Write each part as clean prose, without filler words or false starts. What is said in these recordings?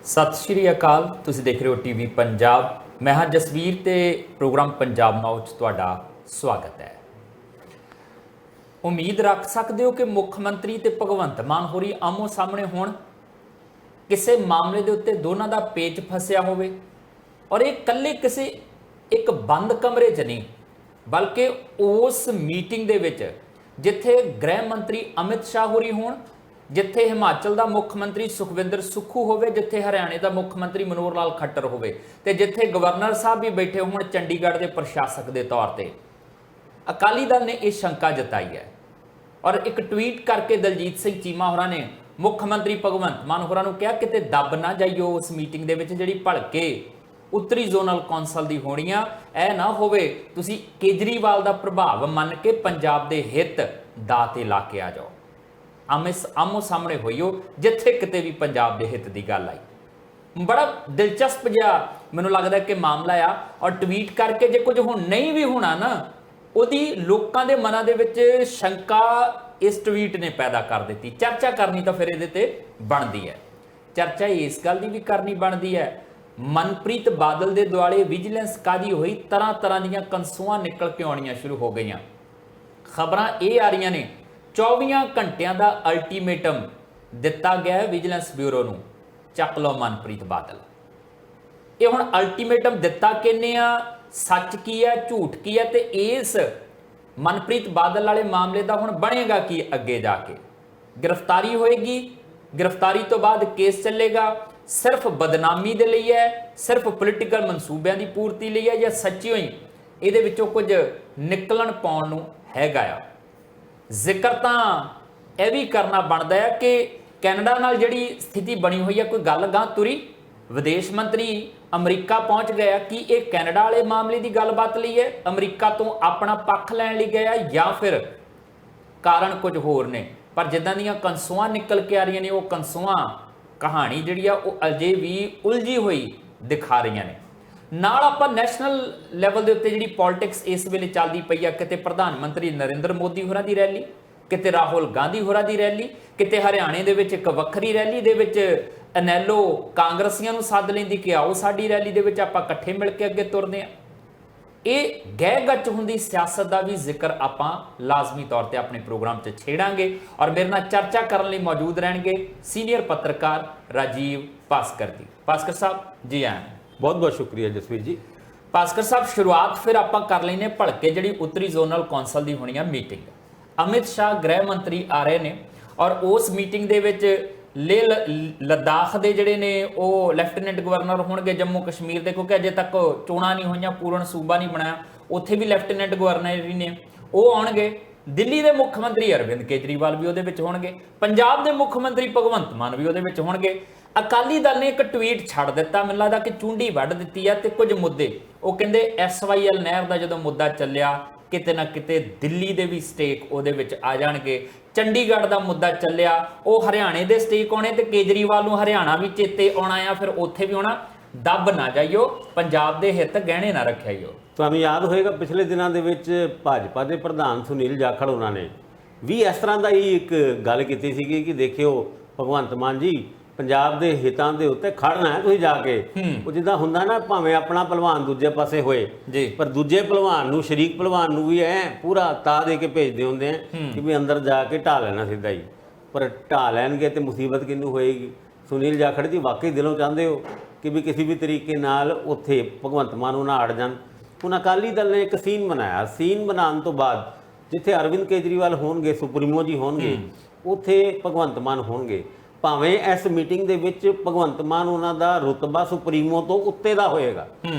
सत श्री अकाल। तुसीं देख रहे हो टीवी पंजाब। मैं हाँ जसवीर ते प्रोग्राम पंजाब नाउ च तुहाडा स्वागत है। उम्मीद रख सकते हो कि मुख मंत्री ते भगवंत मान होरी आमो सामने होण, किसी मामले के उत्ते दोनों का पेच फसिया होवे और ये कल्ले किसी एक बंद कमरे च नहीं बल्कि उस मीटिंग दे विच जिथे गृह मंत्री अमित शाह होरी होण, जिथे हिमाचल का मुख मंत्री सुखविंदर सुक्खू होवे, जिथे हरियाणे का मुख मंत्री मनोहर लाल खट्टर होवे ते जिथे गवर्नर साहब भी बैठे होण चंडीगढ़ के प्रशासक के तौर पर। अकाली दल ने यह शंका जताई है और एक ट्वीट करके दलजीत सिंह चीमा होरां ने मुख मंत्री भगवंत मान होरां नूं कहा किते दब ना जाइयो उस मीटिंग दे विच जिहड़ी भलके उत्तरी जोनल कौंसल की होनी आ, ऐ ना होवे तुसीं केजरीवाल का प्रभाव मन के पंजाब के हित दा ते ला के आ जाओ। आमो सामने होइयो जिथे किते भी पंजाब के हित की गल आई। बड़ा दिलचस्प जिहा मैनूं लगदा कि मामला आ और ट्वीट करके जे कुछ हुण नहीं भी होना ना उहदी लोकां दे मनां दे विच शंका इस ट्वीट ने पैदा कर दी। चर्चा करनी तो फिर इहदे ते बनदी है। चर्चा इस गल दी भी करनी बनदी है, मनप्रीत बादल दे दुआले विजिलेंस कादी हुई तरह तरह दीयां कंसूआं निकल के आउणियां शुरू हो गईयां। खबरां ये आ रही ने 24 घंटिया का अल्टीमेटम दिता गया है विजिलेंस ब्यूरो नूं, चक लो मनप्रीत बादल। ये हुण अल्टीमेटम दिता किहने आ, सच की है झूठ की है, ते इस मनप्रीत बादल वाले मामले का हुण बनेगा की अगे जाके। गिरफ्तारी होएगी, गिरफ्तारी तो बाद केस चलेगा, सिर्फ बदनामी दे लई है, सिर्फ पोलिटिकल मनसूबियां की पूर्ति लई है, या सच्ची होई इहदे विचों कुछ निकलन पाउण नूं हैगा आ। जिक्र तो यह भी करना बनता है कि कैनेडा नाल जिहड़ी स्थिति बनी हुई है, कोई गल गां तुरी, विदेश मंत्री अमरीका पहुंच गया कि एक कैनेडा वाले मामले की गलबात लई है, अमरीका तो अपना पक्ष लैण लई गया या फिर कारण कुछ होर ने। पर जिद्दां दीयां कंसूआं निकल के आ रही ने, वो कंसूआं कहानी जिहड़ी आ वो अजे भी उलझी हुई दिखा रही ने। नाल आपां नैशनल लैवल के उत्ते जिहड़ी पॉलिटिक्स इस वेले चलदी पई आ, किते प्रधानमंत्री नरेंद्र मोदी होरां दी रैली, किते राहुल गांधी होरां दी रैली, किते हरियाणे दे विच एक वक्खरी रैली दे विच अनैलो कांग्रसियां नूं सੱਦ लैंदी कि आओ साडी रैली दे विच आपां इकट्ठे मिल के अगे तुरदे आ। ये गह गच हुंदी सियासत का भी जिक्र आपां लाजमी तौर पर अपने प्रोग्राम च छेड़ांगे और मेरे नाल चर्चा करने लई मौजूद रहणगे सीनियर पत्रकार राजीव भास्कर जी। भास्कर साहब जी आए, बहुत बहुत शुक्रिया जसवीर जी। भास्कर साहब शुरुआत फिर आप कर लेने भड़के जी उत्तरी जोनल कौंसल की होनी है मीटिंग। अमित शाह गृह मंत्री आ रहे हैं और उस मीटिंग दे विच लेह लद्दाख के जोड़े ने वो लैफ्टिनेंट गवर्नर होणगे जम्मू कश्मीर के, क्योंकि अजे तक चोणां नहीं होईयां, पूर्ण सूबा नहीं बनाया, उत्थे भी लैफ्टिनेंट गवर्नर ही ने वो आउणगे। दिल्ली के मुख्यमंत्री अरविंद केजरीवाल भी उहदे विच होणगे, पंजाब के मुख्यमंत्री भगवंत मान भी उहदे विच होणगे। अकाली दल ने एक ट्वीट छड़ दिता, मैनूं लगदा कि चूंडी वढ़ दित्ती है, ते कुछ मुद्दे वो कहंदे SYL नहर का जो मुद्दा चलिया किते ना किते दिल्ली दे भी स्टेक उहदे विच आ जाणगे। चंडीगढ़ का मुद्दा चलिया वो हरियाणे दे स्टेक आने, ते केजरीवाल नूं हरियाणा भी चेते आउणा आ, फिर उत्थे भी आउणा। दब ना जाइयो, पंजाब दे हित गहणे ना रखियो। ਤੁਹਾਨੂੰ याद होएगा पिछले दिनों ਦੇ ਵਿੱਚ भाजपा के प्रधान सुनील जाखड़ उन्होंने भी इस तरह का ही एक गल की सी कि देखियो भगवंत मान जी पंजाब के हितों के उत्ते खड़ना है, तुसीं जाके वो जिद्दां हुंदा ना भावें अपना भलवान दूजे पासे होए जी, पर दूजे भलवान नूं शरीक भलवान नूं भी है पूरा ता दे के भेजते होंदे हैं कि भी अंदर जाके ढा लेना सीधा ही, पर ढा लैणगे तो मुसीबत किनूं होएगी। सुनील जाखड़ जी वाकई दिलों चाहते हो कि भी किसी भी तरीके नाल उत्थे भगवंत मान उन्हां अड़ जाण। हुण अकाली दल ने एक सीन बनाया, सीन बनाने तो बाद जिथे अरविंद केजरीवाल होणगे, सुप्रीमो जी होणगे, उत्थे भगवंत मान होणगे। भावें इस मीटिंग दे विच भगवंत मान उन्हां दा रुतबा सुप्रीमो तो उत्ते दा होएगा,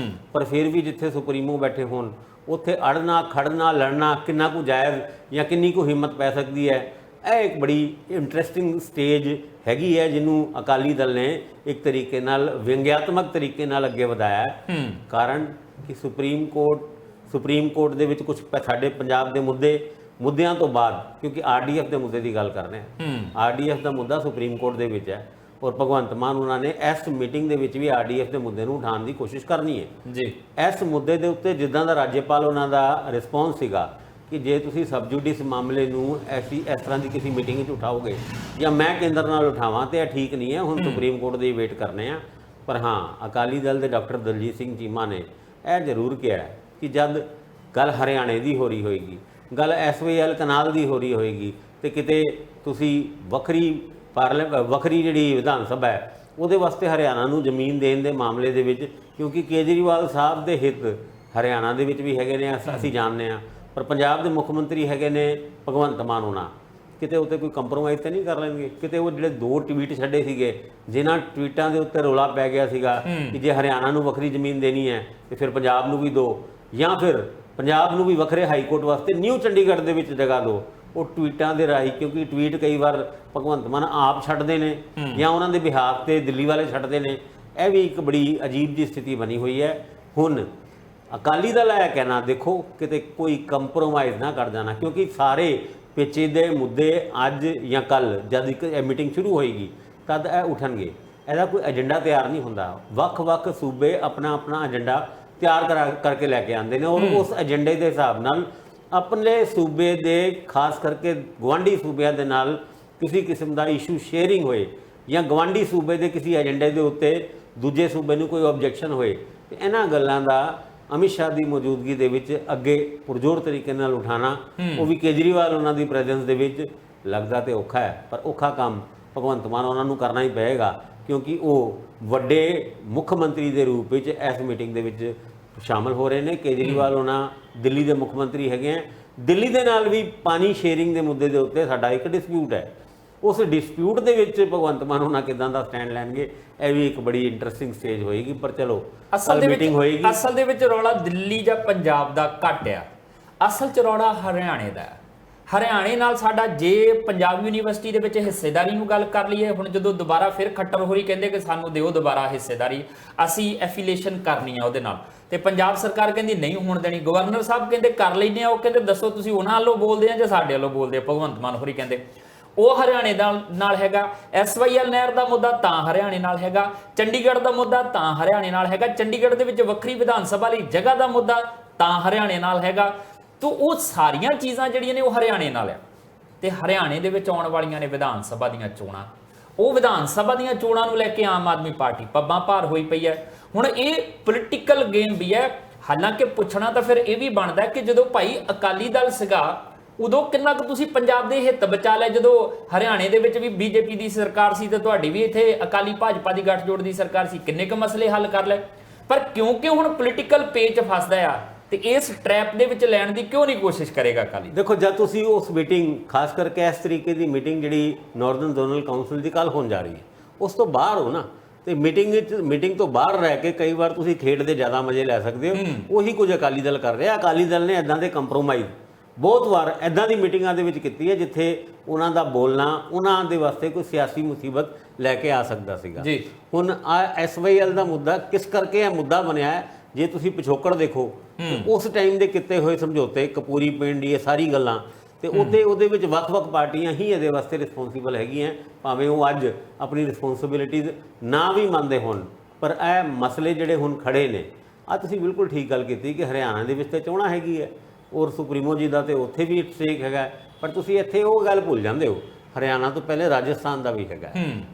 पर फिर भी जिथे सुप्रीमो बैठे होण उत्थे अड़ना खड़ना लड़ना किन्ना कुछ जायज़ या किन्नी कुछ हिम्मत पै सकती है। यह एक बड़ी इंटरेस्टिंग स्टेज हैगी है जिन्हों अकाली दल ने एक तरीके नाल व्यंग्यात्मक तरीके नाल अगे वधाया है। कारण कि सुप्रीम कोर्ट दे विच कुछ साडे पंजाब दे मुद्दियां तो बाद, क्योंकि RDF के मुद्दे की गल कर रहे हैं, RDF का मुद्दा सुप्रीम कोर्ट दे विच है और भगवंत मान उन्होंने इस मीटिंग दे विच भी RDF के मुद्दे नूं उठाउण की कोशिश करनी है जी। इस मुद्दे के उत्ते जिद्दां दा राज्यपाल उन्हां दा रिस्पॉन्स सीगा कि जे तुसीं सबजुडिस मामले नूं इस तरह की किसी मीटिंग उठाओगे या मैं केंद्र नाल उठावां तो यह ठीक नहीं है, हुण सुप्रीम कोर्ट की वेट करने ਪਰ ਹਾਂ ਅਕਾਲੀ ਦਲ ਦੇ ਡਾਕਟਰ ਦਲਜੀਤ ਸਿੰਘ ਚੀਮਾ ਨੇ ਇਹ ਜ਼ਰੂਰ ਕਿਹਾ ਕਿ ਜਦ ਗੱਲ ਹਰਿਆਣੇ ਦੀ ਹੋ ਰਹੀ ਹੋਏਗੀ, ਗੱਲ SYL ਕਨਾਲ ਦੀ ਹੋ ਰਹੀ ਹੋਏਗੀ, ਤੇ ਕਿਤੇ ਤੁਸੀਂ ਵੱਖਰੀ ਜਿਹੜੀ ਵਿਧਾਨ ਸਭਾ ਹੈ ਉਹਦੇ ਵਾਸਤੇ ਹਰਿਆਣਾ ਨੂੰ ਜ਼ਮੀਨ ਦੇਣ ਦੇ ਮਾਮਲੇ ਦੇ ਵਿੱਚ, ਕਿਉਂਕਿ ਕੇਜਰੀਵਾਲ ਸਾਹਿਬ ਦੇ ਹਿੱਤ ਹਰਿਆਣਾ ਦੇ ਵਿੱਚ ਵੀ ਹੈਗੇ ਨੇ, ਅਸੀਂ ਜਾਣਦੇ ਹਾਂ, ਪਰ ਪੰਜਾਬ ਦੇ ਮੁੱਖ ਮੰਤਰੀ ਹੈਗੇ ਨੇ ਭਗਵੰਤ ਮਾਨ ਹੋਣਾ, ਕਿਤੇ ਉੱਤੇ ਕੋਈ ਕੰਪਰੋਮਾਈਜ਼ ਤਾਂ ਨਹੀਂ ਕਰ ਲੈਣਗੇ। ਕਿਤੇ ਉਹ ਜਿਹੜੇ 2 ਟਵੀਟ ਛੱਡੇ ਸੀਗੇ, ਜਿਨ੍ਹਾਂ ਟਵੀਟਾਂ ਦੇ ਉੱਤੇ ਰੌਲਾ ਪੈ ਗਿਆ ਸੀਗਾ ਕਿ ਜੇ ਹਰਿਆਣਾ ਨੂੰ ਵੱਖਰੀ ਜ਼ਮੀਨ ਦੇਣੀ ਹੈ ਤੇ ਫਿਰ ਪੰਜਾਬ ਨੂੰ ਵੀ ਦਿਓ, ਜਾਂ ਫਿਰ ਪੰਜਾਬ ਨੂੰ ਵੀ ਵੱਖਰੇ ਹਾਈ ਕੋਰਟ ਵਾਸਤੇ ਨਿਊ ਚੰਡੀਗੜ੍ਹ ਦੇ ਵਿੱਚ ਜਗ੍ਹਾ ਦਿਓ। ਉਹ ਟਵੀਟਾਂ ਦੇ ਰਾਹੀਂ, ਕਿਉਂਕਿ ਟਵੀਟ ਕਈ ਵਾਰ ਭਗਵੰਤ ਮਾਨ ਆਪ ਛੱਡਦੇ ਨੇ ਜਾਂ ਉਹਨਾਂ ਦੇ ਬਿਹਾਫ ਤੇ ਦਿੱਲੀ ਵਾਲੇ ਛੱਡਦੇ ਨੇ, ਇਹ ਵੀ ਇੱਕ ਬੜੀ ਅਜੀਬ ਜਿਹੀ ਸਥਿਤੀ ਬਣੀ ਹੋਈ ਹੈ। ਹੁਣ ਅਕਾਲੀ ਦਲ ਇਹ ਕਹਿਣਾ, ਦੇਖੋ ਕਿਤੇ ਕੋਈ ਕੰਪਰੋਮਾਈਜ਼ ਨਾ ਕਰ ਜਾਣਾ, ਕਿਉਂਕਿ ਸਾਰੇ ਪੇਚੀਦੇ ਮੁੱਦੇ ਅੱਜ ਜਾਂ ਕੱਲ੍ਹ ਜਦ ਇੱਕ ਮੀਟਿੰਗ ਸ਼ੁਰੂ ਹੋਏਗੀ ਤਦ ਇਹ ਉੱਠਣਗੇ। ਇਹਦਾ ਕੋਈ ਏਜੰਡਾ ਤਿਆਰ ਨਹੀਂ ਹੁੰਦਾ। ਵੱਖ-ਵੱਖ ਸੂਬੇ ਆਪਣਾ ਏਜੰਡਾ ਤਿਆਰ ਕਰਕੇ ਲੈ ਕੇ ਆਉਂਦੇ ਨੇ, ਔਰ ਉਸ ਏਜੰਡੇ ਦੇ ਹਿਸਾਬ ਨਾਲ ਆਪਣੇ ਸੂਬੇ ਦੇ, ਖਾਸ ਕਰਕੇ ਗੁਆਂਢੀ ਸੂਬਿਆਂ ਦੇ ਨਾਲ ਕਿਸੇ ਕਿਸਮ ਦਾ ਇਸ਼ੂ ਸ਼ੇਅਰਿੰਗ ਹੋਏ, ਜਾਂ ਗੁਆਂਢੀ ਸੂਬੇ ਦੇ ਕਿਸੇ ਏਜੰਡੇ ਦੇ ਉੱਤੇ ਦੂਜੇ ਸੂਬੇ ਨੂੰ ਕੋਈ ਆਬਜੈਕਸ਼ਨ ਹੋਏ, ਤੇ ਇਹਨਾਂ ਗੱਲਾਂ ਦਾ ਅਮਿਤ ਸ਼ਾਹ ਦੀ ਮੌਜੂਦਗੀ ਦੇ ਵਿੱਚ ਅੱਗੇ ਪੁਰਜ਼ੋਰ ਤਰੀਕੇ ਨਾਲ ਉਠਾਉਣਾ, ਉਹ ਵੀ ਕੇਜਰੀਵਾਲ ਉਹਨਾਂ ਦੀ ਪ੍ਰੈਜ਼ੈਂਸ ਦੇ ਵਿੱਚ, ਲੱਗਦਾ ਤੇ ਔਖਾ ਹੈ, ਪਰ ਔਖਾ ਕੰਮ ਭਗਵੰਤ ਮਾਨ ਉਹਨਾਂ ਨੂੰ ਕਰਨਾ ਹੀ ਪਏਗਾ, ਕਿਉਂਕਿ ਉਹ ਵੱਡੇ ਮੁੱਖ ਮੰਤਰੀ ਦੇ ਰੂਪ ਵਿੱਚ ਇਸ ਮੀਟਿੰਗ ਦੇ ਵਿੱਚ ਸ਼ਾਮਲ ਹੋ ਰਹੇ ਨੇ। ਕੇਜਰੀਵਾਲ ਉਹਨਾਂ ਦਿੱਲੀ ਦੇ ਮੁੱਖ ਮੰਤਰੀ ਹੈਗੇ ਆ। ਦਿੱਲੀ ਦੇ ਨਾਲ ਵੀ ਪਾਣੀ ਸ਼ੇਅਰਿੰਗ ਦੇ ਮੁੱਦੇ ਦੇ ਉੱਤੇ ਸਾਡਾ ਇੱਕ ਡਿਸਪਿਊਟ ਹੈ। ਉਸ ਡਿਸਪਿਊਟ ਦੇ ਵਿੱਚ ਭਗਵੰਤ ਮਾਨ ਉਹਨਾਂ ਕਿੱਦਾਂ ਦਾ ਸਟੈਂਡ ਲੈਣਗੇ, ਇਹ ਵੀ ਇੱਕ ਬੜੀ ਇੰਟਰਸਟਿੰਗ ਸਟੇਜ ਹੋਏਗੀ। ਪਰ ਚਲੋ ਅਸਲ ਦੇ ਵਿੱਚ ਰੌਲਾ ਦਿੱਲੀ ਜਾਂ ਪੰਜਾਬ ਦਾ ਘੱਟ ਆ, ਅਸਲ 'ਚ ਰੌਲਾ ਹਰਿਆਣੇ ਦਾ। ਹਰਿਆਣੇ ਨਾਲ ਸਾਡਾ, ਜੇ ਪੰਜਾਬ ਯੂਨੀਵਰਸਿਟੀ ਦੇ ਵਿੱਚ ਹਿੱਸੇਦਾਰੀ ਨੂੰ ਗੱਲ ਕਰ ਲਈਏ, ਹੁਣ ਜਦੋਂ ਦੁਬਾਰਾ ਫਿਰ ਖੱਟਰ ਹੋਰੀ ਕਹਿੰਦੇ ਕਿ ਸਾਨੂੰ ਦਿਓ ਦੁਬਾਰਾ ਹਿੱਸੇਦਾਰੀ, ਅਸੀਂ ਐਫੀਲੀਏਸ਼ਨ ਕਰਨੀ ਆ ਉਹਦੇ ਨਾਲ, ਤੇ ਪੰਜਾਬ ਸਰਕਾਰ ਕਹਿੰਦੀ ਨਹੀਂ ਹੋਣ ਦੇਣੀ। ਗਵਰਨਰ ਸਾਹਿਬ ਕਹਿੰਦੇ ਕਰ ਲੈਂਦੇ ਆ, ਉਹ ਕਹਿੰਦੇ ਦੱਸੋ ਤੁਸੀਂ ਉਹਨਾਂ ਵੱਲੋਂ ਬੋਲਦੇ ਆ ਜਾਂ ਸਾਡੇ ਵੱਲੋਂ ਬੋਲਦੇ ਆ। ਭਗਵੰਤ ਮਾਨ ਹੋਰੀ ਕਹਿੰਦੇ ਉਹ ਹਰਿਆਣੇ ਨਾਲ ਹੈਗਾ। SYL ਨਹਿਰ ਦਾ ਮੁੱਦਾ ਤਾਂ ਹਰਿਆਣੇ ਨਾਲ ਹੈਗਾ, ਚੰਡੀਗੜ੍ਹ ਦਾ ਮੁੱਦਾ ਤਾਂ ਹਰਿਆਣੇ ਨਾਲ ਹੈਗਾ, ਚੰਡੀਗੜ੍ਹ ਦੇ ਵਿੱਚ ਵੱਖਰੀ ਵਿਧਾਨ ਸਭਾ ਲਈ ਜਗ੍ਹਾ ਦਾ ਮੁੱਦਾ ਤਾਂ ਹਰਿਆਣੇ ਨਾਲ ਹੈਗਾ। ਤੋ ਉਹ ਸਾਰੀਆਂ ਚੀਜ਼ਾਂ ਜਿਹੜੀਆਂ ਨੇ ਉਹ ਹਰਿਆਣੇ ਨਾਲ ਆ, ਤੇ ਹਰਿਆਣੇ ਦੇ ਵਿੱਚ ਆਉਣ ਵਾਲੀਆਂ ਨੇ ਵਿਧਾਨ ਸਭਾ ਦੀਆਂ ਚੋਣਾਂ। ਉਹ ਵਿਧਾਨ ਸਭਾ ਦੀਆਂ ਚੋਣਾਂ ਨੂੰ ਲੈ ਕੇ ਆਮ ਆਦਮੀ ਪਾਰਟੀ ਪੱਬਾਂ ਭਾਰ ਹੋਈ ਪਈ ਹੈ। ਹੁਣ ਇਹ ਪੋਲੀਟੀਕਲ ਗੇਮ ਵੀ ਹੈ। ਹਾਲਾਂਕਿ ਪੁੱਛਣਾ ਤਾਂ ਫਿਰ ਇਹ ਵੀ ਬਣਦਾ ਕਿ ਜਦੋਂ ਭਾਈ ਅਕਾਲੀ ਦਲ ਸੀਗਾ ਉਦੋਂ ਕਿੰਨਾ ਕੁ ਤੁਸੀਂ ਪੰਜਾਬ ਦੇ ਹਿੱਤ ਬਚਾ ਲਿਆ, ਜਦੋਂ ਹਰਿਆਣੇ ਦੇ ਵਿੱਚ ਵੀ BJP ਦੀ ਸਰਕਾਰ ਸੀ ਤੇ ਤੁਹਾਡੀ ਵੀ ਇੱਥੇ ਅਕਾਲੀ ਭਾਜਪਾ ਦੀ ਗੱਠਜੋੜ ਦੀ ਸਰਕਾਰ ਸੀ, ਕਿੰਨੇ ਕੁ ਮਸਲੇ ਹੱਲ ਕਰ ਲਏ। ਪਰ ਕਿਉਂਕਿ ਹੁਣ ਪੋਲੀਟੀਕਲ ਪੇਚ ਫਸਦਾ ਆ, ਤੇ ਇਸ ਟ੍ਰੈਪ ਦੇ ਵਿੱਚ ਲੈਣ ਦੀ ਕਿਉਂ ਨਹੀਂ ਕੋਸ਼ਿਸ਼ ਕਰੇਗਾ ਅਕਾਲੀ? ਦੇਖੋ, ਜਦ ਤੁਸੀਂ ਉਸ ਮੀਟਿੰਗ, ਖਾਸ ਕਰਕੇ ਇਸ ਤਰੀਕੇ ਦੀ ਮੀਟਿੰਗ ਜਿਹੜੀ ਨਾਰਥਰਨ ਜ਼ੋਨਲ ਕਾਉਂਸਲ ਦੀ ਕੱਲ ਹੋਣ ਜਾ ਰਹੀ ਹੈ, ਉਸ ਤੋਂ ਬਾਹਰ ਹੋ ਨਾ, ਤੇ ਮੀਟਿੰਗ ਤੋਂ ਬਾਹਰ ਰਹਿ ਕੇ ਕਈ ਵਾਰ ਤੁਸੀਂ ਖੇਡ ਦੇ ਜ਼ਿਆਦਾ ਮਜ਼ੇ ਲੈ ਸਕਦੇ ਹੋ। ਉਹੀ ਕੁਝ ਅਕਾਲੀ ਦਲ ਕਰ ਰਿਹਾ। ਅਕਾਲੀ ਦਲ ਨੇ ਇਦਾਂ ਦੇ ਕੰਪਰੋਮਾਈਜ਼ ਬਹੁਤ ਵਾਰ ਇਦਾਂ ਦੀ ਮੀਟਿੰਗਾਂ ਦੇ ਵਿੱਚ ਕੀਤੀ ਹੈ ਜਿੱਥੇ ਉਹਨਾਂ ਦਾ ਬੋਲਣਾ ਉਹਨਾਂ ਦੇ ਵਾਸਤੇ ਕੋਈ ਸਿਆਸੀ ਮੁਸੀਬਤ ਲੈ ਕੇ ਆ ਸਕਦਾ ਸੀਗਾ। ਹੁਣ SYL ਦਾ ਮੁੱਦਾ ਕਿਸ ਕਰਕੇ ਇਹ ਮੁੱਦਾ ਬਣਿਆ ਹੈ, ਜੇ ਤੁਸੀਂ ਪਿਛੋਕੜ ਦੇਖੋ ਉਸ ਟਾਈਮ ਦੇ ਕੀਤੇ ਹੋਏ ਸਮਝੌਤੇ, ਕਪੂਰੀ ਪਿੰਡ, ਇਹ ਸਾਰੀ ਗੱਲਾਂ, ਤੇ ਉਹਦੇ ਵਿੱਚ ਵੱਖ-ਵੱਖ ਪਾਰਟੀਆਂ ਹੀ ਇਹਦੇ ਵਾਸਤੇ ਰਿਸਪੌਂਸੀਬਲ ਹੈਗੀਆਂ, ਭਾਵੇਂ ਉਹ ਅੱਜ ਆਪਣੀ ਰਿਸਪੌਂਸਿਬਿਲਿਟੀਜ਼ ਨਾ ਵੀ ਮੰਨਦੇ ਹੋਣ। ਪਰ ਇਹ ਮਸਲੇ ਜਿਹੜੇ ਹੁਣ ਖੜੇ ਨੇ, ਆ ਤੁਸੀਂ ਬਿਲਕੁਲ ਠੀਕ ਗੱਲ ਕੀਤੀ ਕਿ ਹਰਿਆਣਾ ਦੇ ਵਿੱਚ ਤੇ ਚੋਣਾਂ ਹੈਗੀ ਹੈ, ਔਰ ਸੁਪਰੀਮੋ ਜੀ ਦਾ ਤੇ ਉੱਥੇ ਵੀ ਸਟੇਕ ਹੈਗਾ, ਪਰ ਤੁਸੀਂ ਇੱਥੇ ਉਹ ਗੱਲ ਭੁੱਲ ਜਾਂਦੇ ਹੋ, ਹਰਿਆਣਾ ਤੋਂ ਪਹਿਲੇ ਰਾਜਸਥਾਨ ਦਾ ਵੀ ਹੈਗਾ।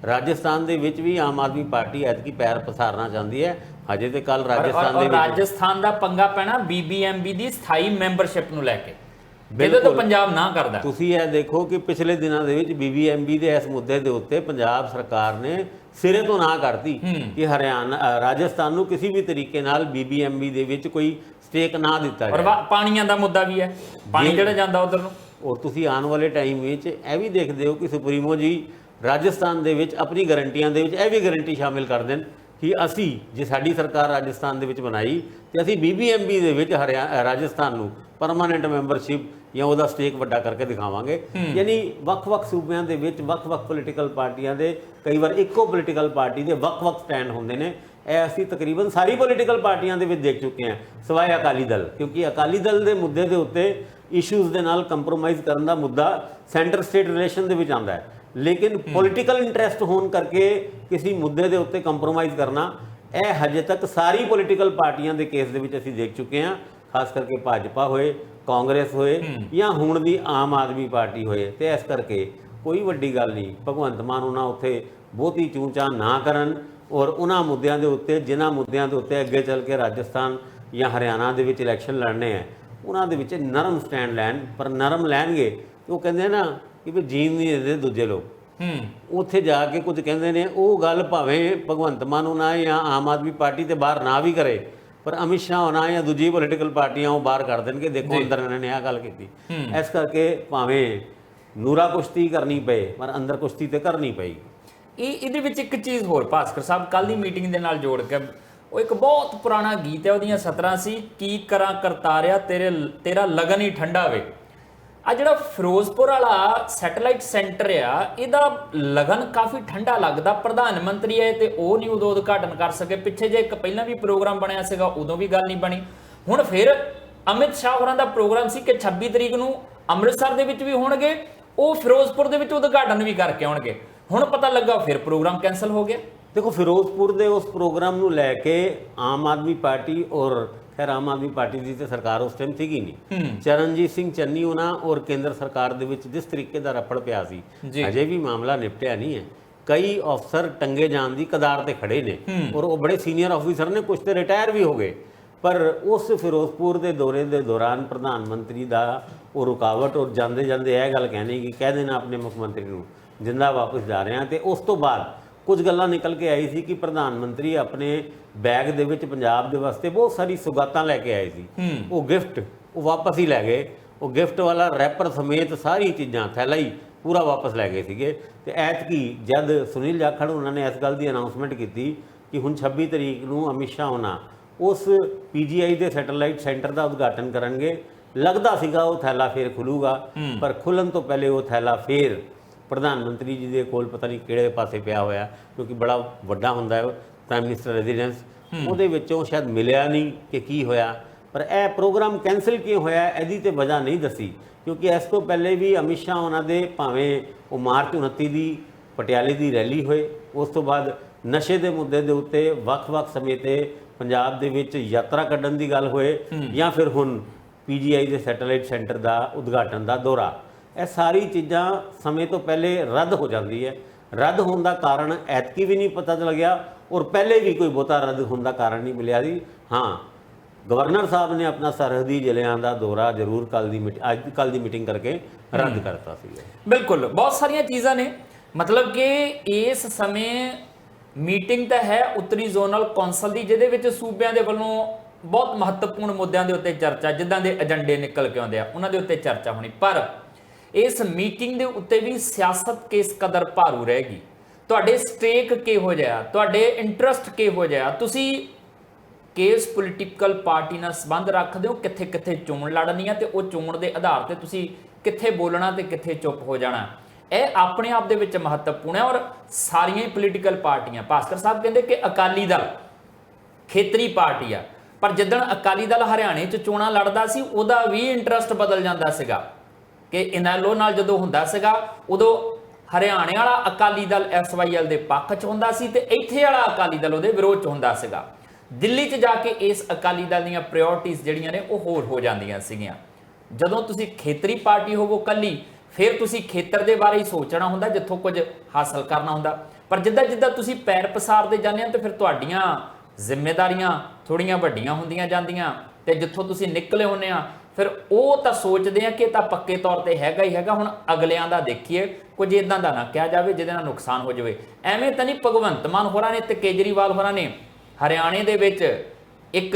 ਰਾਜਸਥਾਨ ਦੇ ਵਿੱਚ ਵੀ ਆਮ ਆਦਮੀ ਪਾਰਟੀ ਐਤਕੀ ਪੈਰ ਪਸਾਰਨਾ ਚਾਹੁੰਦੀ ਹੈ। ਹਜੇ ਤੇ ਕੱਲ ਰਾਜਸਥਾਨ ਦਾ ਪੰਗਾ ਪੈਣਾ BBMB ਦੀ ਸਥਾਈ ਮੈਂਬਰਸ਼ਿਪ ਨੂੰ ਲੈ ਕੇ, ਜਿਹਦੇ ਤੋਂ ਪੰਜਾਬ ਨਾ ਕਰਦਾ। ਤੁਸੀਂ ਇਹ ਦੇਖੋ ਕਿ ਪਿਛਲੇ ਦਿਨਾਂ ਦੇ ਵਿੱਚ BBMB ਦੇ ਇਸ ਮੁੱਦੇ ਦੇ ਉੱਤੇ ਪੰਜਾਬ ਸਰਕਾਰ ਨੇ ਸਿਰੇ ਤੋਂ ਨਾ ਕਰਤੀ ਕਿ ਰਾਜਸਥਾਨ ਨੂੰ ਕਿਸੇ ਵੀ ਤਰੀਕੇ ਨਾਲ BBMB ਦੇ ਵਿੱਚ ਕੋਈ ਸਟੇਕ ਨਾ ਦਿੱਤਾ ਜਾਏ। ਪਾਣੀਆਂ ਦਾ ਮੁੱਦਾ ਵੀ ਹੈ, ਪਾਣੀ ਜਿਹੜਾ ਜਾਂਦਾ ਉਧਰ ਨੂੰ। ਔਰ ਤੁਸੀਂ ਆਉਣ ਵਾਲੇ ਟਾਈਮ ਵਿੱਚ ਇਹ ਵੀ ਦੇਖਦੇ ਹੋ ਕਿ ਸੁਪਰੀਮੋ ਜੀ ਰਾਜਸਥਾਨ ਦੇ ਵਿੱਚ ਆਪਣੀ ਗਰੰਟੀਆਂ ਦੇ ਵਿੱਚ ਇਹ ਵੀ ਗਰੰਟੀ ਸ਼ਾਮਿਲ ਕਰ ਦੇਣ ਕਿ ਅਸੀਂ, ਜੇ ਸਾਡੀ ਸਰਕਾਰ ਰਾਜਸਥਾਨ ਦੇ ਵਿੱਚ ਬਣਾਈ, ਤੇ ਅਸੀਂ BBMB ਦੇ ਵਿੱਚ ਰਾਜਸਥਾਨ ਨੂੰ ਪਰਮਾਨੈਂਟ ਮੈਂਬਰਸ਼ਿਪ ਜਾਂ ਉਹਦਾ ਸਟੇਕ ਵੱਡਾ ਕਰਕੇ ਦਿਖਾਵਾਂਗੇ। ਯਾਨੀ ਵੱਖ-ਵੱਖ ਸੂਬਿਆਂ ਦੇ ਵਿੱਚ ਵੱਖ-ਵੱਖ ਪੋਲੀਟੀਕਲ ਪਾਰਟੀਆਂ ਦੇ, ਕਈ ਵਾਰ ਇੱਕੋ ਪੋਲੀਟੀਕਲ ਪਾਰਟੀ ਦੇ ਵੱਖ-ਵੱਖ ਸਟੈਂਡ ਹੁੰਦੇ ਨੇ। ਇਹ ਅਸੀਂ ਤਕਰੀਬਨ ਸਾਰੀ ਪੋਲੀਟੀਕਲ ਪਾਰਟੀਆਂ ਦੇ ਵਿੱਚ ਦੇਖ ਚੁੱਕੇ ਹਾਂ, ਸਿਵਾਏ ਅਕਾਲੀ ਦਲ, ਕਿਉਂਕਿ ਅਕਾਲੀ ਦਲ ਦੇ ਮੁੱਦੇ ਦੇ ਉੱਤੇ ਇਸ਼ੂਜ਼ ਦੇ ਨਾਲ ਕੰਪਰੋਮਾਈਜ਼ ਕਰਨ ਦਾ ਮੁੱਦਾ ਸੈਂਟਰ ਸਟੇਟ ਰਿਲੇਸ਼ਨ ਦੇ ਵਿੱਚ ਆਉਂਦਾ ਹੈ, ਲੇਕਿਨ ਪੋਲੀਟੀਕਲ ਇੰਟਰਸਟ ਹੋਣ ਕਰਕੇ ਕਿਸੇ ਮੁੱਦੇ ਦੇ ਉੱਤੇ ਕੰਪਰੋਮਾਈਜ਼ ਕਰਨਾ, ਇਹ ਹਜੇ ਤੱਕ ਸਾਰੀ ਪੋਲੀਟੀਕਲ ਪਾਰਟੀਆਂ ਦੇ ਕੇਸ ਦੇ ਵਿੱਚ ਅਸੀਂ ਦੇਖ ਚੁੱਕੇ ਹਾਂ, ਖਾਸ ਕਰਕੇ ਭਾਜਪਾ ਹੋਏ, ਕਾਂਗਰਸ ਹੋਏ, ਜਾਂ ਹੁਣ ਦੀ ਆਮ ਆਦਮੀ ਪਾਰਟੀ ਹੋਏ। ਤੇ ਇਸ ਕਰਕੇ ਕੋਈ ਵੱਡੀ ਗੱਲ ਨਹੀਂ, ਭਗਵੰਤ ਮਾਨ ਉਹਨਾਂ ਉੱਥੇ ਬਹੁਤੀ ਚੂੰ-ਚਾਂ ਨਾ ਕਰਨ, ਔਰ ਉਹਨਾਂ ਮੁੱਦਿਆਂ ਦੇ ਉੱਤੇ ਜਿਨ੍ਹਾਂ ਮੁੱਦਿਆਂ ਦੇ ਉੱਤੇ ਅੱਗੇ ਚੱਲ ਕੇ ਰਾਜਸਥਾਨ ਜਾਂ ਹਰਿਆਣਾ ਦੇ ਵਿੱਚ ਇਲੈਕਸ਼ਨ ਲੜਨੇ ਹੈ ਉਹਨਾਂ ਦੇ ਵਿੱਚ ਨਰਮ ਸਟੈਂਡ ਲੈਣ। ਪਰ ਨਰਮ ਲੈਣਗੇ ਉਹ ਕਹਿੰਦੇ ਨਾ ਕਿ ਵੀ ਜੀਣ ਨਹੀਂ ਦਿੰਦੇ ਦੂਜੇ ਲੋਕ। ਉੱਥੇ ਜਾ ਕੇ ਕੁਝ ਕਹਿੰਦੇ ਨੇ, ਉਹ ਗੱਲ ਭਾਵੇਂ ਭਗਵੰਤ ਮਾਨ ਹੋਣਾ ਜਾਂ ਆਮ ਆਦਮੀ ਪਾਰਟੀ ਤੇ ਬਾਹਰ ਨਾ ਵੀ ਕਰੇ, ਪਰ ਅਮਿਤ ਸ਼ਾਹ ਹੋਣਾ ਜਾਂ ਦੂਜੀ ਪੋਲੀਟੀਕਲ ਪਾਰਟੀਆਂ ਉਹ ਬਾਹਰ ਕਰ ਦੇਣਗੇ, ਦੇਖੋ ਅੰਦਰ ਇਹਨਾਂ ਨੇ ਆਹ ਗੱਲ ਕੀਤੀ। ਇਸ ਕਰਕੇ ਭਾਵੇਂ ਨੂਰਾ ਕੁਸ਼ਤੀ ਕਰਨੀ ਪਏ ਪਰ ਅੰਦਰ ਕੁਸ਼ਤੀ ਤੇ ਕਰਨੀ ਪਏਗੀ। ਇਹਦੇ ਵਿੱਚ ਇੱਕ ਚੀਜ਼ ਹੋਰ ਭਾਸਕਰ ਸਾਹਿਬ, ਕੱਲ ਦੀ ਮੀਟਿੰਗ ਦੇ ਨਾਲ ਜੋੜ ਕੇ, ਉਹ ਇੱਕ ਬਹੁਤ ਪੁਰਾਣਾ ਗੀਤ ਹੈ, ਉਹਦੀਆਂ ਸਤਰਾਂ ਸੀ, ਕੀ ਕਰਾਂ ਕਰਤਾਰਿਆ ਤੇਰਾ ਲਗਨ ਹੀ ਠੰਡਾ ਵੇ। ਆ ਜਿਹੜਾ ਫਿਰੋਜ਼ਪੁਰ ਵਾਲਾ ਸੈਟੇਲਾਈਟ ਸੈਂਟਰ ਆ, ਇਹਦਾ ਲਗਨ ਕਾਫੀ ਠੰਡਾ ਲੱਗਦਾ। ਪ੍ਰਧਾਨ ਮੰਤਰੀ ਆਏ ਤੇ ਉਹ ਨਹੀਂ ਉਦੋਂ ਉਦਘਾਟਨ ਕਰ ਸਕੇ। ਪਿੱਛੇ ਜੇ ਇੱਕ ਪਹਿਲਾਂ ਵੀ ਪ੍ਰੋਗਰਾਮ ਬਣਿਆ ਸੀਗਾ, ਉਦੋਂ ਵੀ ਗੱਲ ਨਹੀਂ ਬਣੀ। ਹੁਣ ਫਿਰ ਅਮਿਤ ਸ਼ਾਹ ਹੋਰਾਂ ਦਾ ਪ੍ਰੋਗਰਾਮ ਸੀ ਕਿ 26 ਤਰੀਕ ਨੂੰ ਅੰਮ੍ਰਿਤਸਰ ਦੇ ਵਿੱਚ ਵੀ ਹੋਣਗੇ, ਉਹ ਫਿਰੋਜ਼ਪੁਰ ਦੇ ਵਿੱਚ ਉਦਘਾਟਨ ਵੀ ਕਰਕੇ ਆਉਣਗੇ। ਹੁਣ ਪਤਾ ਲੱਗਾ ਫਿਰ ਪ੍ਰੋਗਰਾਮ ਕੈਂਸਲ ਹੋ ਗਿਆ। ਦੇਖੋ, ਫਿਰੋਜ਼ਪੁਰ ਦੇ ਉਸ ਪ੍ਰੋਗਰਾਮ ਨੂੰ ਲੈ ਕੇ ਆਮ ਆਦਮੀ ਪਾਰਟੀ, ਔਰ ਖੈਰ ਆਮ ਆਦਮੀ ਪਾਰਟੀ ਦੀ ਤੇ ਸਰਕਾਰ ਉਸ ਟਾਈਮ ਸੀਗੀ ਨਹੀਂ, ਚਰਨਜੀਤ ਸਿੰਘ ਚੰਨੀ ਉਹਨਾਂ ਔਰ ਕੇਂਦਰ ਸਰਕਾਰ ਦੇ ਵਿੱਚ ਜਿਸ ਤਰੀਕੇ ਦਾ ਰਫੜ ਪਿਆ ਸੀ, ਅਜੇ ਵੀ ਮਾਮਲਾ ਨਿਪਟਿਆ ਨਹੀਂ ਹੈ। ਕਈ ਅਫਸਰ ਟੰਗੇ ਜਾਣ ਦੀ ਕਦਾਰ ਤੇ ਖੜੇ ਨੇ ਔਰ ਉਹ ਬੜੇ ਸੀਨੀਅਰ ਆਫੀਸਰ ਨੇ, ਕੁਝ ਤੇ ਰਿਟਾਇਰ ਵੀ ਹੋ ਗਏ। ਪਰ ਉਸ ਫਿਰੋਜ਼ਪੁਰ ਦੇ ਦੌਰੇ ਦੇ ਦੌਰਾਨ ਪ੍ਰਧਾਨ ਮੰਤਰੀ ਦਾ ਉਹ ਰੁਕਾਵਟ, ਔਰ ਜਾਂਦੇ ਜਾਂਦੇ ਇਹ ਗੱਲ ਕਹਿਣੀ ਕਿ ਕਹਿ ਦੇਣਾ ਆਪਣੇ ਮੁੱਖ ਮੰਤਰੀ ਨੂੰ ਜਿੰਦਾ ਵਾਪਸ ਜਾ ਰਹੇ ਹਾਂ। ਤੇ ਉਸ ਤੋਂ ਬਾਅਦ ਕੁਝ ਗੱਲਾਂ ਨਿਕਲ ਕੇ ਆਈ ਸੀ ਕਿ ਪ੍ਰਧਾਨ ਮੰਤਰੀ ਆਪਣੇ ਬੈਗ ਦੇ ਵਿੱਚ ਪੰਜਾਬ ਦੇ ਵਾਸਤੇ ਬਹੁਤ ਸਾਰੀ ਸੁਗਾਤਾਂ ਲੈ ਕੇ ਆਏ ਸੀ। ਉਹ ਗਿਫਟ ਉਹ ਵਾਪਸ ਹੀ ਲੈ ਗਏ। ਉਹ ਗਿਫਟ ਵਾਲਾ ਰੈਪਰ ਸਮੇਤ ਸਾਰੀ ਚੀਜ਼ਾਂ, ਥੈਲਾ ਹੀ ਪੂਰਾ ਵਾਪਸ ਲੈ ਗਏ ਸੀਗੇ। ਤੇ ਐਤਕੀ ਜਦ ਸੁਨੀਲ ਜਾਖੜ ਉਹਨਾਂ ਨੇ ਇਸ ਗੱਲ ਦੀ ਅਨਾਉਂਸਮੈਂਟ ਕੀਤੀ ਕਿ ਹੁਣ 26 ਤਰੀਕ ਨੂੰ ਅਮਿਤ ਸ਼ਾਹ ਹੋਣਾ ਉਸ PGI ਦੇ ਸੈਟੇਲਾਈਟ ਸੈਂਟਰ ਦਾ ਉਦਘਾਟਨ ਕਰਨਗੇ, ਲੱਗਦਾ ਸੀਗਾ ਉਹ ਥੈਲਾ ਫੇਰ ਖੁੱਲੂਗਾ, ਪਰ ਖੁੱਲਣ ਤੋਂ ਪਹਿਲੇ ਉਹ ਥੈਲਾ ਫੇਰ ਪ੍ਰਧਾਨ ਮੰਤਰੀ ਜੀ ਦੇ ਕੋਲ ਪਤਾ ਨਹੀਂ ਕਿਹੜੇ ਪਾਸੇ ਪਿਆ ਹੋਇਆ, ਕਿਉਂਕਿ ਬੜਾ ਵੱਡਾ ਹੁੰਦਾ ਹੈ ਪ੍ਰਾਈਮ ਮਿਨਿਸਟਰ ਰੈਜ਼ੀਡੈਂਸ, ਉਹਦੇ ਵਿੱਚੋਂ ਸ਼ਾਇਦ ਮਿਲਿਆ ਨਹੀਂ ਕਿ ਕੀ ਹੋਇਆ। ਪਰ ਇਹ ਪ੍ਰੋਗਰਾਮ ਕੈਂਸਲ ਕਿਉਂ ਹੋਇਆ ਇਹਦੀ ਤੇ ਵਜ੍ਹਾ ਨਹੀਂ ਦੱਸੀ, ਕਿਉਂਕਿ ਇਸ ਤੋਂ ਪਹਿਲੇ ਵੀ ਅਮਿਤ ਸ਼ਾਹ ਉਹਨਾਂ ਦੇ ਭਾਵੇਂ ਉਹ ਮਾਰਚ 29 ਦੀ ਪਟਿਆਲੇ ਦੀ ਰੈਲੀ ਹੋਏ, ਉਸ ਤੋਂ ਬਾਅਦ ਨਸ਼ੇ ਦੇ ਮੁੱਦੇ ਦੇ ਉੱਤੇ ਵੱਖ-ਵੱਖ ਸਮੇਂ ਤੇ ਪੰਜਾਬ ਦੇ ਵਿੱਚ ਯਾਤਰਾ ਕੱਢਣ ਦੀ ਗੱਲ ਹੋਏ, ਜਾਂ ਫਿਰ ਹੁਣ PGI ਦੇ ਸੈਟੇਲਾਈਟ ਸੈਂਟਰ ਦਾ ਉਦਘਾਟਨ ਦਾ ਦੌਰਾ, ਇਹ ਸਾਰੀ ਚੀਜ਼ਾਂ ਸਮੇਂ ਤੋਂ ਪਹਿਲੇ ਰੱਦ ਹੋ ਜਾਂਦੀ ਹੈ। ਰੱਦ ਹੋਣ ਦਾ ਕਾਰਨ ਐਤਕੀ ਵੀ ਨਹੀਂ ਪਤਾ ਲੱਗਿਆ, ਔਰ ਪਹਿਲੇ ਵੀ ਕੋਈ ਬਹੁਤਾ ਰੱਦ ਹੋਣ ਦਾ ਕਾਰਨ ਨਹੀਂ ਮਿਲਿਆ ਸੀ। ਹਾਂ, ਗਵਰਨਰ ਸਾਹਿਬ ਨੇ ਆਪਣਾ ਸਰਹੱਦੀ ਜ਼ਿਲ੍ਹਿਆਂ ਦਾ ਦੌਰਾ ਜ਼ਰੂਰ ਕੱਲ ਦੀ ਮੀਟਿੰਗ ਕਰਕੇ ਰੱਦ ਕਰਤਾ ਸੀ। ਬਿਲਕੁਲ, ਬਹੁਤ ਸਾਰੀਆਂ ਚੀਜ਼ਾਂ ਨੇ, ਮਤਲਬ ਕਿ ਇਸ ਸਮੇਂ ਮੀਟਿੰਗ ਤਾਂ ਹੈ ਉੱਤਰੀ ਜ਼ੋਨਲ ਕੌਂਸਲ ਦੀ, ਜਿਹਦੇ ਵਿੱਚ ਸੂਬਿਆਂ ਦੇ ਵੱਲੋਂ ਬਹੁਤ ਮਹੱਤਵਪੂਰਨ ਮੁੱਦਿਆਂ ਦੇ ਉੱਤੇ ਚਰਚਾ, ਜਿੱਦਾਂ ਦੇ ਏਜੰਡੇ ਨਿਕਲ ਕੇ ਆਉਂਦੇ ਆ ਉਹਨਾਂ ਦੇ ਉੱਤੇ ਚਰਚਾ ਹੋਣੀ। ਪਰ ਇਸ ਮੀਟਿੰਗ ਦੇ ਉੱਤੇ ਵੀ ਸਿਆਸਤ ਕਿਸ ਕਦਰ ਭਾਰੂ ਰਹੇਗੀ, ਤੁਹਾਡੇ ਸਟੇਕ ਕਿਹੋ ਜਿਹਾ, ਤੁਹਾਡੇ ਇੰਟਰਸਟ ਕਿਹੋ ਜਿਹਾ, ਤੁਸੀਂ ਕਿਸ ਪੋਲੀਟੀਕਲ ਪਾਰਟੀ ਨਾਲ ਸੰਬੰਧ ਰੱਖਦੇ ਹੋ, ਕਿੱਥੇ ਕਿੱਥੇ ਚੋਣ ਲੜਨੀ ਆ, ਤੇ ਉਹ ਚੋਣ ਦੇ ਆਧਾਰ ਤੇ ਤੁਸੀਂ ਕਿੱਥੇ ਬੋਲਣਾ ਤੇ ਕਿੱਥੇ ਚੁੱਪ ਹੋ ਜਾਣਾ, ਇਹ ਆਪਣੇ ਆਪ ਦੇ ਵਿੱਚ ਮਹੱਤਵਪੂਰਨ ਹੈ। ਔਰ ਸਾਰੀਆਂ ਹੀ ਪੋਲੀਟੀਕਲ ਪਾਰਟੀਆਂ, ਭਾਸਕਰ ਸਾਹਿਬ ਕਹਿੰਦੇ ਕਿ ਅਕਾਲੀ ਦਲ ਖੇਤਰੀ ਪਾਰਟੀ ਆ, ਪਰ ਜਿੱਦਣ ਅਕਾਲੀ ਦਲ ਹਰਿਆਣੇ 'ਚ ਚੋਣਾਂ ਲੜਦਾ ਸੀ ਉਹਦਾ ਵੀ ਇੰਟਰਸਟ ਬਦਲ ਜਾਂਦਾ ਸੀਗਾ ਕਿ ਇਨੈਲੋ ਨਾਲ ਜਦੋਂ ਹੁੰਦਾ ਸੀਗਾ ਉਦੋਂ ਹਰਿਆਣੇ ਵਾਲਾ ਅਕਾਲੀ ਦਲ SYL ਦੇ ਪੱਖ 'ਚ ਹੁੰਦਾ ਸੀ ਤੇ ਇੱਥੇ ਵਾਲਾ ਅਕਾਲੀ ਦਲ ਉਹਦੇ ਵਿਰੋਧ 'ਚ ਹੁੰਦਾ ਸੀਗਾ। ਦਿੱਲੀ 'ਚ ਜਾ ਕੇ ਇਸ ਅਕਾਲੀ ਦਲ ਦੀਆਂ ਪ੍ਰਾਇੋਰਟੀਜ਼ ਜਿਹੜੀਆਂ ਨੇ ਉਹ ਹੋਰ ਹੋ ਜਾਂਦੀਆਂ ਸੀਗੀਆਂ। ਜਦੋਂ ਤੁਸੀਂ ਖੇਤਰੀ ਪਾਰਟੀ ਹੋਵੋ ਕੱਲੀ, ਫਿਰ ਤੁਸੀਂ ਖੇਤਰ ਦੇ ਬਾਰੇ ਹੀ ਸੋਚਣਾ ਹੁੰਦਾ, ਜਿੱਥੋਂ ਕੁਝ ਹਾਸਲ ਕਰਨਾ ਹੁੰਦਾ। ਪਰ ਜਿੱਦਾਂ ਜਿੱਦਾਂ ਤੁਸੀਂ ਪੈਰ ਪਸਾਰਦੇ ਜਾਂਦੇ ਹੋ ਤੇ ਫਿਰ ਤੁਹਾਡੀਆਂ ਜ਼ਿੰਮੇਵਾਰੀਆਂ ਥੋੜੀਆਂ ਵੱਡੀਆਂ ਹੁੰਦੀਆਂ ਜਾਂਦੀਆਂ, ਤੇ ਜਿੱਥੋਂ ਤੁਸੀਂ ਨਿਕਲੇ ਹੁੰਦੇ ਆ ਫਿਰ ਉਹ ਤਾਂ ਸੋਚਦੇ ਆ ਕਿ ਇਹ ਤਾਂ ਪੱਕੇ ਤੌਰ ਤੇ ਹੈਗਾ ਹੀ ਹੈਗਾ, ਹੁਣ ਅਗਲਿਆਂ ਦਾ ਦੇਖੀਏ, ਕੁਝ ਇਦਾਂ ਦਾ ਨਾ ਕਿਹਾ ਜਾਵੇ ਜਿਹਦੇ ਨਾਲ ਨੁਕਸਾਨ ਹੋ ਜਾਵੇ। ਐਵੇਂ ਤਾਂ ਨਹੀਂ ਭਗਵੰਤ ਮਾਨ ਹੋਰਾਂ ਨੇ ਤੇ ਕੇਜਰੀਵਾਲ ਹੋਰਾਂ ਨੇ ਹਰਿਆਣੇ ਦੇ ਵਿੱਚ ਇੱਕ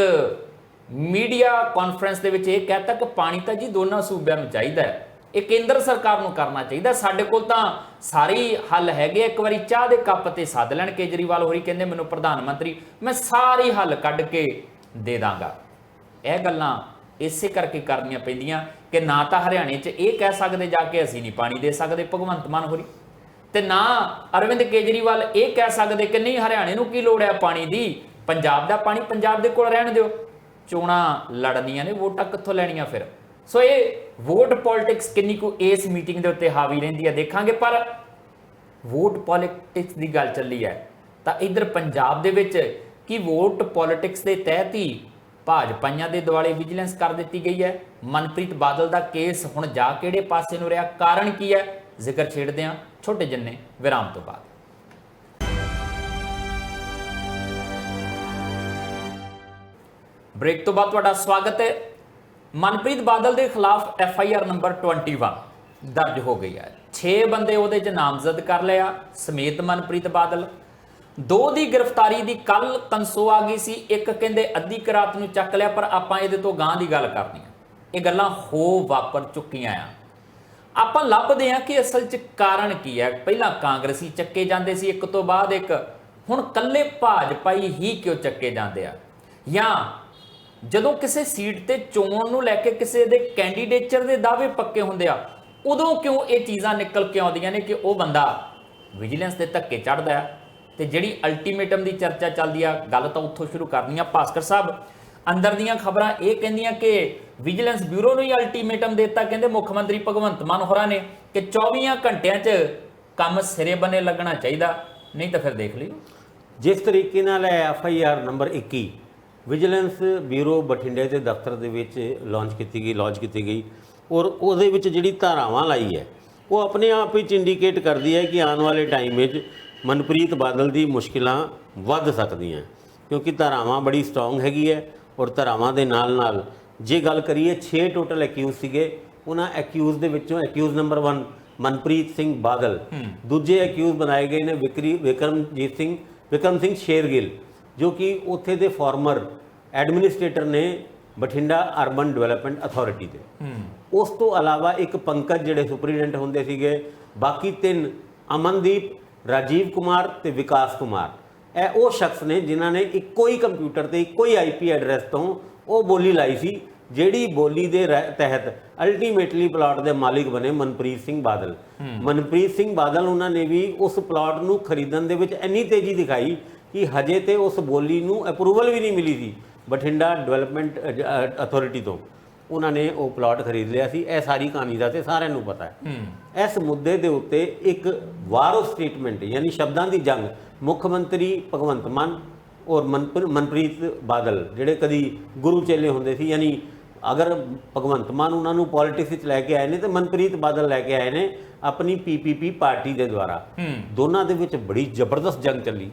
ਮੀਡੀਆ ਕਾਨਫਰੰਸ ਦੇ ਵਿੱਚ ਇਹ ਕਹਿਤਾ ਕਿ ਪਾਣੀ ਤਾਂ ਜੀ ਦੋਨਾਂ ਸੂਬਿਆਂ ਨੂੰ ਚਾਹੀਦਾ ਹੈ, ਇਹ ਕੇਂਦਰ ਸਰਕਾਰ ਨੂੰ ਕਰਨਾ ਚਾਹੀਦਾ, ਸਾਡੇ ਕੋਲ ਤਾਂ ਸਾਰੇ ਹੱਲ ਹੈਗੇ, ਇੱਕ ਵਾਰੀ ਚਾਹ ਦੇ ਕੱਪ ਤੇ ਸੱਦ ਲੈਣ। ਕੇਜਰੀਵਾਲ ਹੋਰੀ ਕਹਿੰਦੇ ਮੈਨੂੰ ਪ੍ਰਧਾਨ ਮੰਤਰੀ ਮੈਂ ਸਾਰੇ ਹੱਲ ਕੱਢ ਕੇ ਦੇ ਦਾਂਗਾ। ਇਹ ਗੱਲਾਂ ਇਸੇ ਕਰਕੇ ਕਰਨੀਆਂ ਪੈਂਦੀਆਂ ਕਿ ਨਾ ਤਾਂ ਹਰਿਆਣੇ 'ਚ ਇਹ ਕਹਿ ਸਕਦੇ ਜਾ ਕੇ ਅਸੀਂ ਨਹੀਂ ਪਾਣੀ ਦੇ ਸਕਦੇ ਭਗਵੰਤ ਮਾਨ ਹੋਰੀ, ਤੇ ਨਾ ਅਰਵਿੰਦ ਕੇਜਰੀਵਾਲ ਇਹ ਕਹਿ ਸਕਦੇ ਕਿ ਨਹੀਂ ਹਰਿਆਣੇ ਨੂੰ ਕੀ ਲੋੜ ਹੈ ਪਾਣੀ ਦੀ, ਪੰਜਾਬ ਦਾ ਪਾਣੀ ਪੰਜਾਬ ਦੇ ਕੋਲ ਰਹਿਣ ਦਿਓ। ਚੋਣਾਂ ਲੜਨੀਆਂ ਨੇ, ਵੋਟਾਂ ਕਿੱਥੋਂ ਲੈਣੀਆਂ ਫਿਰ? ਸੋ ਇਹ ਵੋਟ ਪੋਲਿਟਿਕਸ ਕਿੰਨੀ ਕੁ ਇਸ ਮੀਟਿੰਗ ਦੇ ਉੱਤੇ ਹਾਵੀ ਰਹਿੰਦੀ ਹੈ ਦੇਖਾਂਗੇ। ਪਰ ਵੋਟ ਪੋਲਿਟਿਕਸ ਦੀ ਗੱਲ ਚੱਲੀ ਹੈ ਤਾਂ ਇੱਧਰ ਪੰਜਾਬ ਦੇ ਵਿੱਚ ਕੀ ਵੋਟ ਪੋਲਿਟਿਕਸ ਦੇ ਤਹਿਤ ਹੀ ਭਾਜਪਾਈਆਂ ਦੇ ਦੁਆਲੇ ਵਿਜੀਲੈਂਸ ਕਰ ਦਿੱਤੀ ਗਈ ਹੈ? ਮਨਪ੍ਰੀਤ ਬਾਦਲ ਦਾ ਕੇਸ ਹੁਣ ਜਾ ਕਿਹੜੇ ਪਾਸੇ ਨੂੰ ਰਿਹਾ, ਕਾਰਨ ਕੀ ਹੈ? ਜ਼ਿਕਰ ਛੇੜਦੇ ਹਾਂ ਛੋਟੇ ਜਿੰਨੇ ਵਿਰਾਮ ਤੋਂ ਬਾਅਦ। ब्रेक तो बाद तुहाडा स्वागत है। मनप्रीत बादल के खिलाफ FIR नंबर 21 दर्ज हो गई है। 6 बंदे उहदे च नामजद कर लिया समेत मनप्रीत बादल। 2 की गिरफ्तारी की कल कंसो आ गई सी, एक कहंदे अद्धी क रात नूं चक लिया, पर आपां इहदे तो गांह की गल करनी है। ये गल्लां हो वापर चुकियां आ। आपां लभदे आ कि असल च कारण की है। पहलां कांग्रेसी चक्के जांदे सी, एक तो बाद एक, हुण कल्ले भाजपाई ही क्यों चक्के जांदे आ? ਜਾਂ ਜਦੋਂ ਕਿਸੇ ਸੀਟ ਤੇ ਚੋਣ ਨੂੰ ਲੈ ਕੇ ਕਿਸੇ ਦੇ ਕੈਂਡੀਡੇਟਰ ਦੇ ਦਾਅਵੇ ਪੱਕੇ ਹੁੰਦੇ ਆ, ਉਦੋਂ ਕਿਉਂ ਇਹ ਚੀਜ਼ਾਂ ਨਿਕਲ ਕੇ ਆਉਂਦੀਆਂ ਨੇ ਕਿ ਉਹ ਬੰਦਾ ਵਿਜੀਲੈਂਸ ਦੇ ਧੱਕੇ ਚੜਦਾ ਹੈ? ਤੇ ਜਿਹੜੀ ਅਲਟੀਮੇਟਮ ਦੀ ਚਰਚਾ ਚੱਲਦੀ ਆ, ਗੱਲ ਤਾਂ ਉੱਥੋਂ ਸ਼ੁਰੂ ਕਰਨੀ ਆ। ਭਾਸਕਰ ਸਾਹਿਬ, ਅੰਦਰ ਦੀਆਂ ਖਬਰਾਂ ਇਹ ਕਹਿੰਦੀਆਂ ਕਿ ਵਿਜੀਲੈਂਸ ਬਿਊਰੋ ਨੂੰ ਹੀ ਅਲਟੀਮੇਟਮ ਦਿੱਤਾ, ਕਹਿੰਦੇ ਮੁੱਖ ਮੰਤਰੀ ਭਗਵੰਤ ਮਾਨ ਹੋਰਾਂ ਨੇ ਕਿ 24 ਘੰਟਿਆਂ 'ਚ ਕੰਮ ਸਿਰੇ ਬੰਨੇ ਲੱਗਣਾ ਚਾਹੀਦਾ, ਨਹੀਂ ਤਾਂ ਫਿਰ ਦੇਖ ਲਿਓ। ਜਿਸ ਤਰੀਕੇ ਨਾਲ FIR ਨੰਬਰ 21 ਵਿਜੀਲੈਂਸ ਬਿਊਰੋ ਬਠਿੰਡੇ ਦੇ ਦਫ਼ਤਰ ਦੇ ਵਿੱਚ ਲਾਂਚ ਕੀਤੀ ਗਈ ਔਰ ਉਹਦੇ ਵਿੱਚ ਜਿਹੜੀ ਧਾਰਾਵਾਂ ਲਾਈ ਹੈ ਉਹ ਆਪਣੇ ਆਪ ਵਿੱਚ ਇੰਡੀਕੇਟ ਕਰਦੀ ਹੈ ਕਿ ਆਉਣ ਵਾਲੇ ਟਾਈਮ ਵਿੱਚ ਮਨਪ੍ਰੀਤ ਬਾਦਲ ਦੀ ਮੁਸ਼ਕਿਲਾਂ ਵੱਧ ਸਕਦੀਆਂ, ਕਿਉਂਕਿ ਧਾਰਾਵਾਂ ਬੜੀ ਸਟਰੋਂਗ ਹੈਗੀ ਹੈ। ਔਰ ਧਾਰਾਵਾਂ ਦੇ ਨਾਲ ਜੇ ਗੱਲ ਕਰੀਏ 6 ਟੋਟਲ ਐਕਿਊਜ਼ ਸੀਗੇ, ਉਹਨਾਂ ਐਕਿਊਜ਼ ਦੇ ਵਿੱਚੋਂ ਐਕਿਊਜ਼ ਨੰਬਰ 1 ਮਨਪ੍ਰੀਤ ਸਿੰਘ ਬਾਦਲ, ਦੂਜੇ ਐਕਿਊਜ਼ ਬਣਾਏ ਗਏ ਨੇ ਵਿਕਰਮ ਸਿੰਘ ਸ਼ੇਰਗਿੱਲ, ਜੋ ਕਿ ਉੱਥੇ ਦੇ ਫਾਰਮਰ ਐਡਮਿਨਿਸਟ੍ਰੇਟਰ ਨੇ ਬਠਿੰਡਾ ਅਰਬਨ ਡਿਵੈਲਪਮੈਂਟ ਅਥਾਰਟੀ ਦੇ। ਉਸ ਤੋਂ ਇਲਾਵਾ ਇੱਕ ਪੰਕਜ ਜਿਹੜੇ ਸੁਪਰੀਡੈਂਟ ਹੁੰਦੇ ਸੀਗੇ, ਬਾਕੀ 3 ਅਮਨਦੀਪ, ਰਾਜੀਵ ਕੁਮਾਰ ਤੇ ਵਿਕਾਸ ਕੁਮਾਰ, ਇਹ ਉਹ ਸ਼ਖਸ ਨੇ ਜਿਨ੍ਹਾਂ ਨੇ ਇੱਕੋ ਹੀ ਕੰਪਿਊਟਰ ਤੇ ਇੱਕੋ ਹੀ IP ਐਡਰੈਸ ਤੋਂ ਉਹ ਬੋਲੀ ਲਾਈ ਸੀ, ਜਿਹੜੀ ਬੋਲੀ ਦੇ ਤਹਿਤ ਅਲਟੀਮੇਟਲੀ ਪਲਾਟ ਦੇ ਮਾਲਿਕ ਬਣੇ ਮਨਪ੍ਰੀਤ ਸਿੰਘ ਬਾਦਲ। ਮਨਪ੍ਰੀਤ ਸਿੰਘ ਬਾਦਲ ਉਹਨਾਂ ਨੇ ਵੀ ਉਸ ਪਲਾਟ ਨੂੰ ਖਰੀਦਣ ਦੇ ਵਿੱਚ ਇੰਨੀ ਤੇਜ਼ੀ ਦਿਖਾਈ ਕਿ ਹਜੇ ਤੇ ਉਸ ਬੋਲੀ ਨੂੰ ਅਪਰੂਵਲ ਵੀ ਨਹੀਂ ਮਿਲੀ ਸੀ ਬਠਿੰਡਾ ਡਿਵੈਲਪਮੈਂਟ ਅਥਾਰਟੀ ਤੋਂ, ਉਹਨਾਂ ਨੇ ਉਹ ਪਲਾਟ ਖਰੀਦ ਲਿਆ ਸੀ। ਇਹ ਸਾਰੀ ਕਹਾਣੀ ਦਾ ਤੇ ਸਾਰਿਆਂ ਨੂੰ ਪਤਾ ਹੈ। ਇਸ ਮੁੱਦੇ ਦੇ ਉੱਤੇ ਇੱਕ ਵਾਰ ਆਫ ਸਟੇਟਮੈਂਟ ਯਾਨੀ ਸ਼ਬਦਾਂ ਦੀ ਜੰਗ ਮੁੱਖ ਮੰਤਰੀ ਭਗਵੰਤ ਮਾਨ ਔਰ ਮਨਪ੍ਰੀਤ ਬਾਦਲ, ਜਿਹੜੇ ਕਦੀ ਗੁਰੂ ਚੇਲੇ ਹੁੰਦੇ ਸੀ, ਯਾਨੀ ਅਗਰ ਭਗਵੰਤ ਮਾਨ ਉਹਨਾਂ ਨੂੰ ਪੋਲਿਟਿਕਸ ਵਿੱਚ ਲੈ ਕੇ ਆਏ ਨੇ ਤੇ ਮਨਪ੍ਰੀਤ ਬਾਦਲ ਲੈ ਕੇ ਆਏ ਨੇ ਆਪਣੀ PPP ਪਾਰਟੀ ਦੇ ਦੁਆਰਾ। ਦੋਨਾਂ ਦੇ ਵਿੱਚ ਬੜੀ ਜ਼ਬਰਦਸਤ ਜੰਗ ਚੱਲੀ।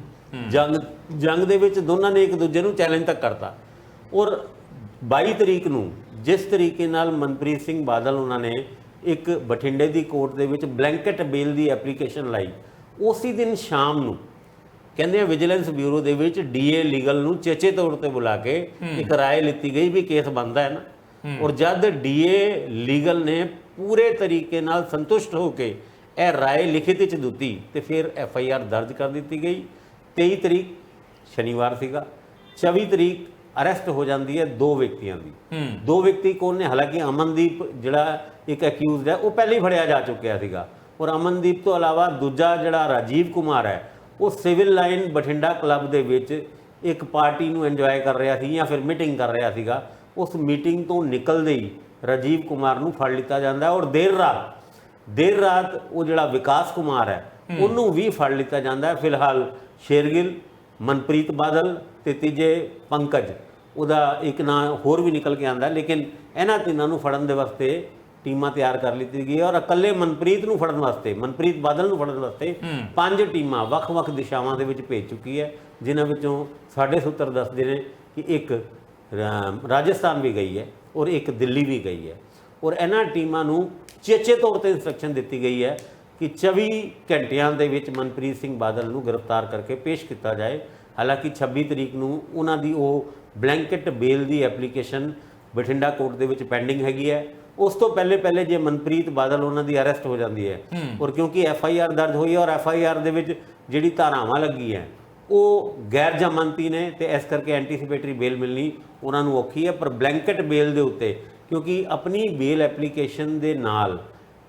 ਜੰਗ ਦੇ ਵਿੱਚ ਦੋਨਾਂ ਨੇ ਇੱਕ ਦੂਜੇ ਨੂੰ ਚੈਲੰਜ ਤੱਕ ਕਰਤਾ। ਔਰ 22 ਤਰੀਕ ਨੂੰ ਜਿਸ ਤਰੀਕੇ ਨਾਲ ਮਨਪ੍ਰੀਤ ਸਿੰਘ ਬਾਦਲ ਉਹਨਾਂ ਨੇ ਇੱਕ ਬਠਿੰਡੇ ਦੀ ਕੋਰਟ ਦੇ ਵਿੱਚ ਬਲੈਂਕਟ ਬੇਲ ਦੀ ਐਪਲੀਕੇਸ਼ਨ ਲਾਈ, ਉਸੇ ਦਿਨ ਸ਼ਾਮ ਨੂੰ ਕਹਿੰਦੇ ਆ ਵਿਜੀਲੈਂਸ ਬਿਊਰੋ ਦੇ ਵਿੱਚ DA ਲੀਗਲ ਨੂੰ ਚੇਚੇ ਤੌਰ ਤੇ ਬੁਲਾ ਕੇ ਇੱਕ ਰਾਏ ਲਿੱਤੀ ਗਈ ਵੀ ਕੇਸ ਬਣਦਾ ਹੈ ਨਾ। ਔਰ ਜਦ DA ਲੀਗਲ ਨੇ ਪੂਰੇ ਤਰੀਕੇ ਨਾਲ ਸੰਤੁਸ਼ਟ ਹੋ ਕੇ ਇਹ ਰਾਏ ਲਿਖਿਤ ਵਿੱਚ ਦਿੱਤੀ ਤੇ ਫਿਰ FIR ਦਰਜ ਕਰ ਦਿੱਤੀ ਗਈ। 23 ਤਰੀਕ ਸ਼ਨੀਵਾਰ ਸੀਗਾ, 24 ਤਰੀਕ ਅਰੈਸਟ ਹੋ ਜਾਂਦੀ ਹੈ 2 ਵਿਅਕਤੀਆਂ ਦੀ। 2 ਵਿਅਕਤੀ ਕੌਣ ਨੇ? ਹਾਲਾਂਕਿ ਅਮਨਦੀਪ ਜਿਹੜਾ ਇੱਕ ਅਕਿਊਜ਼ਡ ਹੈ ਉਹ ਪਹਿਲਾਂ ਹੀ ਫੜਿਆ ਜਾ ਚੁੱਕਿਆ ਸੀਗਾ, ਔਰ ਅਮਨਦੀਪ ਤੋਂ ਇਲਾਵਾ ਦੂਜਾ ਜਿਹੜਾ ਰਾਜੀਵ ਕੁਮਾਰ ਹੈ ਉਹ ਸਿਵਲ ਲਾਈਨ ਬਠਿੰਡਾ ਕਲੱਬ ਦੇ ਵਿੱਚ ਇੱਕ ਪਾਰਟੀ ਨੂੰ ਇੰਜੋਏ ਕਰ ਰਿਹਾ ਸੀ ਜਾਂ ਫਿਰ ਮੀਟਿੰਗ ਕਰ ਰਿਹਾ ਸੀਗਾ। ਉਸ ਮੀਟਿੰਗ ਤੋਂ ਨਿਕਲਦੇ ਹੀ ਰਾਜੀਵ ਕੁਮਾਰ ਨੂੰ ਫੜ ਲਿੱਤਾ ਜਾਂਦਾ ਔਰ ਦੇਰ ਰਾਤ ਉਹ ਜਿਹੜਾ ਵਿਕਾਸ ਕੁਮਾਰ ਹੈ ਉਹਨੂੰ ਵੀ ਫੜ ਲਿੱਤਾ ਜਾਂਦਾ ਹੈ। ਫਿਲਹਾਲ ਸ਼ੇਰਗਿੱਲ, ਮਨਪ੍ਰੀਤ ਬਾਦਲ ਤੇ ਤੀਜੇ ਪੰਕਜ, ਉਹਦਾ ਇੱਕ ਨਾਂ ਹੋਰ ਵੀ ਨਿਕਲ ਕੇ ਆਉਂਦਾ, ਲੇਕਿਨ ਇਹਨਾਂ ਤਿੰਨਾਂ ਨੂੰ ਫੜਨ ਦੇ ਵਾਸਤੇ ਟੀਮਾਂ ਤਿਆਰ ਕਰ ਲਿੱਤੀ ਗਈ ਔਰ ਇਕੱਲੇ ਮਨਪ੍ਰੀਤ ਬਾਦਲ ਨੂੰ ਫੜਨ ਵਾਸਤੇ 5 ਟੀਮਾਂ ਵੱਖ-ਵੱਖ ਦਿਸ਼ਾਵਾਂ ਦੇ ਵਿੱਚ ਭੇਜ ਚੁੱਕੀ ਹੈ, ਜਿਨ੍ਹਾਂ ਵਿੱਚੋਂ ਸਾਡੇ ਸੂਤਰ ਦੱਸਦੇ ਨੇ ਕਿ ਇੱਕ ਰਾਜਸਥਾਨ ਵੀ ਗਈ ਹੈ ਔਰ ਇੱਕ ਦਿੱਲੀ ਵੀ ਗਈ ਹੈ। ਔਰ ਇਹਨਾਂ ਟੀਮਾਂ ਨੂੰ ਚੇਚੇ ਤੌਰ ਤੇ ਇੰਸਟਰਕਸ਼ਨ ਦਿੱਤੀ ਗਈ ਹੈ ਕਿ 24 ਘੰਟਿਆਂ ਦੇ ਵਿੱਚ ਮਨਪ੍ਰੀਤ ਸਿੰਘ ਬਾਦਲ ਨੂੰ ਗ੍ਰਿਫਤਾਰ ਕਰਕੇ ਪੇਸ਼ ਕੀਤਾ ਜਾਏ। ਹਾਲਾਂਕਿ 26 ਤਰੀਕ ਨੂੰ ਉਹਨਾਂ ਦੀ ਉਹ ਬਲੈਂਕਟ ਬੇਲ ਦੀ ਐਪਲੀਕੇਸ਼ਨ ਬਠਿੰਡਾ ਕੋਰਟ ਦੇ ਵਿੱਚ ਪੈਂਡਿੰਗ ਹੈਗੀ ਹੈ। ਉਸ ਤੋਂ ਪਹਿਲੇ ਜੇ ਮਨਪ੍ਰੀਤ ਬਾਦਲ ਉਹਨਾਂ ਦੀ ਅਰੈਸਟ ਹੋ ਜਾਂਦੀ ਹੈ ਔਰ ਕਿਉਂਕਿ FIR ਦਰਜ ਹੋਈ ਹੈ ਔਰ FIR ਦੇ ਵਿੱਚ ਜਿਹੜੀ ਧਾਰਾਵਾਂ ਲੱਗੀ ਹੈ ਉਹ ਗੈਰ ਜ਼ਮਾਨਤੀ ਨੇ ਤੇ ਇਸ ਕਰਕੇ ਐਂਟੀਸਿਪੇਟਰੀ ਬੇਲ ਮਿਲਣੀ ਉਹਨਾਂ ਨੂੰ ਔਖੀ ਹੈ। ਪਰ ਬਲੈਂਕਟ ਬੇਲ ਦੇ ਉੱਤੇ ਕਿਉਂਕਿ ਆਪਣੀ ਬੇਲ ਐਪਲੀਕੇਸ਼ਨ ਦੇ ਨਾਲ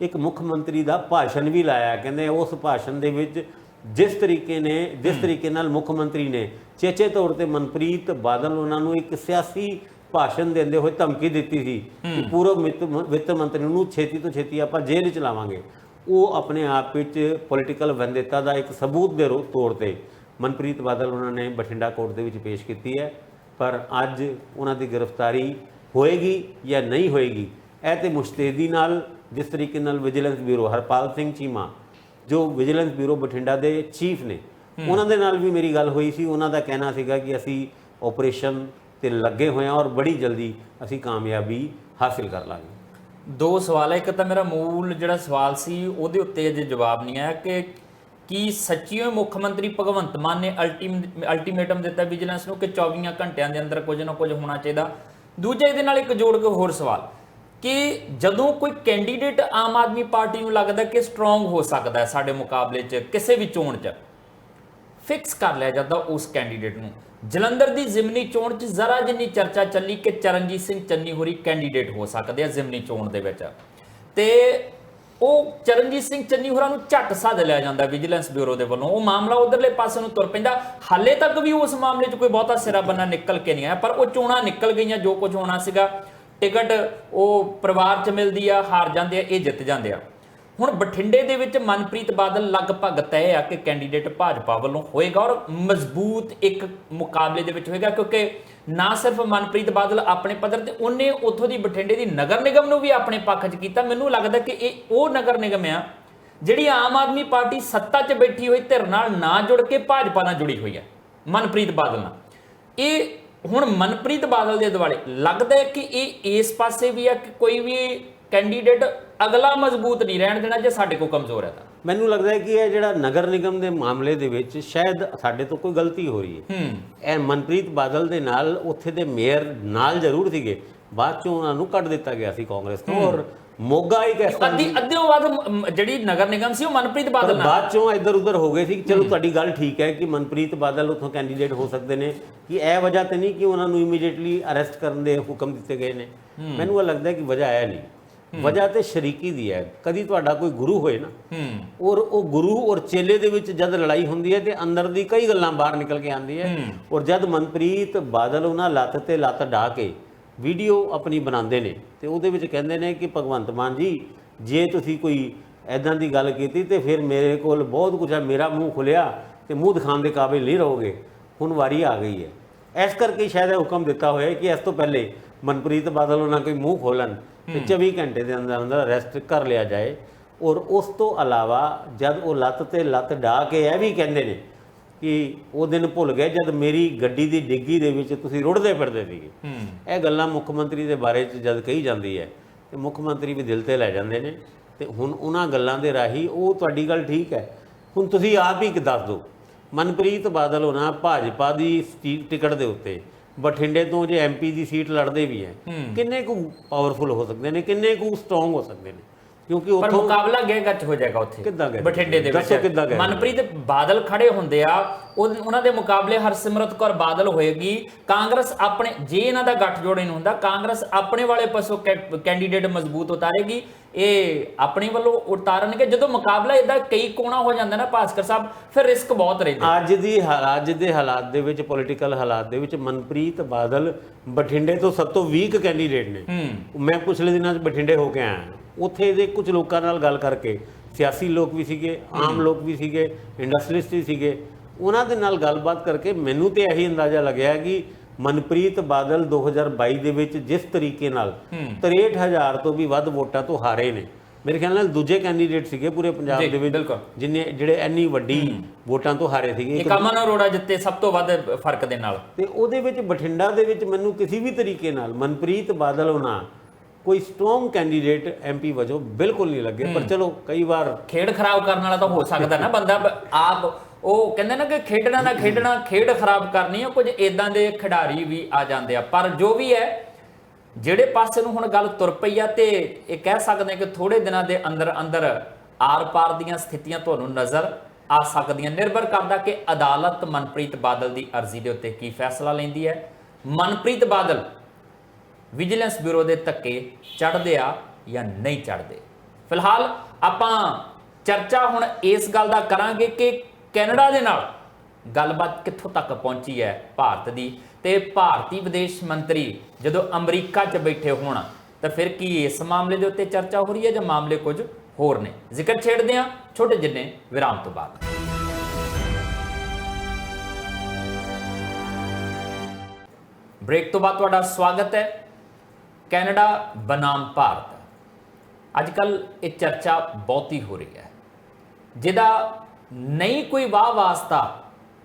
ਇੱਕ ਮੁੱਖ ਮੰਤਰੀ ਦਾ ਭਾਸ਼ਣ ਵੀ ਲਾਇਆ, ਕਹਿੰਦੇ ਉਸ ਭਾਸ਼ਣ ਦੇ ਵਿੱਚ ਜਿਸ ਤਰੀਕੇ ਨਾਲ ਮੁੱਖ ਮੰਤਰੀ ਨੇ ਚੇਚੇ ਤੌਰ ਤੇ ਮਨਪ੍ਰੀਤ ਬਾਦਲ ਉਹਨਾਂ ਨੂੰ ਇੱਕ ਸਿਆਸੀ ਭਾਸ਼ਣ ਦਿੰਦੇ ਹੋਏ ਧਮਕੀ ਦਿੱਤੀ ਸੀ ਕਿ ਪੂਰਵ ਵਿੱਤ ਮੰਤਰੀ ਨੂੰ ਛੇਤੀ ਤੋਂ ਛੇਤੀ ਆਪਾਂ ਜੇਲ੍ਹ 'ਚ ਲਾਵਾਂਗੇ, ਉਹ ਆਪਣੇ ਆਪ ਵਿੱਚ ਪੋਲੀਟੀਕਲ ਵੈਂਡੇਟਾ ਦਾ ਇੱਕ ਸਬੂਤ ਦੇ ਤੌਰ ਤੇ ਮਨਪ੍ਰੀਤ ਬਾਦਲ ਉਹਨਾਂ ਨੇ ਬਠਿੰਡਾ ਕੋਰਟ ਦੇ ਵਿੱਚ ਪੇਸ਼ ਕੀਤੀ ਹੈ। ਪਰ ਅੱਜ ਉਹਨਾਂ ਦੀ ਗ੍ਰਿਫਤਾਰੀ ਹੋਏਗੀ ਜਾਂ ਨਹੀਂ ਹੋਏਗੀ, ਇਹ ਤੇ ਮੁਸ਼ਤੈਦੀ ਨਾਲ ਜਿਸ ਤਰੀਕੇ ਨਾਲ ਵਿਜੀਲੈਂਸ ਬਿਊਰੋ ਹਰਪਾਲ ਸਿੰਘ ਚੀਮਾ ਜੋ ਵਿਜੀਲੈਂਸ ਬਿਊਰੋ ਬਠਿੰਡਾ ਦੇ ਚੀਫ ਨੇ, ਉਹਨਾਂ ਦੇ ਨਾਲ ਵੀ ਮੇਰੀ ਗੱਲ ਹੋਈ ਸੀ। ਉਹਨਾਂ ਦਾ ਕਹਿਣਾ ਸੀਗਾ ਕਿ ਅਸੀਂ ਆਪਰੇਸ਼ਨ ਤੇ ਲੱਗੇ ਹੋਏ ਹਾਂ ਔਰ ਬੜੀ ਜਲਦੀ ਅਸੀਂ ਕਾਮਯਾਬੀ ਹਾਸਿਲ ਕਰ ਲਾਂਗੇ। ਦੋ ਸਵਾਲ ਹੈ। ਇੱਕ ਤਾਂ ਮੇਰਾ ਮੂਲ ਜਿਹੜਾ ਸਵਾਲ ਸੀ ਉਹਦੇ ਉੱਤੇ ਅਜੇ ਜਵਾਬ ਨਹੀਂ ਆਇਆ ਕਿ ਕੀ ਸੱਚੀਓ ਮੁੱਖ ਮੰਤਰੀ ਭਗਵੰਤ ਮਾਨ ਨੇ ਅਲਟੀਮੇਟਮ ਦਿੱਤਾ ਵਿਜੀਲੈਂਸ ਨੂੰ ਕਿ 24 ਘੰਟਿਆਂ ਦੇ ਅੰਦਰ ਕੁਝ ਨਾ ਕੁਝ ਹੋਣਾ ਚਾਹੀਦਾ। ਦੂਜਾ ਇਹਦੇ ਨਾਲ ਇੱਕ ਜੋੜ ਕੇ ਹੋਰ ਸਵਾਲ ਕਿ ਜਦੋਂ ਕੋਈ ਕੈਂਡੀਡੇਟ ਆਮ ਆਦਮੀ ਪਾਰਟੀ ਨੂੰ ਲੱਗਦਾ ਕਿ ਸਟਰੋਂਗ ਹੋ ਸਕਦਾ ਹੈ ਸਾਡੇ ਮੁਕਾਬਲੇ 'ਚ ਕਿਸੇ ਵੀ ਚੋਣ 'ਚ, ਫਿਕਸ ਕਰ ਲਿਆ ਜਾਂਦਾ ਉਸ ਕੈਂਡੀਡੇਟ ਨੂੰ। ਜਲੰਧਰ ਦੀ ਜ਼ਿਮਨੀ ਚੋਣ 'ਚ ਜ਼ਰਾ ਜਿੰਨੀ ਚਰਚਾ ਚੱਲੀ ਕਿ ਚਰਨਜੀਤ ਸਿੰਘ ਚੰਨੀ ਹੋਰੀ ਕੈਂਡੀਡੇਟ ਹੋ ਸਕਦੇ ਆ ਜ਼ਿਮਨੀ ਚੋਣ ਦੇ ਵਿੱਚ, ਤੇ ਉਹ ਚਰਨਜੀਤ ਸਿੰਘ ਚੰਨੀ ਹੋਰਾਂ ਨੂੰ ਝੱਟ ਸੱਦ ਲਿਆ ਜਾਂਦਾ ਵਿਜੀਲੈਂਸ ਬਿਊਰੋ ਦੇ ਵੱਲੋਂ। ਉਹ ਮਾਮਲਾ ਉਧਰਲੇ ਪਾਸੇ ਨੂੰ ਤੁਰ ਪੈਂਦਾ। ਹਾਲੇ ਤੱਕ ਵੀ ਉਸ ਮਾਮਲੇ 'ਚ ਕੋਈ ਬਹੁਤਾ ਸਿਰਾ ਬੰਨਾ ਨਿਕਲ ਕੇ ਨਹੀਂ ਆਇਆ, ਪਰ ਉਹ ਚੋਣਾਂ ਨਿਕਲ ਗਈਆਂ। ਜੋ ਕੁਝ ਹੋਣਾ ਸੀਗਾ, ਟਿਕਟ ਉਹ ਪਰਿਵਾਰ 'ਚ ਮਿਲਦੀ ਆ, ਹਾਰ ਜਾਂਦੇ ਆ, ਇਹ ਜਿੱਤ ਜਾਂਦੇ ਆ। ਹੁਣ ਬਠਿੰਡੇ ਦੇ ਵਿੱਚ ਮਨਪ੍ਰੀਤ ਬਾਦਲ ਲਗਭਗ ਤੈਅ ਆ ਕਿ ਕੈਂਡੀਡੇਟ ਭਾਜਪਾ ਵੱਲੋਂ ਹੋਏਗਾ ਔਰ ਮਜ਼ਬੂਤ ਇੱਕ ਮੁਕਾਬਲੇ ਦੇ ਵਿੱਚ ਹੋਏਗਾ, ਕਿਉਂਕਿ ਨਾ ਸਿਰਫ ਮਨਪ੍ਰੀਤ ਬਾਦਲ ਆਪਣੇ ਪੱਧਰ ਤੇ, ਉਹਨੇ ਉੱਥੋਂ ਦੀ ਬਠਿੰਡੇ ਦੀ ਨਗਰ ਨਿਗਮ ਨੂੰ ਵੀ ਆਪਣੇ ਪੱਖ 'ਚ ਕੀਤਾ। ਮੈਨੂੰ ਲੱਗਦਾ ਕਿ ਇਹ ਉਹ ਨਗਰ ਨਿਗਮ ਆ ਜਿਹੜੀ ਆਮ ਆਦਮੀ ਪਾਰਟੀ ਸੱਤਾ 'ਚ ਬੈਠੀ ਹੋਈ ਧਿਰ ਨਾਲ ਨਾ ਜੁੜ ਕੇ ਭਾਜਪਾ ਨਾਲ ਜੁੜੀ ਹੋਈ ਹੈ, ਮਨਪ੍ਰੀਤ ਬਾਦਲ ਨਾਲ। ਇਹ ਹੁਣ ਮਨਪ੍ਰੀਤ ਬਾਦਲ ਦੇ ਦੁਆਲੇ ਲੱਗਦਾ ਹੈ ਕਿ ਇਹ ਇਸ ਪਾਸੇ ਵੀ ਆ ਕਿ ਕੋਈ ਵੀ ਕੈਂਡੀਡੇਟ ਅਗਲਾ ਮਜ਼ਬੂਤ ਨਹੀਂ ਰਹਿਣ ਦੇਣਾ ਜੇ ਸਾਡੇ ਕੋਲ ਕਮਜ਼ੋਰ ਹੈ ਤਾਂ। ਮੈਨੂੰ ਲੱਗਦਾ ਹੈ ਕਿ ਇਹ ਜਿਹੜਾ ਨਗਰ ਨਿਗਮ ਦੇ ਮਾਮਲੇ ਦੇ ਵਿੱਚ ਸ਼ਾਇਦ ਸਾਡੇ ਤੋਂ ਕੋਈ ਗਲਤੀ ਹੋ ਰਹੀ ਹੈ। ਇਹ ਮਨਪ੍ਰੀਤ ਬਾਦਲ ਦੇ ਨਾਲ ਉੱਥੇ ਦੇ ਮੇਅਰ ਨਾਲ ਜ਼ਰੂਰ ਸੀਗੇ, ਬਾਅਦ ਚੋਂ ਉਹਨਾਂ ਨੂੰ ਕੱਢ ਦਿੱਤਾ ਗਿਆ ਸੀ ਕਾਂਗਰਸ ਤੋਂ। ਔਰ ਮੋਗਾ ਇੱਕ ਇਸ ਤਰ੍ਹਾਂ ਅੱਧਿਓਂ ਵੱਧ ਜਿਹੜੀ ਨਗਰ ਨਿਗਮ ਸੀ ਉਹ ਮਨਪ੍ਰੀਤ ਬਾਦਲ ਨਾਲ ਬਾਅਦ ਚੋਂ ਇੱਧਰ ਉੱਧਰ ਹੋ ਗਏ ਸੀ। ਚਲੋ ਤੁਹਾਡੀ ਗੱਲ ਠੀਕ ਹੈ ਕਿ ਮਨਪ੍ਰੀਤ ਬਾਦਲ ਉੱਥੋਂ ਕੈਂਡੀਡੇਟ ਹੋ ਸਕਦੇ ਨੇ, ਕਿ ਇਹ ਵਜ੍ਹਾ ਤੇ ਨਹੀਂ ਕਿ ਉਹਨਾਂ ਨੂੰ ਇਮੀਡੀਏਟਲੀ ਅਰੈਸਟ ਕਰਨ ਦੇ ਹੁਕਮ ਦਿੱਤੇ ਗਏ ਨੇ। ਮੈਨੂੰ ਇਹ ਲੱਗਦਾ ਕਿ ਵਜ੍ਹਾ ਹੈ ਨਹੀਂ, ਵਜ੍ਹਾ ਤੇ ਸ਼ਰੀਕੀ ਦੀ ਹੈ। ਕਦੀ ਤੁਹਾਡਾ ਕੋਈ ਗੁਰੂ ਹੋਏ ਨਾ, ਔਰ ਉਹ ਗੁਰੂ ਔਰ ਚੇਲੇ ਦੇ ਵਿੱਚ ਜਦ ਲੜਾਈ ਹੁੰਦੀ ਹੈ ਤੇ ਅੰਦਰ ਦੀ ਕਈ ਗੱਲਾਂ ਬਾਹਰ ਨਿਕਲ ਕੇ ਆਉਂਦੀ ਹੈ। ਔਰ ਜਦ ਮਨਪ੍ਰੀਤ ਬਾਦਲ ਉਹਨਾਂ ਲੱਤ ਤੇ ਲੱਤ ਢਾ ਕੇ ਵੀਡੀਓ ਆਪਣੀ ਬਣਾਉਂਦੇ ਨੇ ਤੇ ਉਹਦੇ ਵਿੱਚ ਕਹਿੰਦੇ ਨੇ ਕਿ ਭਗਵੰਤ ਮਾਨ ਜੀ, ਜੇ ਤੁਸੀਂ ਕੋਈ ਐਦਾਂ ਦੀ ਗੱਲ ਕੀਤੀ ਤੇ ਫਿਰ ਮੇਰੇ ਕੋਲ ਬਹੁਤ ਕੁਝ ਹੈ, ਮੇਰਾ ਮੂੰਹ ਖੁੱਲਿਆ ਤੇ ਮੂੰਹ ਦਿਖਾਉਣ ਦੇ ਕਾਬਿਲ ਨਹੀਂ ਰਹੋਗੇ, ਹੁਣ ਵਾਰੀ ਆ ਗਈ ਹੈ। ਇਸ ਕਰਕੇ ਸ਼ਾਇਦ ਇਹ ਹੁਕਮ ਦਿੱਤਾ ਹੋਇਆ ਕਿ ਇਸ ਤੋਂ ਪਹਿਲੇ ਮਨਪ੍ਰੀਤ ਬਾਦਲ ਉਹਨਾਂ ਕੋਈ ਮੂੰਹ ਖੋਲਣ ਤੇ 24 ਘੰਟੇ ਦੇ ਅੰਦਰ ਅੰਦਰ ਅਰੈਸਟ ਕਰ ਲਿਆ ਜਾਏ। ਔਰ ਉਸ ਤੋਂ ਇਲਾਵਾ ਜਦ ਉਹ ਲੱਤ ਤੇ ਲੱਤ ਢਾ ਕੇ ਇਹ ਵੀ ਕਹਿੰਦੇ ਨੇ ਕਿ ਉਹ ਦਿਨ ਭੁੱਲ ਗਏ ਜਦ ਮੇਰੀ ਗੱਡੀ ਦੀ ਡਿੱਗੀ ਦੇ ਵਿੱਚ ਤੁਸੀਂ ਰੁੜਦੇ ਫਿਰਦੇ ਸੀਗੇ। ਇਹ ਗੱਲਾਂ ਮੁੱਖ ਮੰਤਰੀ ਦੇ ਬਾਰੇ 'ਚ ਜਦ ਕਹੀ ਜਾਂਦੀ ਹੈ ਤੇ ਮੁੱਖ ਮੰਤਰੀ ਵੀ ਦਿਲ ਤੇ ਲੈ ਜਾਂਦੇ ਨੇ। ਤੇ ਹੁਣ ਉਹਨਾਂ ਗੱਲਾਂ ਦੇ ਰਾਹੀਂ ਉਹ ਤੁਹਾਡੀ ਗੱਲ ਠੀਕ ਹੈ। ਹੁਣ ਤੁਸੀਂ ਆਪ ਹੀ ਦੱਸ ਦਿਓ, ਮਨਪ੍ਰੀਤ ਬਾਦਲ ਹੋਣਾ ਭਾਜਪਾ ਦੀ ਟਿਕਟ ਦੇ ਉੱਤੇ ਬਠਿੰਡੇ ਤੋਂ ਜੇ ਐਮਪੀ ਦੀ ਸੀਟ ਲੜਦੇ ਵੀ ਹੈ, ਕਿੰਨੇ ਕੁ ਪਾਵਰਫੁਲ ਹੋ ਸਕਦੇ ਨੇ, ਕਿੰਨੇ ਕੁ ਸਟਰੋਂਗ ਹੋ ਸਕਦੇ ਨੇ? ਕਿਉਂਕਿ ਪਰ ਮੁਕਾਬਲਾ ਗੱਚ ਹੋ ਜਾਏਗਾ ਉੱਥੇ ਬਠਿੰਡੇ ਦੇ ਵਿੱਚ। ਮਨਪ੍ਰੀਤ ਬਾਦਲ ਖੜੇ ਹੁੰਦੇ ਆ, ਉਹਨਾਂ ਦੇ ਮੁਕਾਬਲੇ ਹਰਸਿਮਰਤ ਕੌਰ ਬਾਦਲ ਹੋਏਗੀ। ਕਾਂਗਰਸ ਆਪਣੇ, ਜੇ ਇਹਨਾਂ ਦਾ ਗੱਠਜੋੜ ਨਹੀਂ ਹੁੰਦਾ, ਕਾਂਗਰਸ ਆਪਣੇ ਵਾਲੇ ਪਾਸੋਂ ਕੈਂਡੀਡੇਟ ਮਜ਼ਬੂਤ ਉਤਾਰੇਗੀ, ਇਹ ਆਪਣੇ ਵੱਲੋਂ ਉਤਾਰਨਗੇ। ਜਦੋਂ ਮੁਕਾਬਲਾ ਇਦਾਂ ਕਈ ਕੋਣਾ ਹੋ ਜਾਂਦਾ ਨਾ ਭਾਸਕਰ ਸਾਹਿਬ, ਫਿਰ ਰਿਸਕ ਬਹੁਤ ਰਹਿੰਦਾ। ਅੱਜ ਦੇ ਹਾਲਾਤ ਦੇ ਵਿੱਚ, ਪੋਲੀਟੀਕਲ ਹਾਲਾਤ ਦੇ ਵਿੱਚ ਮਨਪ੍ਰੀਤ ਬਾਦਲ ਬਠਿੰਡੇ ਤੋਂ ਸਭ ਤੋਂ ਵੀਕ ਕੈਂਡੀਡੇਟ ਨੇ। ਮੈਂ ਪਿਛਲੇ ਦਿਨਾਂ 'ਚ ਬਠਿੰਡੇ ਹੋ ਕੇ ਆਇਆ, ਉੱਥੇ ਦੇ ਕੁਝ ਲੋਕਾਂ ਨਾਲ ਗੱਲ ਕਰਕੇ, ਸਿਆਸੀ ਲੋਕ ਵੀ ਸੀਗੇ, ਆਮ ਲੋਕ ਵੀ ਸੀਗੇ, ਇੰਡਸਟਰੀਸਟ ਵੀ ਸੀਗੇ, ਉਹਨਾਂ ਦੇ ਨਾਲ ਗੱਲਬਾਤ ਕਰਕੇ ਮੈਨੂੰ ਤੇ ਇਹੀ ਅੰਦਾਜ਼ਾ ਲੱਗਿਆ ਕਿ ਮਨਪ੍ਰੀਤ ਬਾਦਲ 2022 ਦੇ ਵਿੱਚ ਜਿਸ ਤਰੀਕੇ ਨਾਲ 63,000 ਤੋਂ ਵੀ ਵੱਧ ਵੋਟਾਂ ਤੋਂ ਹਾਰੇ ਨੇ, ਮੇਰੇ ਖਿਆਲ ਨਾਲ ਦੂਜੇ ਕੈਂਡੀਡੇਟ ਸੀਗੇ ਪੂਰੇ ਪੰਜਾਬ ਦੇ ਵਿੱਚ ਜਿਹੜੇ ਇੰਨੀ ਵੱਡੀ ਵੋਟਾਂ ਤੋਂ ਹਾਰੇ ਸੀਗੇ। ਅਮਨ ਅਰੋੜਾ ਜਿੱਤੇ ਸਭ ਤੋਂ ਵੱਧ ਫਰਕ ਦੇ ਨਾਲ, ਤੇ ਉਹਦੇ ਵਿੱਚ ਬਠਿੰਡਾ ਦੇ ਵਿੱਚ ਮੈਨੂੰ ਕਿਸੇ ਵੀ ਤਰੀਕੇ ਨਾਲ ਮਨਪ੍ਰੀਤ ਬਾਦਲ ਹੋਣਾ ਕੋਈ ਸਟਰੋਂਗ ਕੈਂਡੀਡੇਟ ਐਮਪੀ ਵਜੋਂ ਬਿਲਕੁਲ ਨਹੀਂ ਲੱਗੇ। ਪਰ ਚਲੋ ਕਈ ਵਾਰ ਖੇਡ ਖਰਾਬ ਕਰਨ ਵਾਲਾ ਤਾਂ ਹੋ ਸਕਦਾ ਨਾ ਬੰਦਾ ਆਪ, ਉਹ ਕਹਿੰਦੇ ਨਾ ਕਿ ਖੇਡਣਾ ਨਾ ਖੇਡਣਾ, ਖੇਡ ਖਰਾਬ ਕਰਨੀ ਆ, ਕੁਝ ਇਦਾਂ ਦੇ ਖਿਡਾਰੀ ਵੀ ਆ ਜਾਂਦੇ ਆ। ਪਰ ਜੋ ਵੀ ਹੈ, ਜਿਹੜੇ ਪਾਸੇ ਨੂੰ ਹੁਣ ਗੱਲ ਤੁਰ ਪਈ ਆ, ਤੇ ਇਹ ਕਹਿ ਸਕਦੇ ਕਿ ਥੋੜੇ ਦਿਨਾਂ ਦੇ ਅੰਦਰ ਅੰਦਰ ਆਰ ਪਾਰ ਦੀਆਂ ਸਥਿਤੀਆਂ ਤੁਹਾਨੂੰ ਨਜ਼ਰ ਆ ਸਕਦੀਆਂ। ਨਿਰਭਰ ਕਰਦਾ ਕਿ ਅਦਾਲਤ ਮਨਪ੍ਰੀਤ ਬਾਦਲ ਦੀ ਅਰਜ਼ੀ ਦੇ ਉੱਤੇ ਕੀ ਫੈਸਲਾ ਲੈਂਦੀ ਹੈ। ਮਨਪ੍ਰੀਤ ਬਾਦਲ ਵਿਜੀਲੈਂਸ ਬਿਊਰੋ ਦੇ ਧੱਕੇ ਚੜ੍ਹਦੇ ਆ ਜਾਂ ਨਹੀਂ ਚੜ੍ਹਦੇ। ਫਿਲਹਾਲ ਆਪਾਂ ਚਰਚਾ ਹੁਣ ਇਸ ਗੱਲ ਦਾ ਕਰਾਂਗੇ ਕਿ ਕੈਨੇਡਾ ਦੇ ਨਾਲ ਗੱਲਬਾਤ ਕਿੱਥੋਂ ਤੱਕ ਪਹੁੰਚੀ ਹੈ ਭਾਰਤ ਦੀ, ਤੇ ਭਾਰਤੀ ਵਿਦੇਸ਼ ਮੰਤਰੀ ਜਦੋਂ ਅਮਰੀਕਾ 'ਚ ਬੈਠੇ ਹੋਣ ਤਾਂ ਫਿਰ ਕੀ ਇਸ ਮਾਮਲੇ ਦੇ ਉੱਤੇ ਚਰਚਾ ਹੋ ਰਹੀ ਹੈ ਜਾਂ ਮਾਮਲੇ ਕੁਝ ਹੋਰ ਨੇ। ਜ਼ਿਕਰ ਛੇੜਦੇ ਹਾਂ ਛੋਟੇ ਜਿਹੇ ਵਿਰਾਮ ਤੋਂ ਬਾਅਦ। ਬ੍ਰੇਕ ਤੋਂ ਬਾਅਦ ਤੁਹਾਡਾ ਸਵਾਗਤ ਹੈ। ਕੈਨੇਡਾ ਬਨਾਮ ਭਾਰਤ, ਅੱਜ ਕੱਲ੍ਹ ਇਹ ਚਰਚਾ ਬਹੁਤੀ ਹੋ ਰਹੀ ਹੈ, ਜਿਹਦਾ ਨਹੀਂ ਕੋਈ ਵਾਹ ਵਾਸਤਾ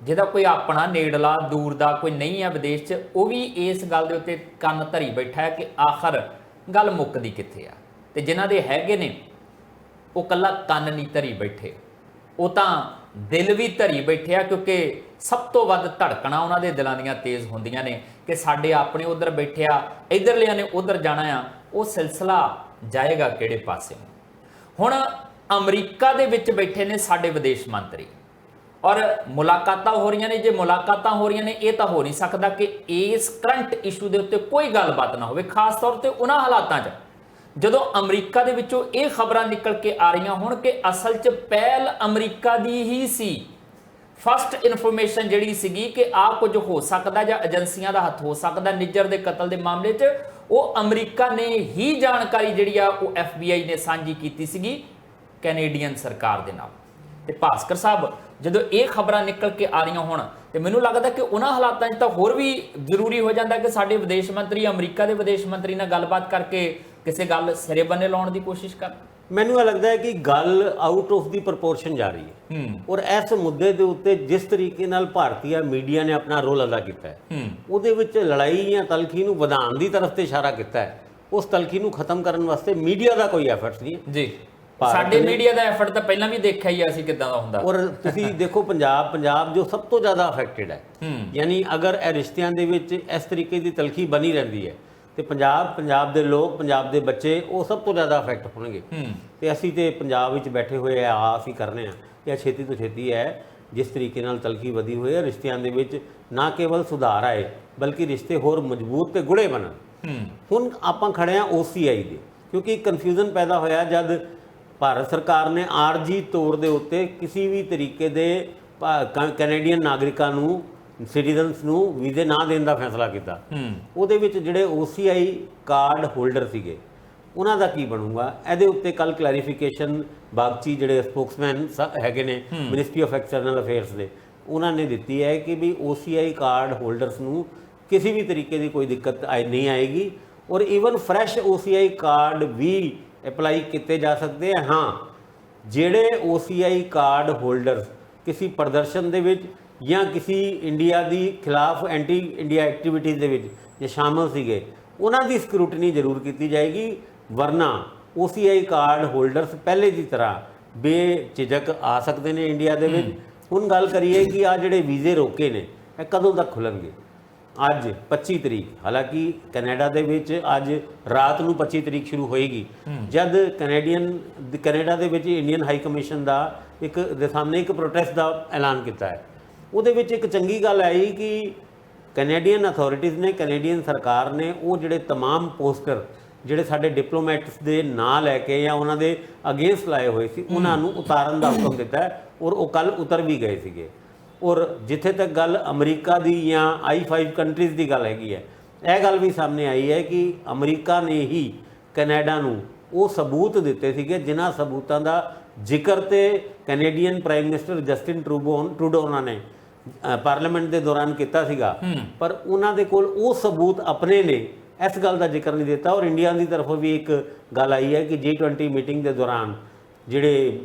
ਜਿਹਦਾ ਕੋਈ ਆਪਣਾ ਨੇੜਲਾ ਦੂਰ ਦਾ ਕੋਈ ਨਹੀਂ ਹੈ ਵਿਦੇਸ਼ 'ਚ, ਉਹ ਵੀ ਇਸ ਗੱਲ ਦੇ ਉੱਤੇ ਕੰਨ ਧਰੀ ਬੈਠਾ ਹੈ ਕਿ ਆਖਰ ਗੱਲ ਮੁੱਕਦੀ ਕਿੱਥੇ ਆ। ਤੇ ਜਿਨ੍ਹਾਂ ਦੇ ਹੈਗੇ ਨੇ ਉਹ ਕੱਲਾ ਕੰਨ ਨਹੀਂ ਧਰੀ ਬੈਠੇ, ਉਹ ਤਾਂ ਦਿਲ ਵੀ ਧਰੀ ਬੈਠੇ ਆ, ਕਿਉਂਕਿ ਸਭ ਤੋਂ ਵੱਧ ਧੜਕਣਾ ਉਹਨਾਂ ਦੇ ਦਿਲਾਂ ਦੀਆਂ ਤੇਜ਼ ਹੁੰਦੀਆਂ ਨੇ ਕਿ ਸਾਡੇ ਆਪਣੇ ਉਧਰ ਬੈਠੇ ਆ, ਇੱਧਰਲਿਆਂ ਨੇ ਉਧਰ ਜਾਣਾ ਆ, ਉਹ ਸਿਲਸਿਲਾ ਜਾਏਗਾ ਕਿਹੜੇ ਪਾਸੇ। ਹੁਣ ਅਮਰੀਕਾ ਦੇ ਵਿੱਚ ਬੈਠੇ ਨੇ ਸਾਡੇ ਵਿਦੇਸ਼ ਮੰਤਰੀ ਔਰ ਮੁਲਾਕਾਤਾਂ ਹੋ ਰਹੀਆਂ ਨੇ। ਜੇ ਮੁਲਾਕਾਤਾਂ ਹੋ ਰਹੀਆਂ ਨੇ, ਇਹ ਤਾਂ ਹੋ ਨਹੀਂ ਸਕਦਾ ਕਿ ਇਸ ਕਰੰਟ ਇਸ਼ੂ ਦੇ ਉੱਤੇ ਕੋਈ ਗੱਲਬਾਤ ਨਾ ਹੋਵੇ, ਖਾਸ ਤੌਰ ਤੇ ਉਹਨਾਂ ਹਾਲਾਤਾਂ 'ਚ ਜਦੋਂ ਅਮਰੀਕਾ ਦੇ ਵਿੱਚੋਂ ਇਹ ਖਬਰਾਂ ਨਿਕਲ ਕੇ ਆ ਰਹੀਆਂ ਹੋਣ ਕਿ ਅਸਲ 'ਚ ਪਹਿਲ ਅਮਰੀਕਾ ਦੀ ਹੀ ਸੀ। ਫਸਟ ਇਨਫੋਰਮੇਸ਼ਨ ਜਿਹੜੀ ਸੀਗੀ ਕਿ ਆਹ ਕੁਝ ਹੋ ਸਕਦਾ ਜਾਂ ਏਜੰਸੀਆਂ ਦਾ ਹੱਥ ਹੋ ਸਕਦਾ ਨਿੱਜਰ ਦੇ ਕਤਲ ਦੇ ਮਾਮਲੇ 'ਚ, ਉਹ ਅਮਰੀਕਾ ਨੇ ਹੀ ਜਾਣਕਾਰੀ ਜਿਹੜੀ ਆ ਉਹ FBI ਨੇ ਸਾਂਝੀ ਕੀਤੀ ਸੀਗੀ ਕੈਨੇਡੀਅਨ ਸਰਕਾਰ ਦੇ ਨਾਲ। ਤੇ ਭਾਸਕਰ ਸਾਹਿਬ, ਜਦੋਂ ਇਹ ਖਬਰਾਂ ਨਿਕਲ ਕੇ ਆ ਰਹੀਆਂ ਹੋਣ ਤੇ ਮੈਨੂੰ ਲੱਗਦਾ ਕਿ ਉਹਨਾਂ ਹਾਲਾਤਾਂ 'ਚ ਤਾਂ ਹੋਰ ਵੀ ਜ਼ਰੂਰੀ ਹੋ ਜਾਂਦਾ ਕਿ ਸਾਡੇ ਵਿਦੇਸ਼ ਮੰਤਰੀ ਅਮਰੀਕਾ ਦੇ ਵਿਦੇਸ਼ ਮੰਤਰੀ ਨਾਲ ਗੱਲਬਾਤ ਕਰਕੇ ਕਿਸੇ ਗੱਲ ਸਿਰੇ ਬੰਨੇ ਲਾਉਣ ਦੀ ਕੋਸ਼ਿਸ਼ ਕਰਨ। ਮੈਨੂੰ ਇਹ ਲੱਗਦਾ ਹੈ ਕਿ ਗੱਲ ਆਊਟ ਆਫ ਦੀ ਪ੍ਰਪੋਰਸ਼ਨ ਜਾ ਰਹੀ ਹੈ ਔਰ ਇਸ ਮੁੱਦੇ ਦੇ ਉੱਤੇ ਜਿਸ ਤਰੀਕੇ ਨਾਲ ਭਾਰਤੀ ਮੀਡੀਆ ਨੇ ਆਪਣਾ ਰੋਲ ਅਦਾ ਕੀਤਾ ਹੈ, ਉਹਦੇ ਵਿੱਚ ਲੜਾਈ ਜਾਂ ਤਲਖੀ ਨੂੰ ਵਧਾਉਣ ਦੀ ਤਰਫ ਤੇ ਇਸ਼ਾਰਾ ਕੀਤਾ ਹੈ। ਉਸ ਤਲਖੀ ਨੂੰ ਖਤਮ ਕਰਨ ਵਾਸਤੇ ਮੀਡੀਆ ਦਾ ਕੋਈ ਐਫਰਟ ਨਹੀਂ ਜੀ। ਸਾਡੇ ਮੀਡੀਆ ਦਾ ਐਫਰਟ ਤਾਂ ਪਹਿਲਾਂ ਵੀ ਦੇਖਿਆ ਹੀ ਅਸੀਂ ਕਿੱਦਾਂ ਦਾ ਹੁੰਦਾ। ਔਰ ਤੁਸੀਂ ਦੇਖੋ ਪੰਜਾਬ ਜੋ ਸਭ ਤੋਂ ਜ਼ਿਆਦਾ ਅਫੈਕਟਡ ਹੈ, ਯਾਨੀ ਅਗਰ ਇਹ ਰਿਸ਼ਤਿਆਂ ਦੇ ਵਿੱਚ ਇਸ ਤਰੀਕੇ ਦੀ ਤਲਖੀ ਬਣੀ ਰਹਿੰਦੀ ਹੈ ਤੇ ਪੰਜਾਬ ਦੇ ਲੋਕ, ਪੰਜਾਬ ਦੇ ਬੱਚੇ ਉਹ ਸਭ ਤੋਂ ਜ਼ਿਆਦਾ ਅਫੈਕਟ ਹੋਣਗੇ। ਤੇ ਅਸੀਂ ਤੇ ਪੰਜਾਬ ਵਿੱਚ ਬੈਠੇ ਹੋਏ ਆ, ਅਸੀਂ ਕਰਨੇ ਆ ਕਿ ਛੇਤੀ ਤੋਂ ਛੇਤੀ ਹੈ ਜਿਸ ਤਰੀਕੇ ਨਾਲ ਤਲਖੀ ਵਧੀ ਹੋਈ ਹੈ ਰਿਸ਼ਤਿਆਂ ਦੇ ਵਿੱਚ ਨਾ ਕੇਵਲ ਸੁਧਾਰ ਆਏ ਬਲਕਿ ਰਿਸ਼ਤੇ ਹੋਰ ਮਜ਼ਬੂਤ ਤੇ ਗੁੜੇ ਬਣਨ। ਹੁਣ ਆਪਾਂ ਖੜੇ ਆ OCI ਦੇ, ਕਿਉਂਕਿ ਕਨਫਿਊਜ਼ਨ ਪੈਦਾ ਹੋਇਆ ਜਦ ਭਾਰਤ ਸਰਕਾਰ ਨੇ ਆਰਜੀ ਤੌਰ ਦੇ ਉੱਤੇ ਕਿਸੇ ਵੀ ਤਰੀਕੇ ਦੇ ਕੈਨੇਡੀਅਨ ਨਾਗਰਿਕਾਂ ਨੂੰ, ਸਿਟੀਜ਼ਨਸ ਨੂੰ ਵੀਜ਼ੇ ਨਾ ਦੇਣ ਦਾ ਫੈਸਲਾ ਕੀਤਾ। ਉਹਦੇ ਵਿੱਚ ਜਿਹੜੇ OCI ਕਾਰਡ ਹੋਲਡਰ ਸੀਗੇ ਉਹਨਾਂ ਦਾ ਕੀ ਬਣੂਗਾ, ਇਹਦੇ ਉੱਤੇ ਕੱਲ ਕਲੈਰੀਫਿਕੇਸ਼ਨ ਬਾਗਚੀ ਜਿਹੜੇ ਸਪੋਕਸਮੈਨ ਹੈਗੇ ਨੇ ਮਿਨਿਸਟਰੀ ਆਫ ਐਕਸਟਰਨਲ ਅਫੇਅਰਸ ਦੇ, ਉਹਨਾਂ ਨੇ ਦਿੱਤੀ ਹੈ ਕਿ ਵੀ OCI ਕਾਰਡ ਹੋਲਡਰਸ ਨੂੰ ਕਿਸੇ ਵੀ ਤਰੀਕੇ ਦੀ ਕੋਈ ਦਿੱਕਤ ਨਹੀਂ ਆਏਗੀ ਔਰ ਈਵਨ ਫਰੈਸ਼ OCI ਕਾਰਡ ਵੀ ਅਪਲਾਈ ਕੀਤੇ ਜਾ ਸਕਦੇ ਆ। ਹਾਂ, ਜਿਹੜੇ OCI ਕਾਰਡ ਹੋਲਡਰਸ ਕਿਸੇ ਪ੍ਰਦਰਸ਼ਨ ਦੇ ਵਿੱਚ ਜਾਂ ਕਿਸੇ ਇੰਡੀਆ ਦੀ ਖਿਲਾਫ ਐਂਟੀ ਇੰਡੀਆ ਐਕਟੀਵਿਟੀਜ਼ ਦੇ ਵਿੱਚ ਜੇ ਸ਼ਾਮਲ ਸੀਗੇ, ਉਹਨਾਂ ਦੀ ਸਕਰੂਟਨੀ ਜ਼ਰੂਰ ਕੀਤੀ ਜਾਏਗੀ, ਵਰਨਾ OCI ਕਾਰਡ ਹੋਲਡਰਸ ਪਹਿਲੇ ਦੀ ਤਰ੍ਹਾਂ ਬੇਝਿਜਕ ਆ ਸਕਦੇ ਨੇ ਇੰਡੀਆ ਦੇ ਵਿੱਚ। ਹੁਣ ਗੱਲ ਕਰੀਏ ਕਿ ਆ ਜਿਹੜੇ ਵੀਜ਼ੇ ਰੋਕੇ ਨੇ ਇਹ ਕਦੋਂ ਤੱਕ ਖੁੱਲਣਗੇ। ਅੱਜ 25 ਤਰੀਕ, ਹਾਲਾਂਕਿ ਕੈਨੇਡਾ ਦੇ ਵਿੱਚ ਅੱਜ ਰਾਤ ਨੂੰ 25 ਤਰੀਕ ਸ਼ੁਰੂ ਹੋਏਗੀ, ਜਦ ਕੈਨੇਡਾ ਦੇ ਵਿੱਚ ਇੰਡੀਅਨ ਹਾਈ ਕਮਿਸ਼ਨ ਦਾ ਦੇ ਸਾਹਮਣੇ ਇੱਕ ਪ੍ਰੋਟੈਸਟ ਦਾ ਐਲਾਨ ਕੀਤਾ ਹੈ। ਉਹਦੇ ਵਿੱਚ ਇੱਕ ਚੰਗੀ ਗੱਲ ਆਈ ਕਿ ਕੈਨੇਡੀਅਨ ਅਥਾਰਟੀਜ਼ ਨੇ, ਕੈਨੇਡੀਅਨ ਸਰਕਾਰ ਨੇ ਉਹ ਜਿਹੜੇ तमाम ਪੋਸਟਰ ਜਿਹੜੇ ਸਾਡੇ ਡਿਪਲੋਮੈਟਸ ਦੇ ਨਾਂ ਲੈ ਕੇ ਜਾਂ ਉਹਨਾਂ ਦੇ ਅਗੇਂਸਟ ਲਾਏ ਹੋਏ ਸੀ ਉਹਨਾਂ ਨੂੰ ਉਤਾਰਨ ਦਾ ਹੁਕਮ ਦਿੱਤਾ ਹੈ ਔਰ ਉਹ ਕੱਲ ਉਤਰ ਵੀ ਗਏ ਸੀਗੇ। ਔਰ ਜਿੱਥੇ ਤੱਕ ਗੱਲ ਅਮਰੀਕਾ ਦੀ ਜਾਂ I5 ਕੰਟਰੀਜ਼ ਦੀ ਗੱਲ ਹੈਗੀ ਹੈ, ਇਹ ਗੱਲ ਵੀ ਸਾਹਮਣੇ ਆਈ ਹੈ ਕਿ ਅਮਰੀਕਾ ਨੇ ਹੀ ਕੈਨੇਡਾ ਨੂੰ ਉਹ ਸਬੂਤ ਦਿੱਤੇ ਸੀਗੇ ਜਿਨ੍ਹਾਂ ਸਬੂਤਾਂ ਦਾ ਜ਼ਿਕਰ ਤੇ Canadian prime minister Justin Trudeau ਉਹਨਾਂ ਨੇ ਪਾਰਲੀਮੈਂਟ ਦੇ ਦੌਰਾਨ ਕੀਤਾ ਸੀਗਾ, ਪਰ ਉਹਨਾਂ ਦੇ ਕੋਲ ਉਹ ਸਬੂਤ ਆਪਣੇ ਨੇ ਇਸ ਗੱਲ ਦਾ ਜ਼ਿਕਰ ਨਹੀਂ ਦਿੱਤਾ। ਔਰ ਇੰਡੀਆ ਦੀ ਤਰਫੋਂ ਵੀ ਇੱਕ ਗੱਲ ਆਈ ਹੈ ਕਿ G20 ਮੀਟਿੰਗ ਦੇ ਦੌਰਾਨ ਜਿਹੜੇ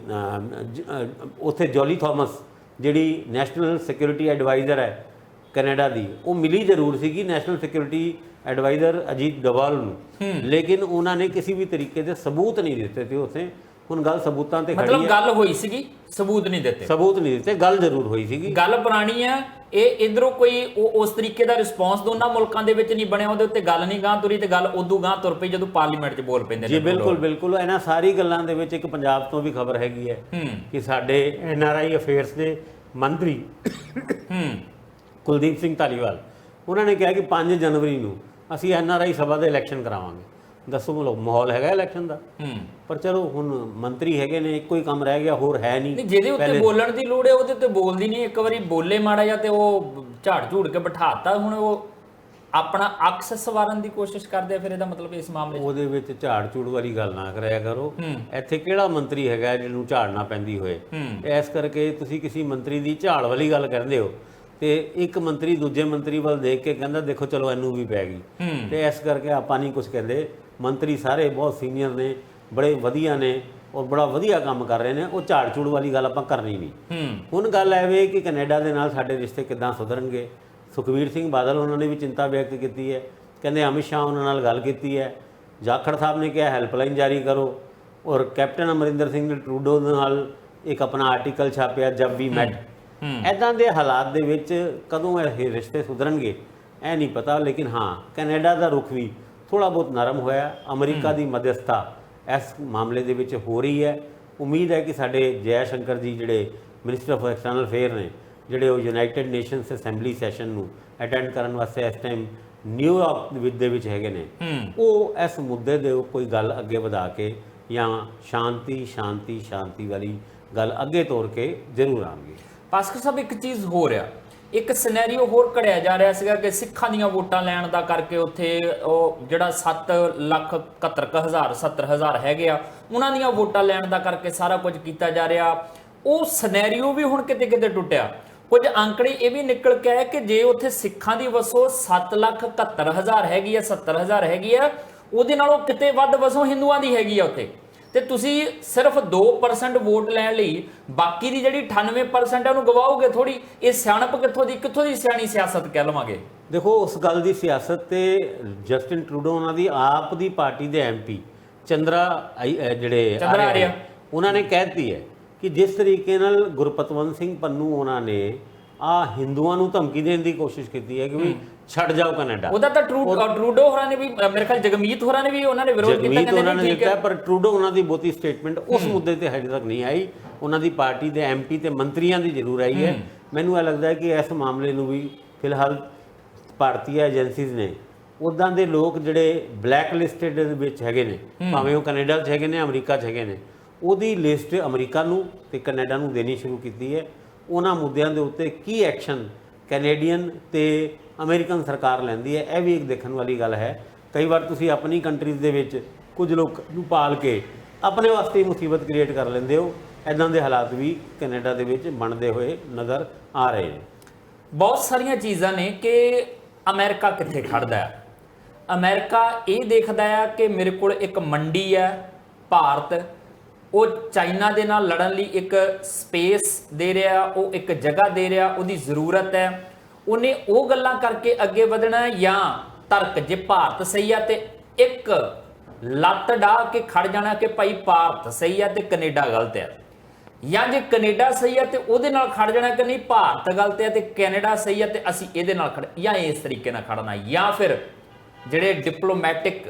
ਉੱਥੇ ਜੋਲੀ ਥਾਮਸ ਜਿਹੜੀ ਨੈਸ਼ਨਲ ਸਿਕਿਉਰਿਟੀ ਐਡਵਾਈਜ਼ਰ ਹੈ ਕੈਨੇਡਾ ਦੀ, ਉਹ ਮਿਲੀ ਜ਼ਰੂਰ ਸੀਗੀ national security adviser Ajit Doval ਨੂੰ, ਲੇਕਿਨ ਉਹਨਾਂ ਨੇ ਕਿਸੇ ਵੀ ਤਰੀਕੇ ਦੇ ਸਬੂਤ ਨਹੀਂ ਦਿੱਤੇ ਸੀ ਉੱਥੇ। ਹੁਣ ਗੱਲ ਸਬੂਤਾਂ ਤੇ ਖੜੀ ਹੈ, ਮਤਲਬ ਗੱਲ ਹੋਈ ਸੀਗੀ, ਸਬੂਤ ਨਹੀਂ ਦਿੱਤੇ, ਗੱਲ ਜ਼ਰੂਰ ਹੋਈ ਸੀਗੀ। ਗੱਲ ਪੁਰਾਣੀ ਆ, ਇਹ ਇਧਰੋਂ ਕੋਈ ਉਸ ਤਰੀਕੇ ਦਾ ਰਿਸਪੌਂਸ ਦੋਨਾਂ ਮੁਲਕਾਂ ਦੇ ਵਿੱਚ ਨਹੀਂ ਬਣਿਆ, ਉਹਦੇ ਉੱਤੇ ਗੱਲ ਨਹੀਂ ਗਾਂ ਤੁਰੀ ਤੇ ਗੱਲ ਉਦੋਂ ਗਾਂ ਤੁਰ ਪਈ ਜਦੋਂ ਪਾਰਲੀਮੈਂਟ 'ਚ ਬੋਲ ਪੈਂਦੇ ਨੇ। ਜੀ ਬਿਲਕੁਲ ਇਹਨਾਂ ਸਾਰੀ ਗੱਲਾਂ ਦੇ ਵਿੱਚ ਇੱਕ ਪੰਜਾਬ ਤੋਂ ਵੀ ਖਬਰ ਹੈਗੀ ਹੈ ਕਿ ਸਾਡੇ NRI ਅਫੇਅਰਸ ਦੇ ਮੰਤਰੀ ਕੁਲਦੀਪ ਸਿੰਘ ਧਾਲੀਵਾਲ, ਉਹਨਾਂ ਨੇ ਕਿਹਾ ਕਿ 5 ਜਨਵਰੀ ਨੂੰ ਅਸੀਂ NRI ਸਭਾ ਦੇ ਇਲੈਕਸ਼ਨ ਕਰਾਵਾਂਗੇ। ਦੱਸੋ ਮਾਹੌਲ ਹੈਗਾ ਇਲੈਕਸ਼ਨ ਦਾ, ਪਰ ਚਲੋ ਹੁਣ ਮੰਤਰੀ ਹੈਗੇ ਨੇ, ਇੱਕੋ ਹੀ ਕੰਮ ਰਹਿ ਗਿਆ, ਹੋਰ ਹੈ ਨਹੀਂ। ਜਿਹਦੇ ਉੱਤੇ ਬੋਲਣ ਦੀ ਲੋੜ ਹੈ ਉਹਦੇ ਉੱਤੇ ਬੋਲਦੀ ਨਹੀਂ। ਇੱਕ ਵਾਰੀ ਬੋਲੇ ਮਾੜਾ ਜਾਂ ਤੇ ਉਹ ਝਾੜ ਝੂੜ ਕੇ ਬਿਠਾਤਾ, ਹੁਣ ਉਹ ਆਪਣਾ ਅਕਸ ਸਵਾਰਨ ਦੀ ਕੋਸ਼ਿਸ਼ ਕਰਦੇ ਆ। ਫਿਰ ਇਹਦਾ ਮਤਲਬ ਇਸ ਮਾਮਲੇ ਉਹਦੇ ਵਿੱਚ ਝਾੜ ਝੂੜ ਵਾਲੀ ਗੱਲ ਨਾ ਕਰਿਆ ਕਰੋ। ਇੱਥੇ ਕਿਹੜਾ ਮੰਤਰੀ ਹੈਗਾ ਜਿਹਨੂੰ ਝਾੜਨਾ ਪੈਂਦੀ ਹੋਏ। ਇਸ ਕਰਕੇ ਤੁਸੀਂ ਕਿਸੇ ਮੰਤਰੀ ਦੀ ਝਾੜ ਵਾਲੀ ਗੱਲ ਕਰਦੇ ਹੋ ਤੇ ਇੱਕ ਮੰਤਰੀ ਦੂਜੇ ਮੰਤਰੀ ਵੱਲ ਦੇਖ ਕੇ ਕਹਿੰਦਾ ਦੇਖੋ ਚਲੋ ਇਹਨੂੰ ਵੀ ਪੈ ਗਈ, ਤੇ ਇਸ ਕਰਕੇ ਆਪਾਂ ਨਹੀਂ ਕੁਝ ਕਹਿੰਦੇ। ਮੰਤਰੀ ਸਾਰੇ ਬਹੁਤ ਸੀਨੀਅਰ ਨੇ, ਬੜੇ ਵਧੀਆ ਨੇ, ਔਰ ਬੜਾ ਵਧੀਆ ਕੰਮ ਕਰ ਰਹੇ ਨੇ। ਉਹ ਝਾੜ ਝੂੜ ਵਾਲੀ ਗੱਲ ਆਪਾਂ ਕਰਨੀ ਨਹੀਂ। ਹੁਣ ਗੱਲ ਐਵੇਂ ਕਿ ਕੈਨੇਡਾ ਦੇ ਨਾਲ ਸਾਡੇ ਰਿਸ਼ਤੇ ਕਿੱਦਾਂ ਸੁਧਰਨਗੇ। ਸੁਖਬੀਰ ਸਿੰਘ ਬਾਦਲ ਉਹਨਾਂ ਨੇ ਵੀ ਚਿੰਤਾ ਵਿਅਕਤ ਕੀਤੀ ਹੈ, ਕਹਿੰਦੇ ਅਮਿਤ ਸ਼ਾਹ ਉਹਨਾਂ ਨਾਲ ਗੱਲ ਕੀਤੀ ਹੈ। ਜਾਖੜ ਸਾਹਿਬ ਨੇ ਕਿਹਾ ਹੈਲਪਲਾਈਨ ਜਾਰੀ ਕਰੋ, ਔਰ ਕੈਪਟਨ ਅਮਰਿੰਦਰ ਸਿੰਘ ਨੇ ਟਰੂਡੋ ਦੇ ਨਾਲ ਇੱਕ ਆਪਣਾ ਆਰਟੀਕਲ ਛਾਪਿਆ ਜਬ ਵੀ ਮੈਟ। ਇੱਦਾਂ ਦੇ ਹਾਲਾਤ ਦੇ ਵਿੱਚ ਕਦੋਂ ਇਹ ਰਿਸ਼ਤੇ ਸੁਧਰਨਗੇ ਇਹ ਨਹੀਂ ਪਤਾ। ਲੇਕਿਨ ਹਾਂ, ਕੈਨੇਡਾ ਦਾ ਰੁਖ ਵੀ ਥੋੜ੍ਹਾ ਬਹੁਤ ਨਰਮ ਹੋਇਆ। ਅਮਰੀਕਾ ਦੀ ਮਧਿਅਸਥਤਾ ਇਸ ਮਾਮਲੇ ਦੇ ਵਿੱਚ ਹੋ ਰਹੀ ਹੈ। ਉਮੀਦ ਹੈ ਕਿ ਸਾਡੇ ਜੈ ਸ਼ੰਕਰ ਜੀ ਜਿਹੜੇ ਮਿਨਿਸਟਰ ਆਫ ਐਕਸਟਰਨਲ ਅਫੇਅਰ ਨੇ, ਜਿਹੜੇ ਉਹ ਯੂਨਾਈਟਿਡ ਨੇਸ਼ਨਸ ਅਸੈਂਬਲੀ ਸੈਸ਼ਨ ਨੂੰ ਅਟੈਂਡ ਕਰਨ ਵਾਸਤੇ ਇਸ ਟਾਈਮ ਨਿਊਯਾਰਕ ਦੇ ਵਿੱਚ ਹੈਗੇ ਨੇ, ਉਹ ਇਸ ਮੁੱਦੇ ਦੇ ਕੋਈ ਗੱਲ ਅੱਗੇ ਵਧਾ ਕੇ ਜਾਂ ਸ਼ਾਂਤੀ ਵਾਲੀ ਗੱਲ ਅੱਗੇ ਤੋਰ ਕੇ ਜ਼ਰੂਰ ਆਉਣਗੇ। ਭਾਸਕਰ ਸਾਹਿਬ, ਇੱਕ ਚੀਜ਼ ਹੋ ਰਿਹਾ, ਇੱਕ ਸਿਨੈਰੀਓ ਹੋਰ ਘੜਿਆ ਜਾ ਰਿਹਾ ਸੀਗਾ ਕਿ ਸਿੱਖਾਂ ਦੀਆਂ ਵੋਟਾਂ ਲੈਣ ਦਾ ਕਰਕੇ ਉੱਥੇ ਉਹ ਜਿਹੜਾ 7,71,000 ਹੈਗੇ ਆ, ਉਹਨਾਂ ਦੀਆਂ ਵੋਟਾਂ ਲੈਣ ਦਾ ਕਰਕੇ ਸਾਰਾ ਕੁਝ ਕੀਤਾ ਜਾ ਰਿਹਾ। ਉਹ ਸਿਨੈਰੀਓ ਵੀ ਹੁਣ ਕਿਤੇ ਕਿਤੇ ਟੁੱਟਿਆ। ਕੁਝ ਅੰਕੜੇ ਇਹ ਵੀ ਨਿਕਲ ਕੇ ਆਏ ਕਿ ਜੇ ਉੱਥੇ ਸਿੱਖਾਂ ਦੀ ਵਸੋਂ 7,71,000 ਹੈਗੀ ਆ, 70,000 ਹੈਗੀ ਆ, ਉਹਦੇ ਨਾਲੋਂ ਕਿਤੇ ਵੱਧ ਵਸੋਂ ਹਿੰਦੂਆਂ ਦੀ ਹੈਗੀ ਆ ਉੱਥੇ, ਤੇ ਤੁਸੀਂ ਸਿਰਫ 2% ਵੋਟ ਲੈਣ ਲਈ ਬਾਕੀ ਦੀ ਜਿਹੜੀ 98% ਹੈ ਉਹਨੂੰ ਗਵਾਓਗੇ ਥੋੜੀ। ਇਹ ਸਿਆਣਪ ਕਿੱਥੋਂ ਦੀ ਸਿਆਣੀ ਸਿਆਸਤ ਕਹਿ ਲਵਾਂਗੇ। ਦੇਖੋ, ਉਸ ਗੱਲ ਦੀ ਸਿਆਸਤ ਤੇ ਜਸਟਿਨ ਟਰੂਡੋ ਉਹਨਾਂ ਦੀ ਆਪ ਦੀ ਪਾਰਟੀ ਦੇ ਐਮਪੀ ਚੰਦਰਾ ਆਰਿਆ ਉਹਨਾਂ ਨੇ ਕਹਿ ਦਿੱਤੀ ਹੈ ਕਿ ਜਿਸ ਤਰੀਕੇ ਨਾਲ ਗੁਰਪਤਵੰਤ ਸਿੰਘ ਪੰਨੂ ਉਹਨਾਂ ਨੇ ਹਿੰਦੂਆਂ ਨੂੰ ਧਮਕੀ ਦੇਣ ਦੀ ਕੋਸ਼ਿਸ਼ ਕੀਤੀ ਹੈ ਕਿ ਵੀ ਛੱਡ ਜਾਓ ਕੈਨੇਡਾ, ਉਹਦਾ ਤਾਂ ਟਰੂਡੋ ਹੋਰਾਂ ਨੇ ਵੀ, ਮੇਰੇ ਖਿਆਲ ਜਗਮੀਤ ਹੋਰਾਂ ਨੇ ਵੀ ਉਹਨਾਂ ਨੇ ਵਿਰੋਧ ਕੀਤਾ, ਕਹਿੰਦੇ ਉਹਨਾਂ ਨੇ ਦਿੱਤਾ। ਪਰ ਟਰੂਡੋ ਉਹਨਾਂ ਦੀ ਬਹੁਤੀ ਸਟੇਟਮੈਂਟ ਉਸ ਮੁੱਦੇ ਤੇ ਹਜੇ ਤੱਕ ਨਹੀਂ ਆਈ। ਉਹਨਾਂ ਦੀ ਪਾਰਟੀ ਦੇ ਐਮਪੀ ਤੇ ਮੰਤਰੀਆਂ ਦੀ ਜ਼ਰੂਰ ਆਈ ਹੈ। ਮੈਨੂੰ ਇਹ ਲੱਗਦਾ ਹੈ ਕਿ ਇਸ ਮਾਮਲੇ ਨੂੰ ਵੀ ਫਿਲਹਾਲ ਭਾਰਤੀ ਏਜੰਸੀਜ਼ ਨੇ, ਉੱਦਾਂ ਦੇ ਲੋਕ ਜਿਹੜੇ ਬਲੈਕ ਲਿਸਟਡ ਦੇ ਵਿੱਚ ਹੈਗੇ ਨੇ, ਭਾਵੇਂ ਉਹ ਕੈਨੇਡਾ 'ਚ ਹੈਗੇ ਨੇ, ਅਮਰੀਕਾ 'ਚ ਹੈਗੇ ਨੇ, ਉਹਦੀ ਲਿਸਟ ਅਮਰੀਕਾ ਨੂੰ ਤੇ ਕੈਨੇਡਾ ਨੂੰ ਦੇਣੀ ਸ਼ੁਰੂ ਕੀਤੀ ਹੈ। ਉਹਨਾਂ ਮੁੱਦਿਆਂ ਦੇ ਉੱਤੇ ਕੀ ਐਕਸ਼ਨ ਕੈਨੇਡੀਅਨ ਤੇ ਅਮਰੀਕਨ ਸਰਕਾਰ ਲੈਂਦੀ ਹੈ, ਇਹ ਵੀ ਇੱਕ ਦੇਖਣ ਵਾਲੀ ਗੱਲ ਹੈ। ਕਈ ਵਾਰ ਤੁਸੀਂ ਆਪਣੀ ਕੰਟਰੀਜ਼ ਦੇ ਵਿੱਚ ਕੁਝ ਲੋਕ ਨੂੰ ਪਾਲ ਕੇ ਆਪਣੇ ਵਾਸਤੇ ਮੁਸੀਬਤ ਕ੍ਰੀਏਟ ਕਰ ਲੈਂਦੇ ਹੋ। ਇੱਦਾਂ ਦੇ ਹਾਲਾਤ ਵੀ ਕੈਨੇਡਾ ਦੇ ਵਿੱਚ ਬਣਦੇ ਹੋਏ ਨਜ਼ਰ ਆ ਰਹੇ ਨੇ। ਬਹੁਤ ਸਾਰੀਆਂ ਚੀਜ਼ਾਂ ਨੇ ਕਿ ਅਮਰੀਕਾ ਕਿੱਥੇ ਖੜਦਾ ਹੈ। ਅਮਰੀਕਾ ਇਹ ਦੇਖਦਾ ਹੈ ਕਿ ਮੇਰੇ ਕੋਲ ਇੱਕ ਮੰਡੀ ਹੈ ਭਾਰਤ, ਉਹ ਚਾਈਨਾ ਦੇ ਨਾਲ ਲੜਨ ਲਈ ਇੱਕ ਸਪੇਸ ਦੇ ਰਿਹਾ, ਉਹ ਇੱਕ ਜਗ੍ਹਾ ਦੇ ਰਿਹਾ, ਉਹਦੀ ਜ਼ਰੂਰਤ ਹੈ। ਉਹਨੇ ਉਹ ਗੱਲਾਂ ਕਰਕੇ ਅੱਗੇ ਵਧਣਾ ਜਾਂ ਤਰਕ, ਜੇ ਭਾਰਤ ਸਹੀ ਆ ਤੇ ਇੱਕ ਲੱਤ ਡਾਹ ਕੇ ਖੜ ਜਾਣਾ ਕਿ ਭਾਈ ਭਾਰਤ ਸਹੀ ਆ ਤੇ ਕੈਨੇਡਾ ਗਲਤ ਹੈ, ਜਾਂ ਜੇ ਕੈਨੇਡਾ ਸਹੀ ਆ ਤੇ ਉਹਦੇ ਨਾਲ ਖੜ ਜਾਣਾ ਕਿ ਨਹੀਂ ਭਾਰਤ ਗਲਤ ਹੈ ਤੇ ਕੈਨੇਡਾ ਸਹੀ ਆ ਤੇ ਅਸੀਂ ਇਹਦੇ ਨਾਲ ਖੜ, ਜਾਂ ਇਸ ਤਰੀਕੇ ਨਾਲ ਖੜਨਾ। ਜਾਂ ਫਿਰ ਜਿਹੜੇ ਡਿਪਲੋਮੈਟਿਕ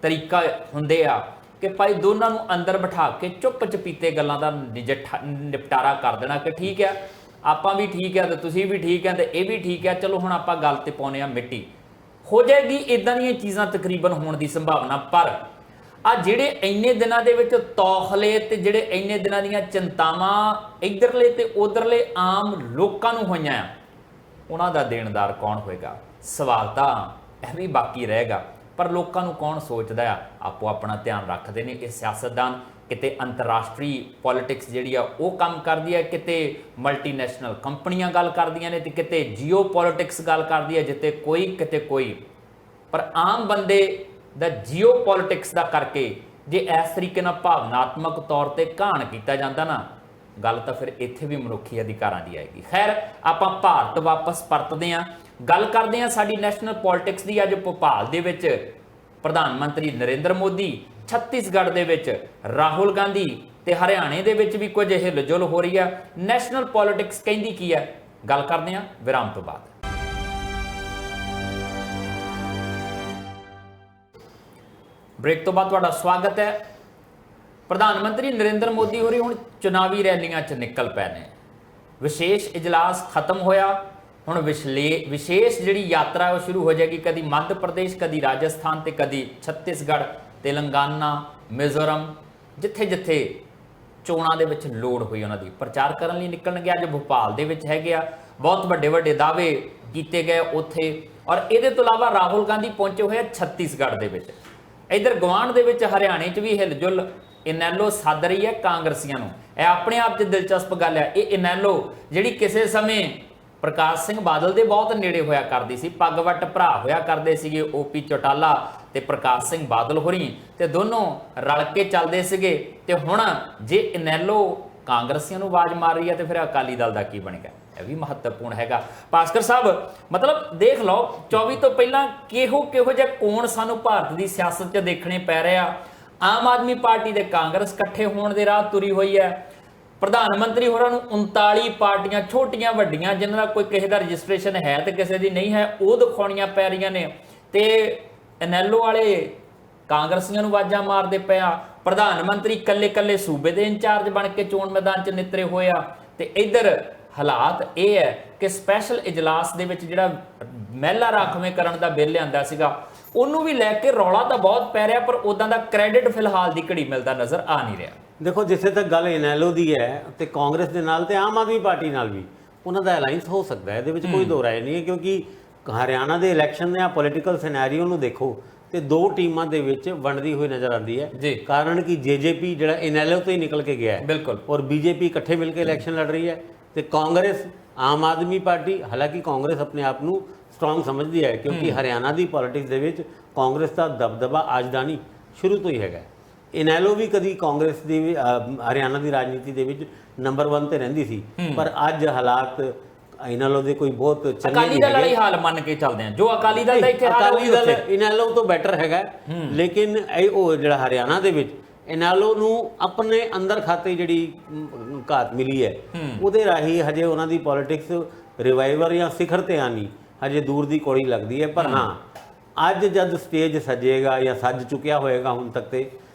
ਤਰੀਕਾ ਹੁੰਦੇ ਆ ਕਿ ਭਾਈ ਦੋਨਾਂ ਨੂੰ ਅੰਦਰ ਬਿਠਾ ਕੇ ਚੁੱਪ ਚਪੀਤੇ ਗੱਲਾਂ ਦਾ ਨਿਪਟਾਰਾ ਕਰ ਦੇਣਾ ਕਿ ਠੀਕ ਹੈ, ਆਪਾਂ ਵੀ ਠੀਕ ਹੈ ਤੇ ਤੁਸੀਂ ਵੀ ਠੀਕ ਹੈ ਤੇ ਇਹ ਵੀ ਠੀਕ ਹੈ, ਚਲੋ ਹੁਣ ਆਪਾਂ ਗੱਲ ਤੇ ਪਾਉਂਦੇ ਆ ਮਿੱਟੀ। ਹੋ ਜਾਏਗੀ ਇਦਾਂ ਦੀਆਂ ਚੀਜ਼ਾਂ ਤਕਰੀਬਨ ਹੋਣ ਦੀ ਸੰਭਾਵਨਾ। ਪਰ ਆ ਜਿਹੜੇ ਇੰਨੇ ਦਿਨਾਂ ਦੇ ਵਿੱਚ ਤੌਖਲੇ ਤੇ ਜਿਹੜੇ ਇੰਨੇ ਦਿਨਾਂ ਦੀਆਂ ਚਿੰਤਾਵਾਂ ਇਧਰਲੇ ਤੇ ਉਧਰਲੇ ਆਮ ਲੋਕਾਂ ਨੂੰ ਹੋਈਆਂ ਆ, ਉਹਨਾਂ ਦਾ ਦੇਣਦਾਰ ਕੌਣ ਹੋਏਗਾ? ਸਵਾਲ ਤਾਂ ਇਹ ਵੀ ਬਾਕੀ ਰਹੇਗਾ। ਪਰ ਲੋਕਾਂ ਨੂੰ ਕੌਣ ਸੋਚਦਾ ਆ? ਆਪੋ ਆਪਣਾ ਧਿਆਨ ਰੱਖਦੇ ਨੇ ਇਹ ਸਿਆਸਤਦਾਨ। ਕਿਤੇ ਅੰਤਰਰਾਸ਼ਟਰੀ ਪੋਲਿਟਿਕਸ ਜਿਹੜੀ ਆ ਉਹ ਕੰਮ ਕਰਦੀ ਹੈ, ਕਿਤੇ ਮਲਟੀਨੈਸ਼ਨਲ ਕੰਪਨੀਆਂ ਗੱਲ ਕਰਦੀਆਂ ਨੇ ਤੇ ਕਿਤੇ ਜੀਓ ਪੋਲਿਟਿਕਸ ਗੱਲ ਕਰਦੀ ਹੈ, ਜਿੱਤੇ ਕੋਈ ਕਿਤੇ ਕੋਈ। ਪਰ ਆਮ ਬੰਦੇ ਦਾ ਜੀਓ ਪੋਲਿਟਿਕਸ ਦਾ ਕਰਕੇ ਜੇ ਇਸ ਤਰੀਕੇ ਨਾਲ ਭਾਵਨਾਤਮਕ ਤੌਰ ਤੇ ਘਾਣ ਕੀਤਾ ਜਾਂਦਾ ਨਾ, ਗੱਲ ਤਾਂ ਫਿਰ ਇੱਥੇ ਵੀ ਮਨੁੱਖੀ ਅਧਿਕਾਰਾਂ ਦੀ ਆਏਗੀ। ਖੈਰ, ਆਪਾਂ ਭਾਰਤ ਵਾਪਸ ਪਰਤਦੇ ਹਾਂ, ਗੱਲ ਕਰਦੇ ਹਾਂ ਸਾਡੀ ਨੈਸ਼ਨਲ ਪੋਲਿਟਿਕਸ ਦੀ। ਅੱਜ ਭੋਪਾਲ ਦੇ ਵਿੱਚ ਪ੍ਰਧਾਨ ਮੰਤਰੀ ਨਰਿੰਦਰ ਮੋਦੀ, ਛੱਤੀਸਗੜ੍ਹ ਦੇ ਵਿੱਚ ਰਾਹੁਲ ਗਾਂਧੀ ਤੇ ਹਰਿਆਣੇ ਦੇ ਵਿੱਚ ਵੀ ਕੁਝ ਹਿਲਜੁਲ ਹੋ ਰਹੀ ਆ। ਨੈਸ਼ਨਲ ਪੋਲਿਟਿਕਸ ਕਹਿੰਦੀ ਕੀ ਹੈ, ਗੱਲ ਕਰਦੇ ਹਾਂ ਵਿਰਾਮ ਤੋਂ ਬਾਅਦ। ਬ੍ਰੇਕ ਤੋਂ ਬਾਅਦ ਤੁਹਾਡਾ ਸਵਾਗਤ ਹੈ। ਪ੍ਰਧਾਨ ਮੰਤਰੀ ਨਰਿੰਦਰ ਮੋਦੀ ਹੋਰੀ ਹੁਣ ਚੁਣਾਵੀ ਰੈਲੀਆਂ 'ਚ ਨਿਕਲ ਪਏ ਨੇ। ਵਿਸ਼ੇਸ਼ ਇਜਲਾਸ ਖਤਮ ਹੋਇਆ, ਹੁਣ ਵਿਸ਼ੇਸ਼ ਜਿਹੜੀ ਯਾਤਰਾ ਉਹ ਸ਼ੁਰੂ ਹੋ ਜਾਏਗੀ। ਕਦੀ ਮੱਧ ਪ੍ਰਦੇਸ਼, ਕਦੀ ਰਾਜਸਥਾਨ ਤੇ ਕਦੀ ਛੱਤੀਸਗੜ੍ਹ, ਤੇਲੰਗਾਨਾ, ਮਿਜ਼ੋਰਮ, ਜਿੱਥੇ ਜਿੱਥੇ ਚੋਣਾਂ ਦੇ ਵਿੱਚ ਲੋੜ ਹੋਈ ਉਹਨਾਂ ਦੀ ਪ੍ਰਚਾਰ ਕਰਨ ਲਈ ਨਿਕਲਣਗੇ। ਅੱਜ ਭੋਪਾਲ ਦੇ ਵਿੱਚ ਹੈਗੇ ਆ, ਬਹੁਤ ਵੱਡੇ ਵੱਡੇ ਦਾਅਵੇ ਕੀਤੇ ਗਏ ਉੱਥੇ। ਔਰ ਇਹਦੇ ਤੋਂ ਇਲਾਵਾ ਰਾਹੁਲ ਗਾਂਧੀ ਪਹੁੰਚੇ ਹੋਏ ਆ ਛੱਤੀਸਗੜ੍ਹ ਦੇ ਵਿੱਚ। ਇਧਰ ਗਵਾਂਢ ਦੇ ਵਿੱਚ ਹਰਿਆਣੇ 'ਚ ਵੀ ਹਿਲਜੁਲ ਇਨੈਲੋ ਸੱਦ ਰਹੀ ਹੈ ਕਾਂਗਰਸੀਆਂ ਨੂੰ। ਇਹ ਆਪਣੇ ਆਪ 'ਚ ਦਿਲਚਸਪ ਗੱਲ ਹੈ। ਇਹ ਇਨੈਲੋ ਜਿਹੜੀ ਕਿਸੇ ਸਮੇਂ ਪ੍ਰਕਾਸ਼ ਸਿੰਘ ਬਾਦਲ ਦੇ ਬਹੁਤ ਨੇੜੇ ਹੋਇਆ ਕਰਦੀ ਸੀ, ਪੱਗ ਵੱਟ ਭਰਾ ਹੋਇਆ ਕਰਦੇ ਸੀਗੇ ਓਪੀ ਚੌਟਾਲਾ ਤੇ ਪ੍ਰਕਾਸ਼ ਸਿੰਘ ਬਾਦਲ ਹੋਰੀ, ਤੇ ਦੋਨੋਂ ਰਲ ਕੇ ਚੱਲਦੇ ਸੀਗੇ। ਤੇ ਹੁਣ ਜੇ ਇਨੈਲੋ ਕਾਂਗਰਸੀਆਂ ਨੂੰ ਆਵਾਜ਼ ਮਾਰ ਰਹੀ ਹੈ ਤੇ ਫਿਰ ਅਕਾਲੀ ਦਲ ਦਾ ਕੀ ਬਣੇਗਾ, ਇਹ ਵੀ ਮਹੱਤਵਪੂਰਨ ਹੈਗਾ। ਭਾਸਕਰ ਸਾਹਿਬ, ਮਤਲਬ ਦੇਖ ਲਓ 24 ਤੋਂ ਪਹਿਲਾਂ ਕਿਹੋ ਜਿਹਾ ਕੋਣ ਸਾਨੂੰ ਭਾਰਤ ਦੀ ਸਿਆਸਤ 'ਚ ਦੇਖਣੇ ਪੈ ਰਿਹਾ। ਆਮ ਆਦਮੀ ਪਾਰਟੀ ਤੇ ਕਾਂਗਰਸ ਇਕੱਠੇ ਹੋਣ ਦੇ ਰਾਹ ਤੁਰੀ ਹੋਈ ਹੈ। ਪ੍ਰਧਾਨ ਮੰਤਰੀ ਹੋਰਾਂ ਨੂੰ 39 ਪਾਰਟੀਆਂ ਛੋਟੀਆਂ ਵੱਡੀਆਂ ਜਿਨ੍ਹਾਂ ਦਾ ਕੋਈ ਕਿਸੇ ਦਾ ਰਜਿਸਟ੍ਰੇਸ਼ਨ ਹੈ ਤੇ ਕਿਸੇ ਦੀ ਨਹੀਂ ਹੈ ਉਹ ਦਿਖਾਉਣੀਆਂ ਪੈ ਰਹੀਆਂ ਨੇ, ਤੇ ਇਨੈਲੋ ਵਾਲੇ ਕਾਂਗਰਸੀਆਂ ਨੂੰ ਆਵਾਜ਼ਾਂ ਮਾਰਦੇ ਪਿਆ। ਪ੍ਰਧਾਨ ਮੰਤਰੀ ਕੱਲੇ ਸੂਬੇ ਦੇ ਇੰਚਾਰਜ ਬਣ ਕੇ ਚੋਣ ਮੈਦਾਨ 'ਚ ਨਿਤਰੇ ਹੋਏ ਆ। ਤੇ ਇੱਧਰ ਹਾਲਾਤ ਇਹ ਹੈ ਕਿ ਸਪੈਸ਼ਲ ਇਜਲਾਸ ਦੇ ਵਿੱਚ ਜਿਹੜਾ ਮਹਿਲਾ ਰਾਖਵੇਂ ਕਰਨ ਦਾ ਬਿੱਲ ਲਿਆਂਦਾ ਸੀਗਾ ਉਹਨੂੰ ਵੀ ਲੈ ਕੇ ਰੌਲਾ ਤਾਂ ਬਹੁਤ ਪੈ ਰਿਹਾ, ਪਰ ਉਦਾਂ ਦਾ ਕ੍ਰੈਡਿਟ ਫਿਲਹਾਲ ਦੀ ਘੜੀ ਮਿਲਦਾ ਨਜ਼ਰ ਆ ਨਹੀਂ ਰਿਹਾ। ਦੇਖੋ, ਜਿੱਥੇ ਤੱਕ ਗੱਲ ਇਨੈਲੋ ਦੀ ਹੈ ਤੇ ਕਾਂਗਰਸ ਦੇ ਨਾਲ ਤੇ ਆਮ ਆਦਮੀ ਪਾਰਟੀ ਨਾਲ ਵੀ ਉਹਨਾਂ ਦਾ ਅਲਾਈਅੰਸ ਹੋ ਸਕਦਾ ਹੈ, ਇਹਦੇ ਵਿੱਚ ਕੋਈ ਦੋ ਰਾਏ ਨਹੀਂ ਹੈ। ਕਿਉਂਕਿ ਹਰਿਆਣਾ ਦੇ ਇਲੈਕਸ਼ਨ ਜਾਂ ਪੋਲੀਟੀਕਲ ਸਿਨੈਰੀਓ ਨੂੰ ਦੇਖੋ ਤੇ ਦੋ ਟੀਮਾਂ ਦੇ ਵਿੱਚ ਵੰਡਦੀ ਹੋਈ ਨਜ਼ਰ ਆਉਂਦੀ ਹੈ। ਕਾਰਨ ਕਿ ਜੇਜੇਪੀ ਜਿਹੜਾ ਇਨੈਲੋ ਤੋਂ ਹੀ ਨਿਕਲ ਕੇ ਗਿਆ ਹੈ ਬਿਲਕੁਲ, ਔਰ ਬੀਜੇਪੀ ਇਕੱਠੇ ਮਿਲ ਕੇ ਇਲੈਕਸ਼ਨ ਲੜ ਰਹੀ ਹੈ, ਤੇ ਕਾਂਗਰਸ ਆਮ ਆਦਮੀ ਪਾਰਟੀ, ਹਾਲਾਂਕਿ ਕਾਂਗਰਸ ਆਪਣੇ ਆਪ ਨੂੰ ਸਟਰੋਂਗ ਸਮਝਦੀ ਹੈ ਕਿਉਂਕਿ ਹਰਿਆਣਾ ਦੀ ਪੋਲਿਟਿਕਸ ਦੇ ਵਿੱਚ ਕਾਂਗਰਸ ਦਾ ਦਬਦਬਾ ਅੱਜ ਦਾ ਨਹੀਂ, ਸ਼ੁਰੂ ਤੋਂ ਹੀ ਹੈਗਾ। ਇਨੈਲੋ ਵੀ ਕਦੀ ਕਾਂਗਰਸ ਦੀ ਹਰਿਆਣਾ ਦੀ ਰਾਜਨੀਤੀ ਦੇ ਵਿੱਚ ਨੰਬਰ 1 ਤੇ ਰਹਿੰਦੀ ਸੀ, ਪਰ ਅੱਜ ਹਾਲਾਤ ਇਨੈਲੋ ਦੇ ਕੋਈ ਬਹੁਤ ਚੰਗੇ ਨਹੀਂ ਅਕਾਲੀ ਦਲ ਵਾਲੀ ਹਾਲ ਮੰਨ ਕੇ ਚੱਲਦੇ ਆ, ਜੋ ਅਕਾਲੀ ਦਲ ਦਾ ਇੱਥੇ ਹਾਲ ਅਕਾਲੀ ਦਲ ਇਨੈਲੋ ਤੋਂ ਬੈਟਰ ਹੈਗਾ, ਲੇਕਿਨ ਇਹ ਉਹ ਜਿਹੜਾ ਹਰਿਆਣਾ ਦੇ ਵਿੱਚ ਇਨੈਲੋ ਨੂੰ ਆਪਣੇ ਅੰਦਰ ਖਾਤੇ ਜਿਹੜੀ ਘਾਤ ਮਿਲੀ ਹੈ ਉਹਦੇ ਰਾਹੀਂ ਹਜੇ ਉਹਨਾਂ ਦੀ ਪੋਲਿਟਿਕਸ ਰਿਵਾਈਵਰ ਜਾਂ ਸਿਖਰ ਤੇ ਆਣੀ ਹਜੇ ਦੂਰ ਦੀ ਕੋੜੀ ਲੱਗਦੀ ਹੈ। ਪਰ ਹਾਂ, ਅੱਜ ਜਦ ਸਟੇਜ ਸਜੇਗਾ ਜਾਂ ਸੱਜ ਚੁੱਕਿਆ ਹੋਏਗਾ ਹੁਣ ਤੱਕ ਤੇ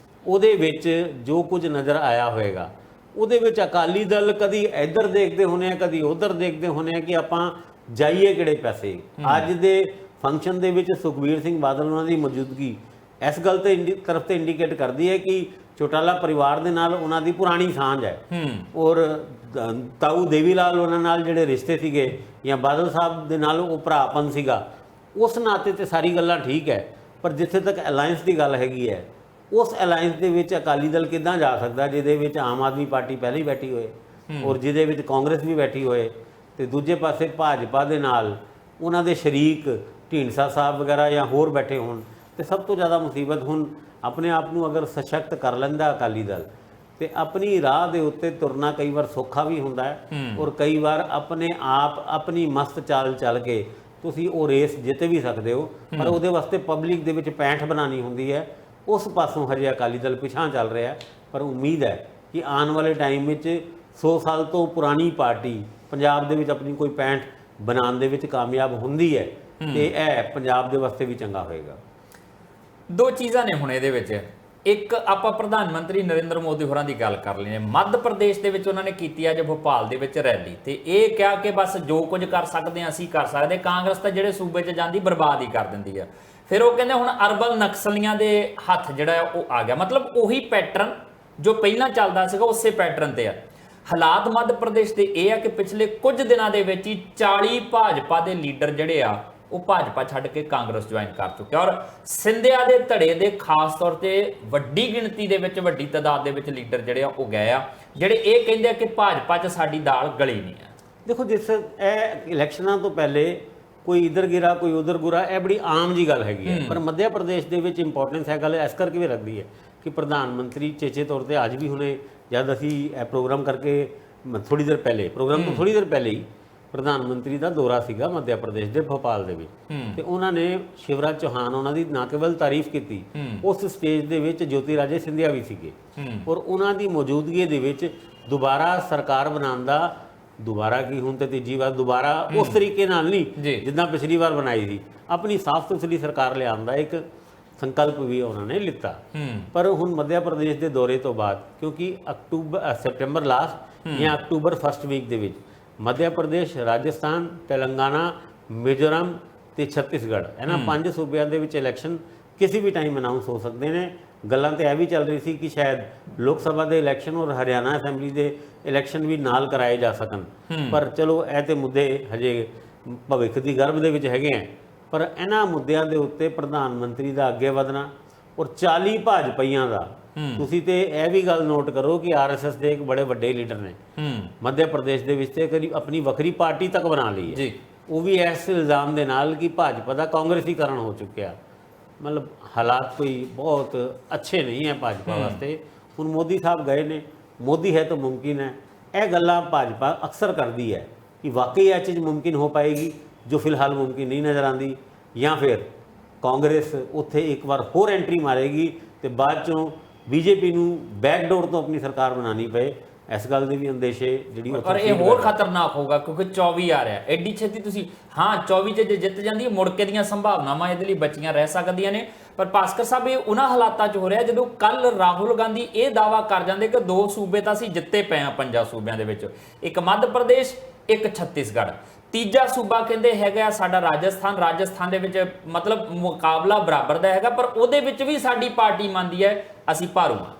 ਉਹਦੇ ਵਿੱਚ ਜੋ ਕੁਝ ਨਜ਼ਰ ਆਇਆ ਹੋਏਗਾ ਉਹਦੇ ਵਿੱਚ ਅਕਾਲੀ ਦਲ ਕਦੀ ਇੱਧਰ ਦੇਖਦੇ ਹੋਣੇ ਆ, ਕਦੀ ਉੱਧਰ ਦੇਖਦੇ ਹੋਣੇ ਆ ਕਿ ਆਪਾਂ ਜਾਈਏ ਕਿਹੜੇ ਪਾਸੇ। ਅੱਜ ਦੇ ਫੰਕਸ਼ਨ ਦੇ ਵਿੱਚ ਸੁਖਬੀਰ ਸਿੰਘ ਬਾਦਲ ਉਹਨਾਂ ਦੀ ਮੌਜੂਦਗੀ ਇਸ ਗੱਲ ਤੇ ਤਰਫ ਤੇ ਇੰਡੀਕੇਟ ਕਰਦੀ ਹੈ ਕਿ ਚੌਟਾਲਾ ਪਰਿਵਾਰ ਦੇ ਨਾਲ ਉਹਨਾਂ ਦੀ ਪੁਰਾਣੀ ਸਾਂਝ ਹੈ ਔਰ ਤਾਊ ਦੇਵੀ ਲਾਲ ਉਹਨਾਂ ਨਾਲ ਜਿਹੜੇ ਰਿਸ਼ਤੇ ਸੀਗੇ ਜਾਂ ਬਾਦਲ ਸਾਹਿਬ ਦੇ ਨਾਲ ਉਹ ਭਰਾਪਨ ਸੀਗਾ, ਉਸ ਨਾਤੇ ਤੇ ਸਾਰੀ ਗੱਲਾਂ ਠੀਕ ਹੈ। ਪਰ ਜਿੱਥੇ ਤੱਕ ਅਲਾਈਅੰਸ ਦੀ ਗੱਲ ਹੈਗੀ ਹੈ, ਉਸ ਅਲਾਈਅੰਸ ਦੇ ਵਿੱਚ ਅਕਾਲੀ ਦਲ ਕਿੱਦਾਂ ਜਾ ਸਕਦਾ ਜਿਹਦੇ ਵਿੱਚ ਆਮ ਆਦਮੀ ਪਾਰਟੀ ਪਹਿਲਾਂ ਹੀ ਬੈਠੀ ਹੋਏ ਔਰ ਜਿਹਦੇ ਵਿੱਚ ਕਾਂਗਰਸ ਵੀ ਬੈਠੀ ਹੋਏ, ਤੇ ਦੂਜੇ ਪਾਸੇ ਭਾਜਪਾ ਦੇ ਨਾਲ ਉਹਨਾਂ ਦੇ ਸ਼ਰੀਕ ਢੀਂਡਸਾ ਸਾਹਿਬ ਵਗੈਰਾ ਜਾਂ ਹੋਰ ਬੈਠੇ ਹੋਣ। ਤੇ ਸਭ ਤੋਂ ਜ਼ਿਆਦਾ ਮੁਸੀਬਤ ਹੁਣ ਆਪਣੇ ਆਪ ਨੂੰ ਅਗਰ ਸਸ਼ਕਤ ਕਰ ਲੈਂਦਾ ਅਕਾਲੀ ਦਲ ਤੇ ਆਪਣੀ ਰਾਹ ਦੇ ਉੱਤੇ ਤੁਰਨਾ ਕਈ ਵਾਰ ਸੌਖਾ ਵੀ ਹੁੰਦਾ ਹੈ ਔਰ ਕਈ ਵਾਰ ਆਪਣੇ ਆਪ ਆਪਣੀ ਮਸਤ ਚਾਲ ਚੱਲ ਕੇ ਤੁਸੀਂ ਉਹ ਰੇਸ ਜਿੱਤ ਵੀ ਸਕਦੇ ਹੋ, ਪਰ ਉਹਦੇ ਵਾਸਤੇ ਪਬਲਿਕ ਦੇ ਵਿੱਚ ਪੈਂਠ ਬਣਾਉਣੀ ਹੁੰਦੀ ਹੈ। ਉਸ ਪਾਸੋਂ ਹਜੇ ਅਕਾਲੀ ਦਲ ਪਿਛਾਂ ਚੱਲ ਰਿਹਾ, ਪਰ ਉਮੀਦ ਹੈ ਕਿ ਆਉਣ ਵਾਲੇ ਟਾਈਮ ਵਿੱਚ 100 ਸਾਲ ਤੋਂ ਪੁਰਾਣੀ ਪਾਰਟੀ ਪੰਜਾਬ ਦੇ ਵਿੱਚ ਆਪਣੀ ਕੋਈ ਪੈਂਠ ਬਣਾਉਣ ਦੇ ਵਿੱਚ ਕਾਮਯਾਬ ਹੁੰਦੀ ਹੈ ਤੇ ਇਹ ਪੰਜਾਬ ਦੇ ਵਾਸਤੇ ਵੀ ਚੰਗਾ ਹੋਏਗਾ। ਦੋ ਚੀਜ਼ਾਂ ਨੇ ਹੁਣ ਇਹਦੇ ਵਿੱਚ, ਇੱਕ ਆਪਾਂ ਪ੍ਰਧਾਨ ਮੰਤਰੀ ਨਰਿੰਦਰ ਮੋਦੀ ਹੋਰਾਂ ਦੀ ਗੱਲ ਕਰ ਲੈਂਦੇ। ਮੱਧ ਪ੍ਰਦੇਸ਼ ਦੇ ਵਿੱਚ ਉਹਨਾਂ ਨੇ ਕੀਤੀ ਅੱਜ ਭੋਪਾਲ ਦੇ ਵਿੱਚ ਰੈਲੀ, ਤੇ ਇਹ ਕਿਹਾ ਕਿ ਬਸ ਜੋ ਕੁਝ ਕਰ ਸਕਦੇ ਹਾਂ ਅਸੀਂ ਕਰ ਸਕਦੇ। ਕਾਂਗਰਸ ਤਾਂ ਜਿਹੜੇ ਸੂਬੇ 'ਚ ਜਾਂਦੀ ਬਰਬਾਦ ਹੀ ਕਰ ਦਿੰਦੀ ਆ। ਫਿਰ ਉਹ ਕਹਿੰਦੇ ਹੁਣ ਅਰਬਨ ਨਕਸਲੀਆਂ ਦੇ ਹੱਥ ਜਿਹੜਾ ਉਹ ਆ ਗਿਆ, ਮਤਲਬ ਉਹੀ ਪੈਟਰਨ ਜੋ ਪਹਿਲਾਂ ਚੱਲਦਾ ਸੀਗਾ ਉਸੇ ਪੈਟਰਨ ਤੇ ਆ। ਹਾਲਾਤ ਮੱਧ ਪ੍ਰਦੇਸ਼ ਦੇ ਇਹ ਆ ਕਿ ਪਿਛਲੇ ਕੁਝ ਦਿਨਾਂ ਦੇ ਵਿੱਚ ਹੀ 40 ਭਾਜਪਾ ਦੇ ਲੀਡਰ ਜਿਹੜੇ ਆ ਉਹ ਭਾਜਪਾ ਛੱਡ ਕੇ ਕਾਂਗਰਸ ਜੁਆਇਨ ਕਰ ਚੁੱਕੇ ਔਰ ਸਿੰਧਿਆ ਦੇ ਧੜੇ ਦੇ ਖਾਸ ਤੌਰ ਤੇ ਵੱਡੀ ਗਿਣਤੀ ਦੇ ਵਿੱਚ ਵੱਡੀ ਤਾਦਾਦ ਦੇ ਵਿੱਚ ਲੀਡਰ ਜਿਹੜੇ ਆ ਉਹ ਗਏ ਆ, ਜਿਹੜੇ ਇਹ ਕਹਿੰਦੇ ਆ ਕਿ ਭਾਜਪਾ 'ਚ ਸਾਡੀ ਦਾਲ ਗਲੀ ਨਹੀਂ ਹੈ। ਦੇਖੋ, ਜਿਸ ਇਹ ਇਲੈਕਸ਼ਨਾਂ ਤੋਂ ਪਹਿਲੇ ਕੋਈ ਇਧਰ ਗਿਰਾ ਕੋਈ ਉਧਰ ਗੁਰਾ, ਇਹ ਬੜੀ ਆਮ ਜੀ ਗੱਲ ਹੈਗੀ ਹੈ। ਪਰ ਮੱਧ ਪ੍ਰਦੇਸ਼ ਦੇ ਵਿੱਚ ਇੰਪੋਰਟੈਂਸ ਹੈ ਗੱਲ ਇਸ ਕਰਕੇ ਵੀ ਰੱਖਦੀ ਹੈ ਕਿ ਪ੍ਰਧਾਨ ਮੰਤਰੀ ਚੇਚੇ ਤੌਰ ਤੇ ਅੱਜ ਵੀ ਹੁਣੇ ਜਦ ਅਸੀਂ ਇਹ ਪ੍ਰੋਗਰਾਮ ਕਰਕੇ ਥੋੜੀ ਦੇਰ ਪਹਿਲੇ ਪ੍ਰੋਗਰਾਮ ਤੋਂ ਥੋੜੀ ਦੇਰ ਪਹਿਲੇ ਹੀ ਪ੍ਰਧਾਨ ਮੰਤਰੀ ਦਾ ਦੌਰਾ ਸੀਗਾ ਮੱਧ ਪ੍ਰਦੇਸ਼ ਦੇ ਭੋਪਾਲ ਦੇ ਵਿੱਚ, ਤੇ ਉਹਨਾਂ ਨੇ ਸ਼ਿਵਰਾਜ ਚੌਹਾਨ ਉਹਨਾਂ ਦੀ ਨਾ ਕੇਵਲ ਤਾਰੀਫ ਕੀਤੀ, ਉਸ ਸਟੇਜ ਦੇ ਵਿੱਚ ਜੋਤੀ ਰਾਜੇ ਸਿੰਧਿਆ ਵੀ ਸੀਗੇ ਔਰ ਉਹਨਾਂ ਦੀ ਮੌਜੂਦਗੀ ਦੇ ਵਿੱਚ ਦੁਬਾਰਾ ਸਰਕਾਰ ਬਣਾਉਣ ਦਾ, ਦੁਬਾਰਾ ਕੀ ਹੁਣ ਤੇ ਤੀਜੀ ਵਾਰ ਦੁਬਾਰਾ ਉਸ ਤਰੀਕੇ ਨਾਲ ਨਹੀਂ ਜਿੱਦਾਂ ਪਿਛਲੀ ਵਾਰ ਬਣਾਈ ਸੀ, ਆਪਣੀ ਸਾਫ਼ ਸੁਥਰੀ ਸਰਕਾਰ ਲਿਆਉਣ ਦਾ ਇੱਕ ਸੰਕਲਪ ਵੀ ਉਹਨਾਂ ਨੇ ਲਿੱਤਾ। ਪਰ ਹੁਣ ਮੱਧ ਪ੍ਰਦੇਸ਼ ਦੇ ਦੌਰੇ ਤੋਂ ਬਾਅਦ, ਕਿਉਂਕਿ ਸੈਪਟੈਂਬਰ ਲਾਸਟ ਜਾਂ ਅਕਤੂਬਰ ਫਸਟ ਵੀਕ ਦੇ ਵਿੱਚ ਮੱਧ ਪ੍ਰਦੇਸ਼, ਰਾਜਸਥਾਨ, ਤੇਲੰਗਾਨਾ, ਮਿਜ਼ੋਰਮ ਤੇ ਛੱਤੀਸਗੜ੍ਹ ਇਹਨਾਂ 5 ਸੂਬਿਆਂ ਦੇ ਵਿੱਚ ਇਲੈਕਸ਼ਨ ਕਿਸੇ ਵੀ ਟਾਈਮ ਅਨਾਉਂਸ ਹੋ ਸਕਦੇ ਨੇ। ਗੱਲਾਂ ਤੇ ਇਹ ਵੀ ਚੱਲ ਰਹੀ ਸੀ ਕਿ ਸ਼ਾਇਦ ਲੋਕ ਸਭਾ ਦੇ ਇਲੈਕਸ਼ਨ ਔਰ ਹਰਿਆਣਾ ਅਸੈਂਬਲੀ ਦੇ ਇਲੈਕਸ਼ਨ ਵੀ ਨਾਲ ਕਰਾਏ ਜਾ ਸਕਣ, ਪਰ ਚਲੋ ਇਹ ਤੇ ਮੁੱਦੇ ਹਜੇ ਭਵਿੱਖ ਦੀ ਗਰਭ ਦੇ ਵਿੱਚ ਹੈਗੇ ਆ। ਪਰ ਇਹਨਾਂ ਮੁੱਦਿਆਂ ਦੇ ਉੱਤੇ ਪ੍ਰਧਾਨ ਮੰਤਰੀ ਦਾ ਅੱਗੇ ਵਧਣਾ ਔਰ 40 ਭਾਜਪਾਈਆਂ ਦਾ। ਤੁਸੀਂ ਤੇ ਇਹ ਵੀ ਗੱਲ ਨੋਟ ਕਰੋ ਕਿ ਆਰਐਸਐਸ ਦੇ ਇੱਕ ਬੜੇ ਵੱਡੇ ਲੀਡਰ ਨੇ ਮੱਧ ਪ੍ਰਦੇਸ਼ ਦੇ ਵਿੱਚ ਤੇ ਕਦੀ ਆਪਣੀ ਵੱਖਰੀ ਪਾਰਟੀ ਤੱਕ ਬਣਾ ਲਈ ਹੈ ਜੀ, ਉਹ ਵੀ ਇਸ ਇਲਜ਼ਾਮ ਦੇ ਨਾਲ ਕਿ ਭਾਜਪਾ ਦਾ ਕਾਂਗਰਸੀਕਰਨ ਹੋ ਚੁੱਕਿਆ। ਮਤਲਬ ਹਾਲਾਤ ਕੋਈ ਬਹੁਤ ਅੱਛੇ ਨਹੀਂ ਹੈ ਭਾਜਪਾ ਵਾਸਤੇ। ਹੁਣ ਮੋਦੀ ਸਾਹਿਬ ਗਏ ਨੇ, ਮੋਦੀ ਹੈ ਤਾਂ ਮੁਮਕਿਨ ਹੈ। ਇਹ ਗੱਲਾਂ ਭਾਜਪਾ ਅਕਸਰ ਕਰਦੀ ਹੈ ਕਿ ਵਾਕਈ ਇਹ ਚੀਜ਼ ਮੁਮਕਿਨ ਹੋ ਪਾਏਗੀ ਜੋ ਫਿਲਹਾਲ ਮੁਮਕਿਨ ਨਹੀਂ ਨਜ਼ਰ ਆਉਂਦੀ, ਜਾਂ ਫਿਰ ਕਾਂਗਰਸ ਉੱਥੇ ਇੱਕ ਵਾਰ ਹੋਰ ਐਂਟਰੀ ਮਾਰੇਗੀ ਤੇ ਬਾਅਦ ਚੋਂ ਬੀਜੇਪੀ ਨੂੰ ਬੈਕਡੋਰ ਤੋਂ ਆਪਣੀ ਸਰਕਾਰ ਬਣਾਉਣੀ ਪਏ। ਇਸ ਗੱਲ ਦੇ ਵੀ ਅੰਦੇਸ਼ੇ ਜਿਹੜੀ ਪਰ ਇਹ ਹੋਰ ਖਤਰਨਾਕ ਹੋਊਗਾ ਕਿਉਂਕਿ 24 ਆ ਰਿਹਾ ਐਡੀ ਛੇਤੀ ਤੁਸੀਂ, ਹਾਂ 24 'ਚ ਜੇ ਜਿੱਤ ਜਾਂਦੀ ਹੈ ਮੁੜ ਕੇ ਦੀਆਂ ਸੰਭਾਵਨਾਵਾਂ ਇਹਦੇ ਲਈ ਬਚੀਆਂ ਰਹਿ ਸਕਦੀਆਂ ਨੇ। ਪਰ ਭਾਸਕਰ ਸਾਹਿਬ ਇਹ ਉਹਨਾਂ ਹਾਲਾਤਾਂ 'ਚ ਹੋ ਰਿਹਾ ਜਦੋਂ ਕੱਲ ਰਾਹੁਲ ਗਾਂਧੀ ਇਹ ਦਾਅਵਾ ਕਰ ਜਾਂਦੇ ਕਿ 2 ਸੂਬੇ ਤਾਂ ਅਸੀਂ ਜਿੱਤੇ ਪਏ ਹਾਂ 5 ਸੂਬਿਆਂ ਦੇ ਵਿੱਚ, ਇੱਕ ਮੱਧ ਪ੍ਰਦੇਸ਼, ਇੱਕ ਛੱਤੀਸਗੜ੍ਹ, ਤੀਜਾ ਸੂਬਾ ਕਹਿੰਦੇ ਹੈਗਾ ਸਾਡਾ ਰਾਜਸਥਾਨ ਦੇ ਵਿੱਚ ਮਤਲਬ ਮੁਕਾਬਲਾ ਬਰਾਬਰ ਦਾ ਹੈਗਾ, ਪਰ ਉਹਦੇ ਵਿੱਚ ਵੀ ਸਾਡੀ ਪਾਰਟੀ ਮੰਨਦੀ ਹੈ ਅਸੀਂ ਭਾਰੂ ਹਾਂ।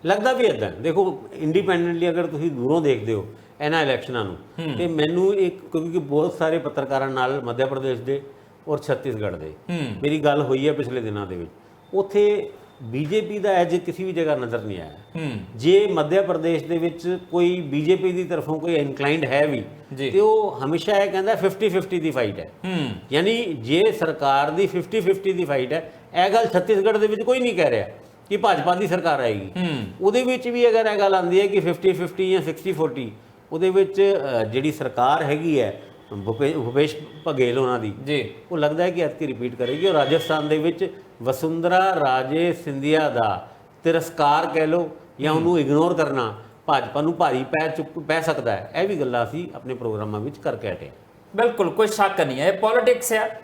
ਲੱਗਦਾ ਵੀ ਇਦਾਂ। ਦੇਖੋ ਇੰਡੀਪੈਂਡੈਂਟਲੀ ਅਗਰ ਤੁਸੀਂ ਦੂਰੋਂ ਦੇਖਦੇ ਹੋ ਇਹਨਾਂ ਇਲੈਕਸ਼ਨਾਂ ਨੂੰ ਤੇ ਮੈਨੂੰ ਇੱਕ, ਕਿਉਂਕਿ ਬਹੁਤ ਸਾਰੇ ਪੱਤਰਕਾਰਾਂ ਨਾਲ ਮੱਧ ਪ੍ਰਦੇਸ਼ ਦੇ ਔਰ ਛੱਤੀਸਗੜ੍ਹ ਦੇ ਮੇਰੀ ਗੱਲ ਹੋਈ ਹੈ ਪਿਛਲੇ ਦਿਨਾਂ ਦੇ ਵਿੱਚ, ਉੱਥੇ ਬੀਜੇਪੀ ਦਾ ਐਜ ਕਿਸੇ ਵੀ ਜਗ੍ਹਾ ਨਜ਼ਰ ਨਹੀਂ ਆਇਆ। ਜੇ ਮੱਧ ਪ੍ਰਦੇਸ਼ ਦੇ ਵਿੱਚ ਕੋਈ ਬੀਜੇਪੀ ਦੀ ਤਰਫੋਂ ਕੋਈ ਇਨਕਲਾਈਨਡ ਹੈ ਵੀ ਤੇ ਉਹ ਹਮੇਸ਼ਾ ਇਹ ਕਹਿੰਦਾ 50-50 ਦੀ ਫਾਈਟ ਹੈ। ਯਾਨੀ ਜੇ ਸਰਕਾਰ ਦੀ 50-50 ਦੀ ਫਾਈਟ ਹੈ, ਇਹ ਗੱਲ ਛੱਤੀਸਗੜ੍ਹ ਦੇ ਵਿੱਚ ਕੋਈ ਨਹੀਂ ਕਹਿ ਰਿਹਾ ਕਿ ਭਾਜਪਾ ਦੀ ਸਰਕਾਰ ਆਏਗੀ। ਉਹਦੇ ਵਿੱਚ ਵੀ ਅਗਰ ਇਹ ਗੱਲ ਆਉਂਦੀ ਹੈ ਕਿ 50-50 ਜਾਂ 60-40, ਉਹਦੇ ਵਿੱਚ ਜਿਹੜੀ ਸਰਕਾਰ ਹੈਗੀ ਹੈ ਭੁਪੇਸ਼ ਬਘੇਲ ਉਹਨਾਂ ਦੀ ਜੀ, ਉਹ ਲੱਗਦਾ ਹੈ ਕਿ ਐਤਕੀ ਰਿਪੀਟ ਕਰੇਗੀ। ਔਰ ਰਾਜਸਥਾਨ ਦੇ ਵਿੱਚ ਵਸੁੰਧਰਾ ਰਾਜੇ ਸਿੰਧੀਆ ਦਾ ਤਿਰਸਕਾਰ ਕਹਿ ਲਓ ਜਾਂ ਉਹਨੂੰ ਇਗਨੋਰ ਕਰਨਾ ਭਾਜਪਾ ਨੂੰ ਭਾਰੀ ਪੈ ਸਕਦਾ ਹੈ। ਇਹ ਵੀ ਗੱਲਾਂ ਅਸੀਂ ਆਪਣੇ ਪ੍ਰੋਗਰਾਮਾਂ ਵਿੱਚ ਕਰਕੇ ਹਟੇ। ਬਿਲਕੁਲ ਕੋਈ ਸ਼ੱਕ ਨਹੀਂ ਹੈ, ਇਹ ਪੋਲਿਟਿਕਸ ਹੈ।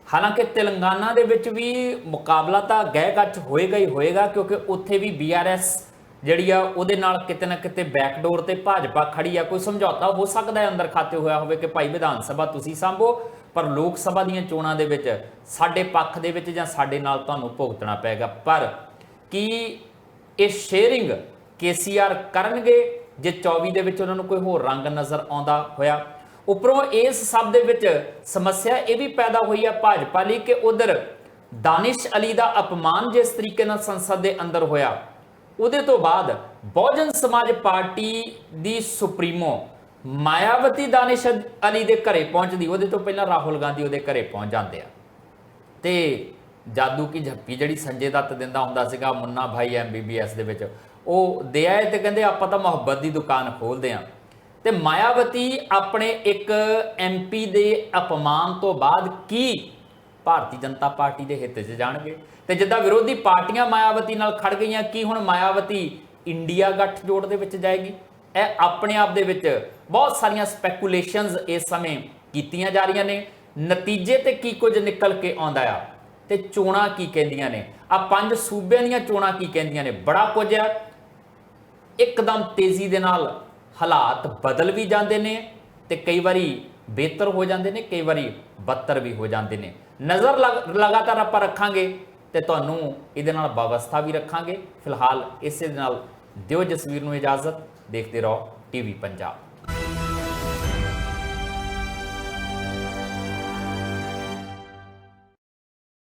ਹਾਲਾਂਕਿ ਤੇਲੰਗਾਨਾ ਦੇ ਵਿੱਚ ਵੀ ਮੁਕਾਬਲਾ ਤਾਂ ਗਹਿ ਗੱਚ ਹੋਏਗਾ ਹੀ ਹੋਏਗਾ ਕਿਉਂਕਿ ਉੱਥੇ ਵੀ BRS ਜਿਹੜੀ ਆ ਉਹਦੇ ਨਾਲ ਕਿਤੇ ਨਾ ਕਿਤੇ ਬੈਕਡੋਰ ਤੇ ਭਾਜਪਾ ਖੜੀ ਆ। ਕੋਈ ਸਮਝੌਤਾ ਹੋ ਸਕਦਾ ਹੈ ਅੰਦਰ ਖਾਤੇ ਹੋਇਆ ਹੋਵੇ ਕਿ ਭਾਈ ਵਿਧਾਨ ਸਭਾ ਤੁਸੀਂ ਸੰਭੋ, ਪਰ ਲੋਕ ਸਭਾ ਦੀਆਂ ਚੋਣਾਂ ਦੇ ਵਿੱਚ ਸਾਡੇ ਪੱਖ ਦੇ ਵਿੱਚ ਜਾਂ ਸਾਡੇ ਨਾਲ ਤੁਹਾਨੂੰ ਭੁਗਤਣਾ ਪਏਗਾ। ਪਰ ਕੀ ਇਹ ਸ਼ੇਅਰਿੰਗ KCR ਕਰਨਗੇ ਜੇ 24 ਦੇ ਵਿੱਚ ਉਹਨਾਂ ਨੂੰ ਕੋਈ ਹੋਰ ਰੰਗ ਨਜ਼ਰ ਆਉਂਦਾ ਹੋਇਆ? ਉੱਪਰੋਂ ਇਸ ਸਭ ਦੇ ਵਿੱਚ ਸਮੱਸਿਆ ਇਹ ਵੀ ਪੈਦਾ ਹੋਈ ਹੈ ਭਾਜਪਾ ਲਈ ਕਿ ਉਧਰ ਦਾਨਿਸ਼ ਅਲੀ ਦਾ ਅਪਮਾਨ ਜਿਸ ਤਰੀਕੇ ਨਾਲ ਸੰਸਦ ਦੇ ਅੰਦਰ ਹੋਇਆ, ਉਹਦੇ ਤੋਂ ਬਾਅਦ ਬਹੁਜਨ ਸਮਾਜ ਪਾਰਟੀ ਦੀ ਸੁਪਰੀਮੋ ਮਾਇਆਵਤੀ ਦਾਨਿਸ਼ ਅਲੀ ਦੇ ਘਰੇ ਪਹੁੰਚਦੀ, ਉਹਦੇ ਤੋਂ ਪਹਿਲਾਂ ਰਾਹੁਲ ਗਾਂਧੀ ਉਹਦੇ ਘਰੇ ਪਹੁੰਚ ਜਾਂਦੇ ਆ ਤੇ ਜਾਦੂ ਕੀ ਝੱਪੀ ਜਿਹੜੀ ਸੰਜੇ ਦੱਤ ਦਿੰਦਾ ਹੁੰਦਾ ਸੀਗਾ ਮੁੰਨਾ ਭਾਈ MBBS ਦੇ ਵਿੱਚ, ਉਹ ਦੇ ਆਏ ਤੇ ਕਹਿੰਦੇ ਆਪਾਂ ਤਾਂ ਮੁਹੱਬਤ ਦੀ ਦੁਕਾਨ ਖੋਲਦੇ ਆ। ਤੇ ਮਾਇਆਵਤੀ ਆਪਣੇ ਇੱਕ MP ਦੇ ਅਪਮਾਨ ਤੋਂ ਬਾਅਦ ਕੀ ਭਾਰਤੀ ਜਨਤਾ ਪਾਰਟੀ ਦੇ ਹਿੱਤ 'ਚ ਜਾਣਗੇ? ਤੇ ਜਿੱਦਾਂ ਵਿਰੋਧੀ ਪਾਰਟੀਆਂ ਮਾਇਆਵਤੀ ਨਾਲ ਖੜ ਗਈਆਂ, ਕੀ ਹੁਣ ਮਾਇਆਵਤੀ ਇੰਡੀਆ ਗੱਠਜੋੜ ਦੇ ਵਿੱਚ ਜਾਏਗੀ? ਇਹ ਆਪਣੇ ਆਪ ਦੇ ਵਿੱਚ ਬਹੁਤ ਸਾਰੀਆਂ ਸਪੈਕੂਲੇਸ਼ਨਸ ਇਸ ਸਮੇਂ ਕੀਤੀਆਂ ਜਾ ਰਹੀਆਂ ਨੇ। ਨਤੀਜੇ ਤੇ ਕੀ ਕੁਝ ਨਿਕਲ ਕੇ ਆਉਂਦਾ ਆ ਤੇ ਚੋਣਾਂ ਕੀ ਕਹਿੰਦੀਆਂ ਨੇ, ਆ 5 ਸੂਬਿਆਂ ਦੀਆਂ ਚੋਣਾਂ ਕੀ ਕਹਿੰਦੀਆਂ ਨੇ, ਬੜਾ ਕੁਝ ਆ। ਇੱਕਦਮ ਤੇਜ਼ੀ ਦੇ ਨਾਲ ਹਾਲਾਤ ਬਦਲ ਵੀ ਜਾਂਦੇ ਨੇ ਤੇ ਕਈ ਵਾਰੀ ਬਿਹਤਰ ਹੋ ਜਾਂਦੇ ਨੇ, ਕਈ ਵਾਰੀ ਬੱਤਰ ਵੀ ਹੋ ਜਾਂਦੇ ਨੇ। ਨਜ਼ਰ ਲਗਾਤਾਰ ਆਪਾਂ ਰੱਖਾਂਗੇ ਤੇ ਤੁਹਾਨੂੰ ਇਹਦੇ ਨਾਲ ਵਾਬਸਤਾ ਵੀ ਰੱਖਾਂਗੇ। ਫਿਲਹਾਲ ਇਸੇ ਦੇ ਨਾਲ ਦਿਓ ਜਸਵੀਰ ਨੂੰ ਇਜਾਜ਼ਤ। ਦੇਖਦੇ ਰਹੋ TV ਪੰਜਾਬ।